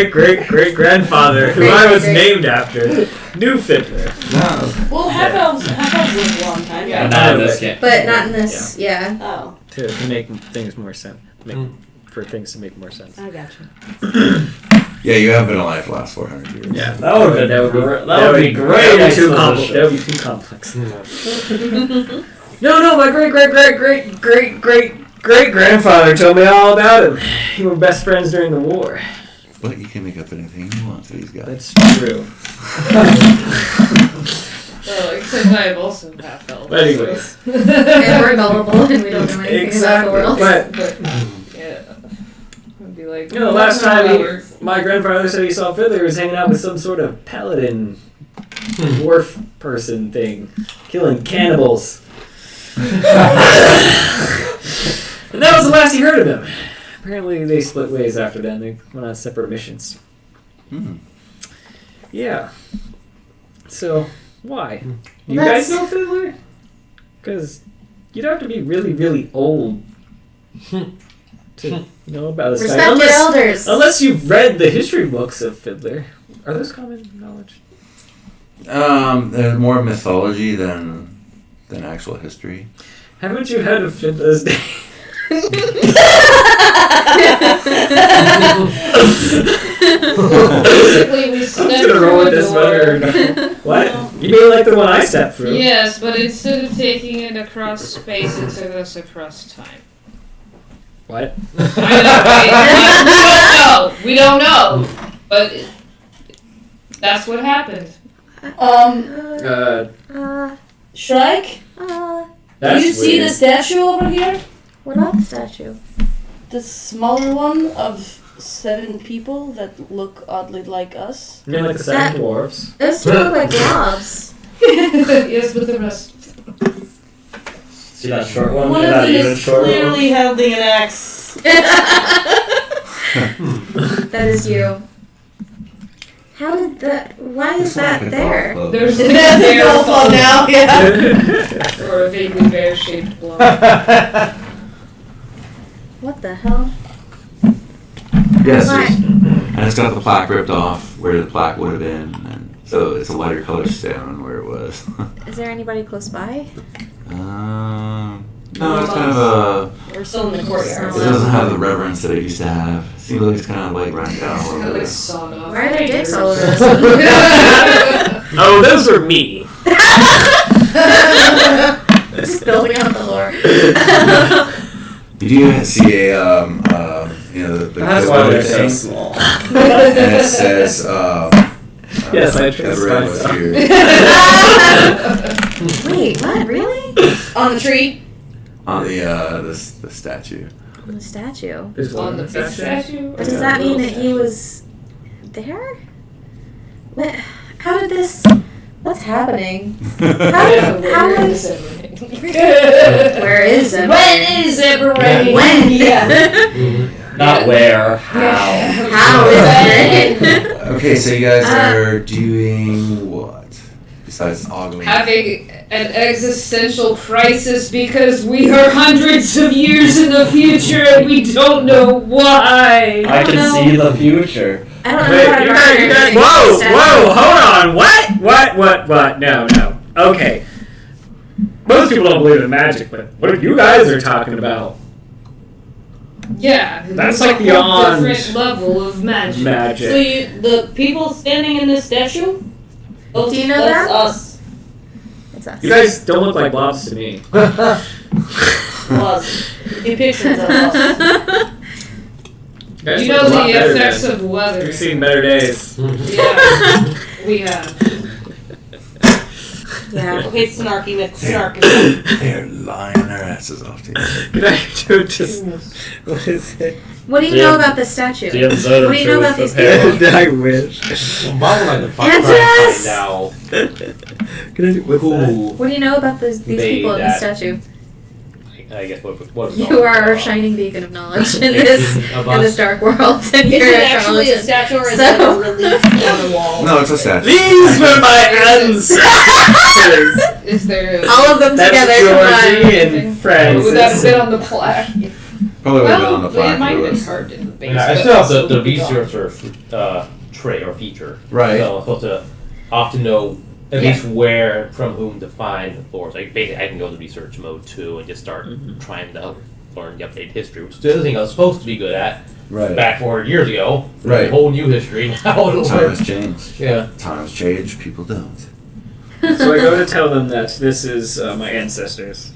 great grandfather, who I was named after, knew Fiddler. No. Well, half elves live a long time. Yeah. Not in this game. But not in this, yeah. Oh, To make things more sense. For things to make more sense. I gotcha. Yeah, you have been alive for the last 400 years. Yeah, That would be that would be great. That would be great too exposition. That would be too complex. No, my great grandfather told me all about him. We were best friends during the war. But you can make up anything you want to these guys. That's true. Well, except I've also half elf. But anyways. And we're gullible and we don't know anything about the world. But Yeah. like, You know, the last time however. my grandfather said he saw Fiddler, he was hanging out with some sort of paladin dwarf person thing, killing cannibals. And that was the last he heard of him. Apparently they split ways after that. They went on separate missions. Yeah. So, why? You guys know Fiddler? Because you'd have to be really, really old to know about this guy. Respect your elders. Unless you've read the history books of Fiddler. Are those common knowledge? There's more mythology than actual history. Haven't you heard of Fiddler's Day? Basically, we I'm stepped just gonna roll with through a this door. one. What? You mean like the one I stepped through? Yes, but instead of taking it across space, it took us across time. What? I know, we don't know, but that's what happened. Shrike? Do That's you see weird. the statue over here? What about the statue? The smaller one of 7 people that look oddly like us. You mean like the seven dwarves? Those two look like blobs. Yes, but the rest. See that short one? One of them is clearly holding an axe. That is you. How did that? Why is that there? There's a That's a bear golf ball now, yeah. or a vaguely bear-shaped blob. What the hell? Yes, Why? and it's got the plaque ripped off where the plaque would have been, and so it's a lighter color stone where it was. Is there anybody close by? No, it's kind of a. We're still in the courtyard. It doesn't have the reverence that it used to have. Seems like it's kind of like run down a Kind little of like bit. sawn off. Why are there dicks all over us? Oh, those are me. Just building up the lore. You do see a the That's code why they're thing, so small. and it says Yes, I Everett was trust here. Wait, what? Really? On the tree? On the statue. On the statue. There's On the big statue? But does that mean that he was there? What? How did this? What's happening? How is? Where is it? When is it rain? When? Yeah. Not where, how. How is it? Okay, so you guys are doing what besides ogling? Having an existential crisis because we are hundreds of years in the future and we don't know why. I can see the future. I don't know Wait, how to you mark guys, anything. whoa, hold on. What? No. Okay. Most people don't believe in magic, but what you guys are talking about? Yeah, That's it's like a beyond different level of magic. So magic. the people standing in this statue? Do you know that's that? us. It's us. You guys don't look like blobs to me. Us. Depictions of us. You guys You look know a lot the better effects than- of weather. We've seen better days. Yeah, we have. Yeah. Okay, snarky with snarky. They're lying their asses off to you. Can I do just what is it? What do you know about this statue? The episode What do you know about these prepared. people? I wish. Well, Mom would like to find Answer us! out Can I do what's that? who What do you know about these They people in that- this statue? I guess what You are our shining beacon of knowledge in this Of in this us. dark world. And Is you're it a actually a charlatan. statue or is So- it a relief on a wall? No, it's a statue. These were my ancestors. Is there? All of them That's together Georgie combined. and Francis. Would that have been on the plaque? Probably would have been on Well, the plaque. it might if have it been was- carved in the base. And I but still have also the would be gone. researcher trait or feature. Right. So I'm supposed to often know at least where, from whom to find the lore. So basically, I can go into research mode too and just start trying to learn the updated history, which is the other thing I was supposed to be good at Right. back 400 years ago. Right. A whole new history. Now it'll Times work. change. Yeah. Times change. People don't. So I go to tell them that this is my ancestors.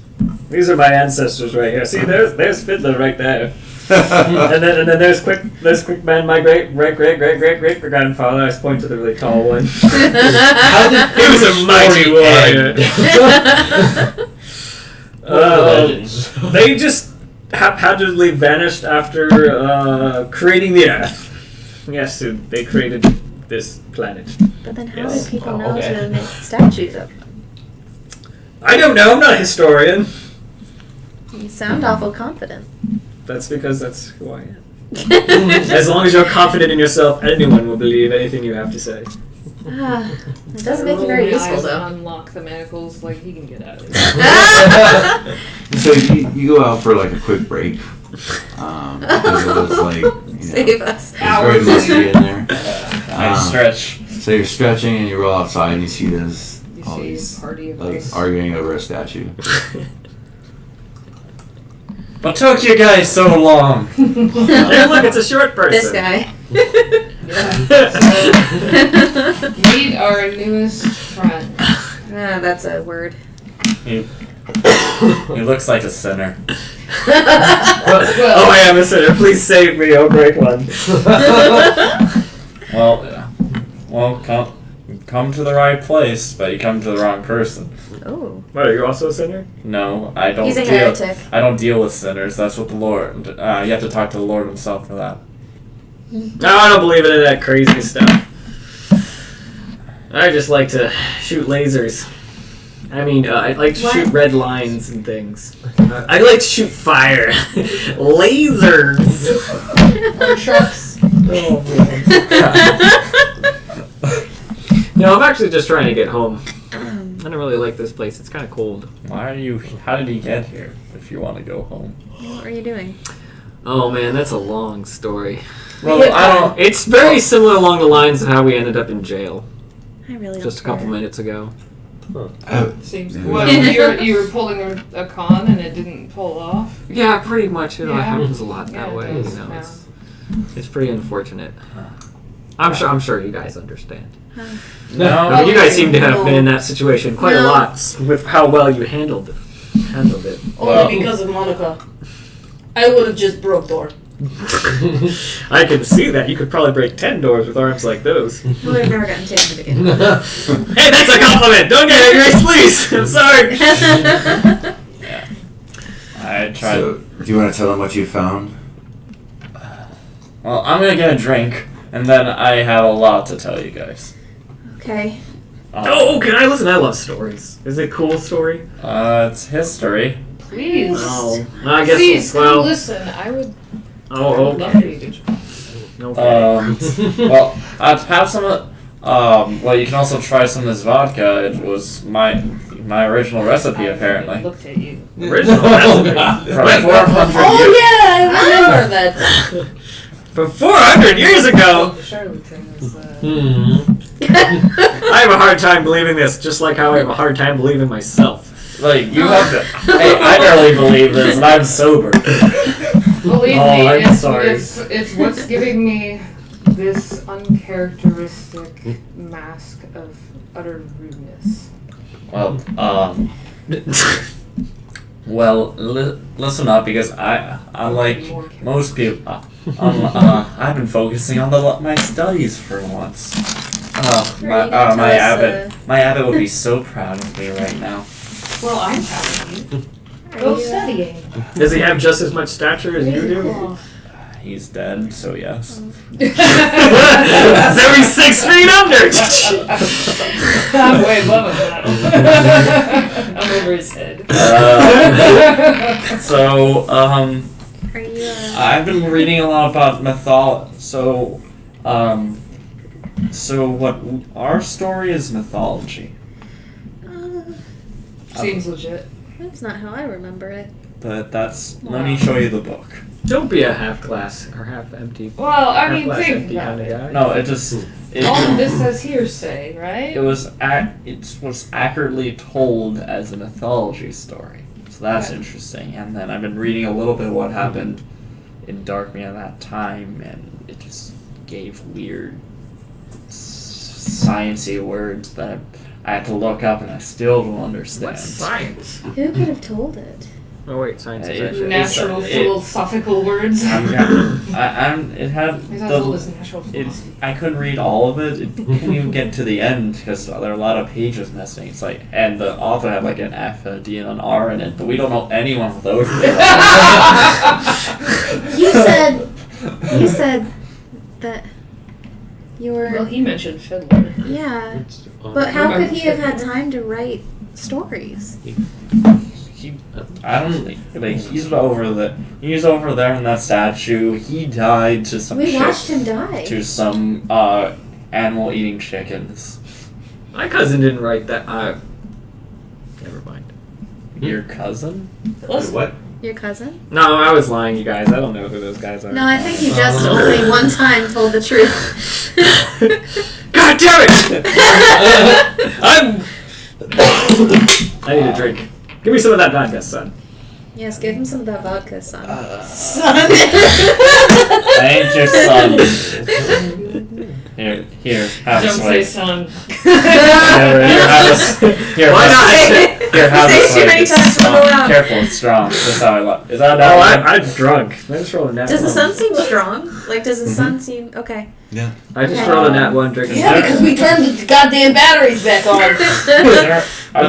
These are my ancestors right here. See, there's Fiddler right there. and then there's Quick Man, my great grandfather. I point to the really tall one. He was a mighty warrior. Legends. They just haphazardly vanished after creating the Earth. Yes, they created this planet. But then how Yes. did people Oh, know okay. to make statues of them? I don't know. I'm not a historian. You sound awful confident. That's because that's who I am. As long as you're confident in yourself, anyone will believe anything you have to say. It doesn't make you very Roll my useful eyes though. and unlock the manacles, like he can get out of here. So you go out for like a quick break. Because it was like, Save us. it's very musty in there. I stretch. So you're stretching and you roll outside and you see this You all see these a party of like us. arguing over a statue. What took you guys so long? Hey, look, it's a short person. This guy. Meet our newest friend. That's a word. He looks like a sinner. Oh, I am a sinner. Please save me. I'll break one. Well, come to the right place, but you come to the wrong person. Oh. What, are you also a sinner? No, I don't He's a deal. heretic. I don't deal with sinners. That's what the Lord. You have to talk to the Lord Himself for that. No, I don't believe in any of that crazy stuff. I just like to shoot lasers. I mean, I like to shoot red lines and things. I like to shoot fire. Lasers! Or trucks. Oh, man. No, I'm actually just trying to get home. I don't really like this place. It's kind of cold. Why are you? How did he get here? If you want to go home. What are you doing? Oh, man, that's a long story. Well, I don't. It's very similar along the lines of how we ended up in jail I really just a don't couple care. minutes ago. Seems Yeah. well, you were pulling a con and it didn't pull off. Yeah, pretty much. It Yeah. happens a lot Yeah, that it way. does, You know, yeah. it's pretty unfortunate. I'm sure you guys understand. No. I mean, you guys seem to have been in that situation quite a No. lot with how well you handled it. Only because of Monica. I would have just broke door. I can see that. You could probably break 10 doors with arms like those. We would have never gotten taken to begin with. Hey, that's a compliment! Don't get angry, please! I'm sorry! I tried. So, do you want to tell them what you found? Well, I'm gonna get a drink, and then I have a lot to tell you guys. Okay. Oh, can I listen? I love stories. Is it a cool story? It's history. Please. Oh, I guess. Please, well. listen. I would Oh, love for okay. you to. Okay. Well, I'd have some of. Well, you can also try some of this vodka. It was my original recipe, I apparently. looked at you. Original recipe. From 400 Oh years. yeah, I remember that. From 400 years ago! Charlatan is. I have a hard time believing this, just like how I have a hard time believing myself. Like, you have to. Hey, I barely believe this, and I'm sober. Believe Oh, me, I'm sorry. it's what's giving me this uncharacteristic mask of utter rudeness. Well, listen up, because I like most people. I've been focusing on my studies for once. My abbot would be so proud of me right now. Well, I'm proud of you. Go studying. Does he have just as much stature as you do? He's dead, so yes. So he's 6 feet under! I'm way above him. I'm over his head. Are you, I've been reading a lot about mythology. So what our story is mythology, Seems legit. That's not how I remember it. but let me show you the book. Don't be a half glass or half empty. Well, I half mean, glass think empty about kind of it. guy. No, All of this says hearsay, right? it was accurately told as a mythology story. So that's interesting. And then I've been reading a little bit of what happened in Darkmead at that time, and it just gave weird sciencey words that I had to look up, and I still don't understand. What's science? Who could have told it? Oh wait, science is It- actually. Natural philosophical words. It had He's as old as natural it's, philosophy. I couldn't read all of it. It couldn't even get to the end because there are a lot of pages missing. It's like, and the author had like an F, a D, and an R in it, but we don't know anyone with those. You said that you were. Well, he mentioned Fiddler. Yeah, but how could he have had time to write stories? I don't like. He's over there in that statue. He died to some. We watched him die. To some animal eating chickens. My cousin didn't write that. Never mind. Your cousin? What? Your cousin? No, I was lying, you guys. I don't know who those guys are. No, I think he just only one time told the truth. God damn it! I need a drink. Give me some of that vodka, son. Yes, give him some of that vodka, son. Son. Thank you, son. Here, have a Don't say slice. son. Why not? Here, have a Say it too slice. many times for the loud. Careful, it's strong. That's how I love. Is that Oh, that? I'm drunk. I just rolled a nat Does the one. sun seem strong? Like, does the sun seem okay? Yeah. I just rolled a nat one drink. Yeah, because we turned the goddamn batteries back on. Are What's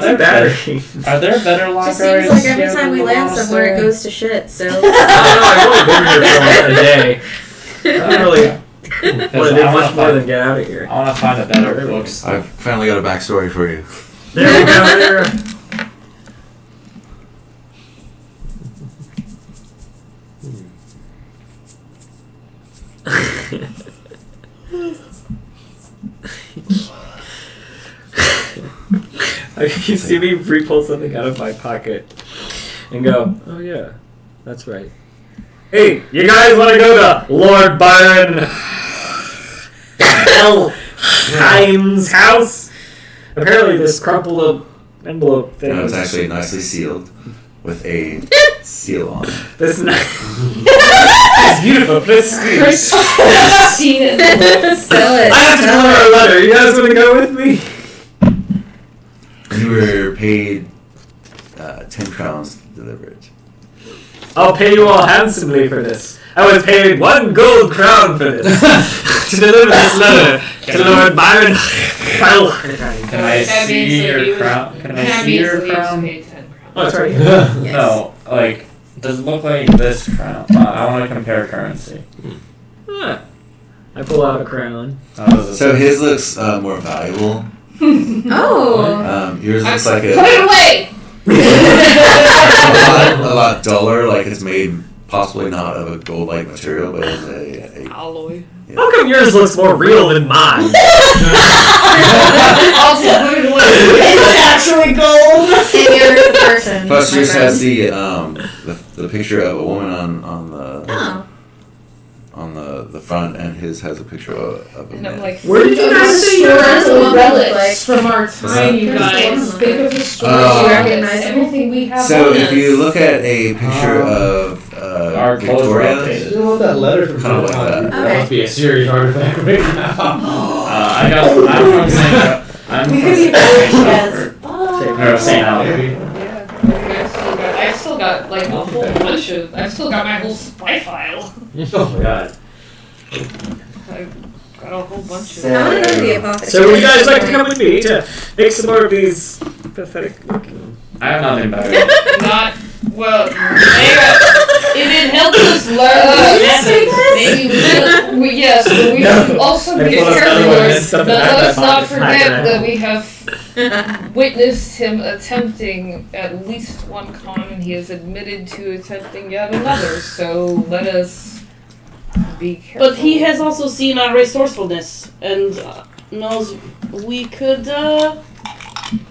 there a battery? Are there better Just libraries? seems like every here time than we the land somewhere, it monastery? goes to shit. So. I don't know. I've only been here for a day. I don't really want to do much more than get out of here. I want to find a better bookstore. I've finally got a backstory for you. There we go. There. You see me re-pull something out of my pocket and go, oh yeah, that's right. Hey, you guys want to go to Lord Byron Helheim's house? Apparently this crumpled up envelope thing. No, it's is- actually nicely sealed with a seal on it. This is not. It's beautiful. This is. Seen it. Sell it. I have to deliver a letter. You guys want to go with me? You were paid 10 crowns to deliver it. I'll pay you all handsomely for this. I was paid 1 gold crown for this. To deliver this letter to Lord Byron. Can I see your crown? Can I see your crown? Oh, that's right. No, like, does it look like this crown? I want to compare currency. Huh. I pull out a crown. So his looks more valuable. Oh. Yours looks like Put it away! a lot duller, like it's made possibly not of a gold-like material, but it's a alloy. How come yours looks more real than mine? Also, put it away. It's actually gold. And you're the person. Plus, my yours friend. has the picture of a woman on the Oh. on the front, and his has a picture of a And man. I'm like, Where did you guys say you were? historical relics Like- from our time, you guys. Think of historical Oh. relics. Everything we have So on if us. you look at a picture of Our clothes were Victoria, updated. You want that letter from Kind of like that. That must be a serious artifact right now. I'm from St. Albert. I've still got like a whole bunch of. I've still got my whole spy file. Oh my god. I've got a whole bunch of. I want to go to the apothecary. So would you guys like to come with me to make some more of these pathetic looking? I have nothing better. Not well. If it helps us learn maybe yes, but we should also be careful. Let's not forget that we have witnessed him attempting at least one con, and he has admitted to attempting yet another. So let us be careful. But he has also seen our resourcefulness and knows we could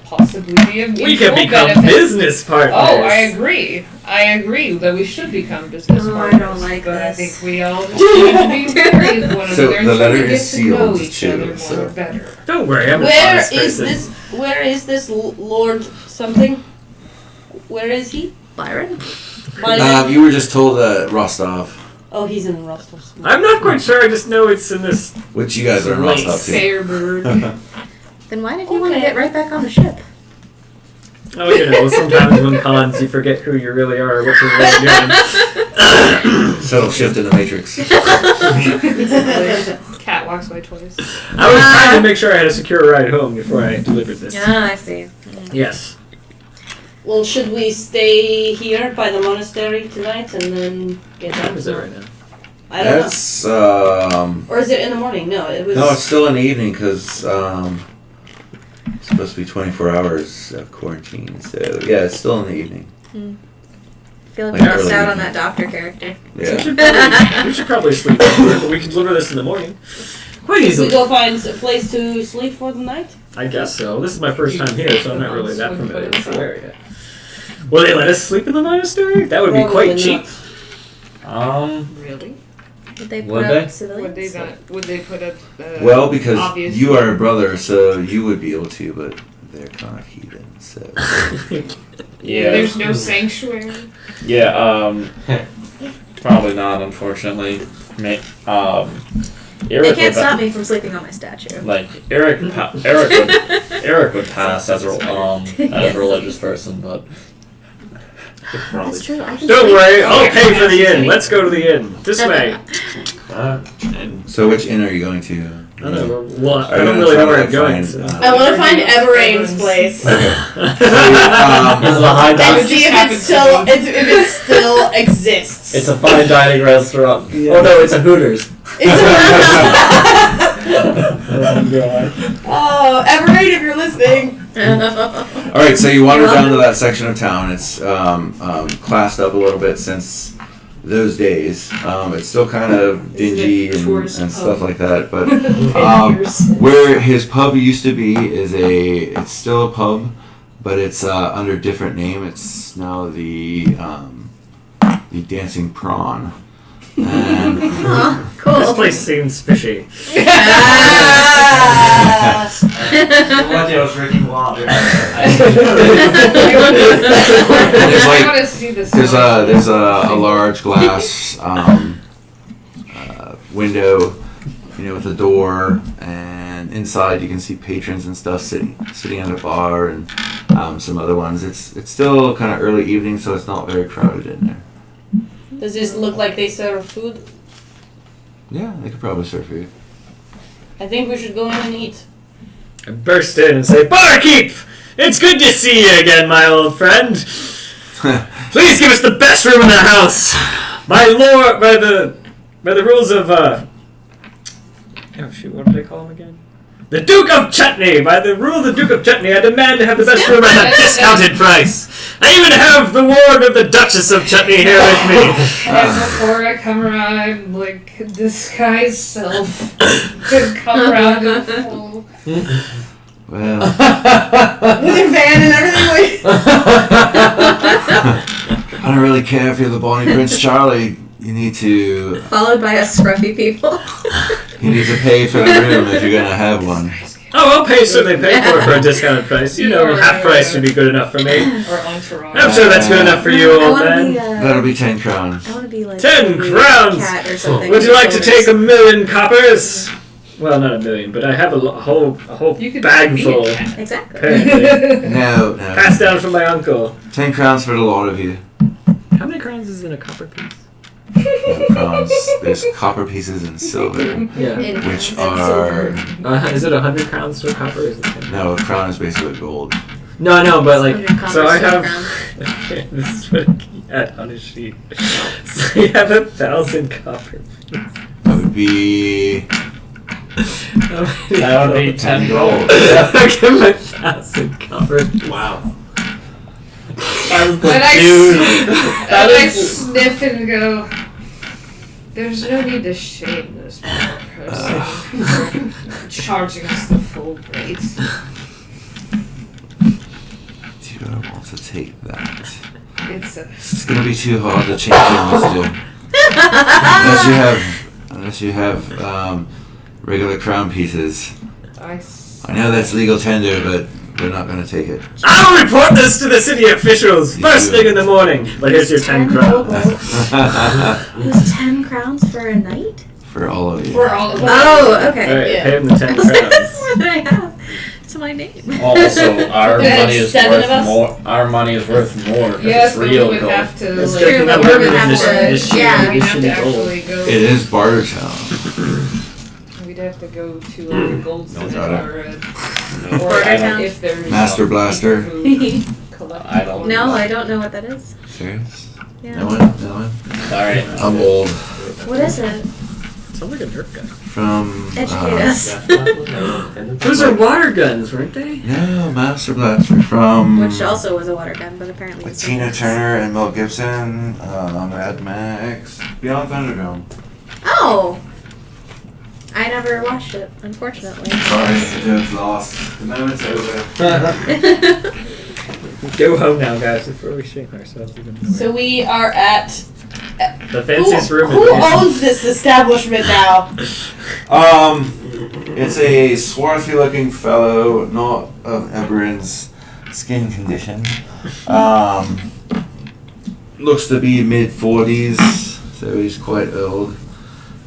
possibly be of We can mutual become benefit. business partners. Oh, I agree. I agree that we should become business Oh, I partners. don't like but I this. think we all need to be wary of one So another the and letter we get is to know sealed, each too, other so- more better. Don't worry, I'm an Where honest is person. this? Where is this Lord something? Where is he? Byron? You were just told Rostov, Oh, he's in Rostov. I'm not quite sure. I just know it's in this. which you guys are in Rostov too. Fair bird. Then why did you want to Okay. get right back on the ship? Oh, you know, sometimes when cons you forget who you really are, what you're really doing. Subtle shift in the Matrix. Cat walks by twice. I was trying to make sure I had a secure ride home before I delivered this. Ah, I see. Yes. Well, should we stay here by the monastery tonight and then get What down? time is it right now? I don't That's know. Or is it in the morning? No, it was. no, it's still in the evening because it's supposed to be 24 hours of quarantine. So yeah, it's still in the evening. I feel like Like we missed early out on evening. that doctor character. Yeah. We should probably sleep over, but we can deliver this in the morning. Quite Should we easily. go find a place to sleep for the night? I guess so. This is my first time here, so I'm not really that familiar with the area. Will they let us sleep in the monastery? That would be Probably quite cheap. Really? Would they put Would up they? civilians? Would they not? Would they put up? Well, because obvious you are a brother, so you would be able to, but they're kind of heathen, so. Yeah. There's no sanctuary. Yeah, probably not, unfortunately. They Eric can't would, stop me from sleeping on my statue. like Eric would pass as a religious person, but That's true. I can Don't sleep. worry, I'll pay for the inn. Let's go to the inn. This way. So which inn are you going to? I don't know. Well, Are I you don't gonna really try know where to I'm going. find, So. I want to find Everain's place Okay. this is a high and dining. see if it still exists. It's a fine dining restaurant. Oh no, it's a Hooters. Oh, Everain, if you're listening. All right, so you wander down to that section of town. It's classed up a little bit since those days. It's still kind of dingy and stuff like that. But where his pub used to be it's still a pub, but it's under a different name. It's now the Dancing Prawn. And Cool. This place seems fishy. What else, Ricky Water? There's I like want to see this. there's a large glass window, with a door, and inside you can see patrons and stuff sitting at a bar and some other ones. It's still kind of early evening, so it's not very crowded in there. Does this look like they serve food? Yeah, they could probably serve food. I think we should go in and eat. I burst in and say, Barkeep! It's good to see you again, my old friend. Please give us the best room in the house. By lord, by the rules of oh shoot, what did I call him again? The Duke of Chutney! By the rule of the Duke of Chutney, I demand to have the best room at a discounted price. I even have the ward of the Duchess of Chutney here with me. And before I come around, like, disguise self could come around in full. Well, With your van and everything. I don't really care if you're the Bonnie Prince Charlie. You need to Followed by us scruffy people. pay for the room if you're gonna have one. Oh, I'll certainly pay for a discounted price. Half price should be good enough for me. Or entourage. I'm sure that's good enough for you, I old want to man. be. That'll be 10 crowns. I want to be like 10 a crowns! cat or something. Would you like to with take shoulders. 1,000,000 coppers? Well, not 1,000,000, but I have a whole You could bag be a full. cat. Exactly. Apparently. No. Passed down from my uncle. 10 crowns for the lot of you. How many crowns is in a copper piece? Crowns. There's copper pieces and silver, Yeah. which are Is it 100 crowns to a copper? Or is it 10? no. A crown is basically gold. No, I know, but like, 100 so I coppers have. to a crown. This is what he had on his sheet. So you have 1,000 copper. That would be That would be 10 gold. I give him 1,000 copper. Wow. And I sniff and go, there's no need to shame this poor person for charging us the full rate. you don't want to take that. It's gonna be too hard to change your unless you have regular crown pieces. I know that's legal tender, but we're not gonna take it. I'll report this to the city officials first thing in the morning. But here's your 10 crowns. It was 10 crowns for a night? For all of you. For all of us. Oh, okay. Alright, Yeah. pay him the 10 I was like, crowns. that's more than I have. It's my name. Also, our There's money is 7 of worth us? more. Our money is worth more because Yes, it's but we real would gold. have to. It's like, true, we but would we're have gonna to- issue- yeah. We'd have to issue gold. actually go. It is barter town. We'd have to go to like a goldsmith got it. or No, or I don't- if there's Master Blaster. who collect I don't- No, I don't know what that is. Serious? Yeah. No one? No one? Sorry. I'm old. What is it? Sounds like a Nerf gun. From. Educate us. Those are water guns, weren't they? No, Master Blaster from. Which also was a water gun, but apparently With it's Tina not. Turner and Mel Gibson, Mad Max, Beyond Thunderdome. Oh! I never watched it, unfortunately. Sorry, the joke's lost. The moment's over. Go home now, guys, before we shame ourselves even more. So we are at. The fanciest room in Who the basement. owns this establishment now? It's a swarthy looking fellow, not of Eberron's skin condition. Looks to be mid 40s, so he's quite old.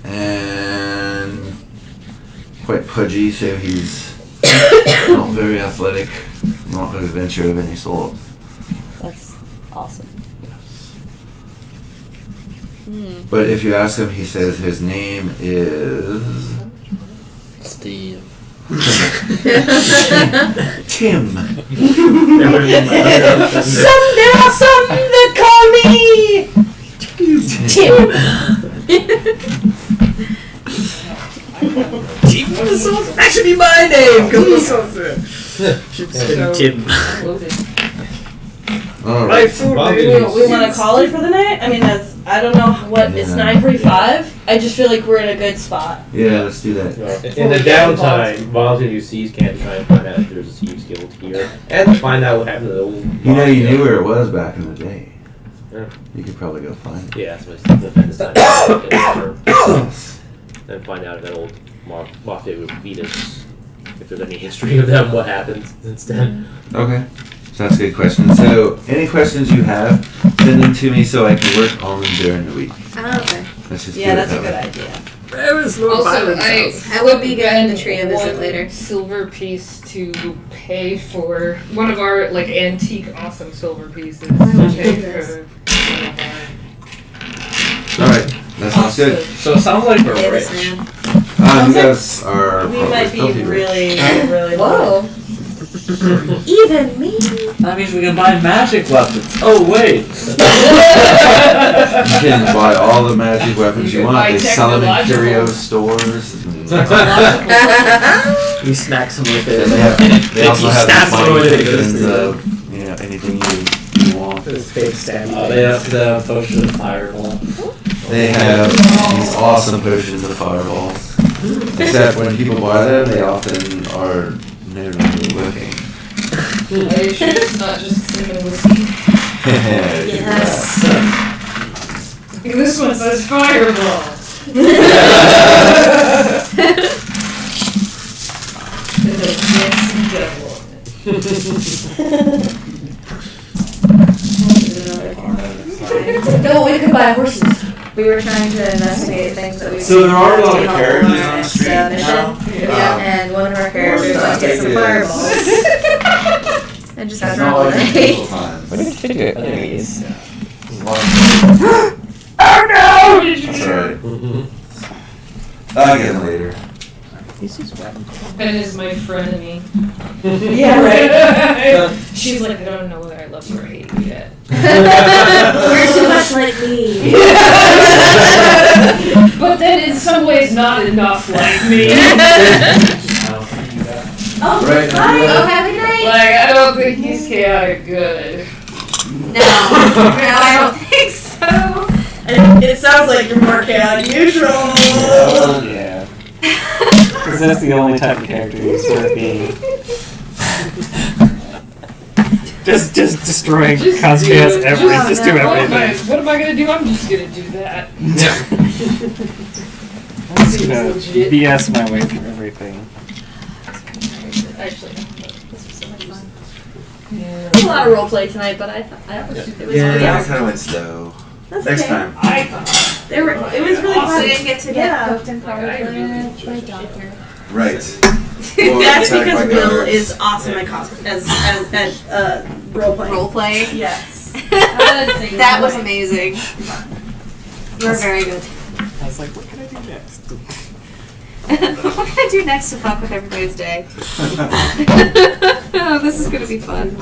And quite pudgy, so he's not very athletic, not an adventure of any sort. That's awesome. But if you ask him, he says his name is Steve. Tim. There are some that call me Tim. That should be my name! Should say Tim. Alright. We want to call it for the night? I mean, I don't know what, it's Yeah. 9:45. I just feel like we're in a good spot. Yeah, let's do that. In the downtime, volunteer use Thieves' Camp to try and find out if there's a Thieves Guild here, and find out what happened to the old. You know, you knew where it was back in the day. Yeah. You could probably go find it. Yeah, that's what I was thinking. Then find out if that old mafia would beat us. If there's any history of them, what happened instead. Okay. So that's a good question. So, any questions you have, send them to me so I can work on them during the week. Oh, okay. Let's just Yeah, do that's it a that good way. idea. Where was Lord Also, Byron's I house? I would be getting the tree a one visit later. silver piece to pay for one of our like antique awesome silver pieces. would to you pay do this? for one of our- Alright, that sounds good. So it sounds like we're Pay rich. this man. You guys are We probably might be filthy rich. really Whoa. Even me? That means we can buy magic weapons. Oh wait. You can buy all the magic weapons you You can want. buy They sell them in technological- curio stores. You smack some with it. And they also You have stab the someone funny with it, it goes potions through of, you know, anything you want. Those fake stab. They have the potion of fireball. They have these awesome potions of fireballs. Except when people buy them, they often are never really working. Are you sure it's not just cinnamon whiskey? Yes. This one says fireball. No, we could buy horses. We were trying to investigate things that we So there are a lot of helpful characters in our on the next, street now. mission. Yeah, and one of our characters got hit some fireballs. And just got Not thrown like in away. medieval times. Enemies. Oh no! That's alright. I'll get him later. Ben is my frenemy. Yeah, right. She's like, I don't know whether I love you or hate you yet. You're too much like me. But then in some ways not enough like me. Oh, Right, bye. Oh, have a good night. Like, I don't think he's chaotic good. No, I don't think so. It sounds like you're more chaotic usual. Yeah. Because that's the only type of character who's worth being. Just destroying Cosmias just do everything. What am I gonna do? I'm just gonna do that. I'm just gonna legit. BS my way through everything. Actually, this was so much fun. There's a lot of roleplay tonight, but it was Yeah, really that kind of went slow. That's Next okay. time. It was really I fun. didn't get to get Yeah. poked and collared by a doctor. Right. That's because Will is awesome at role playing. Role play. Yes. That was amazing. You're very good. I was like, what can I do next? What can I do next to fuck with everybody's day? Oh, this is gonna be fun.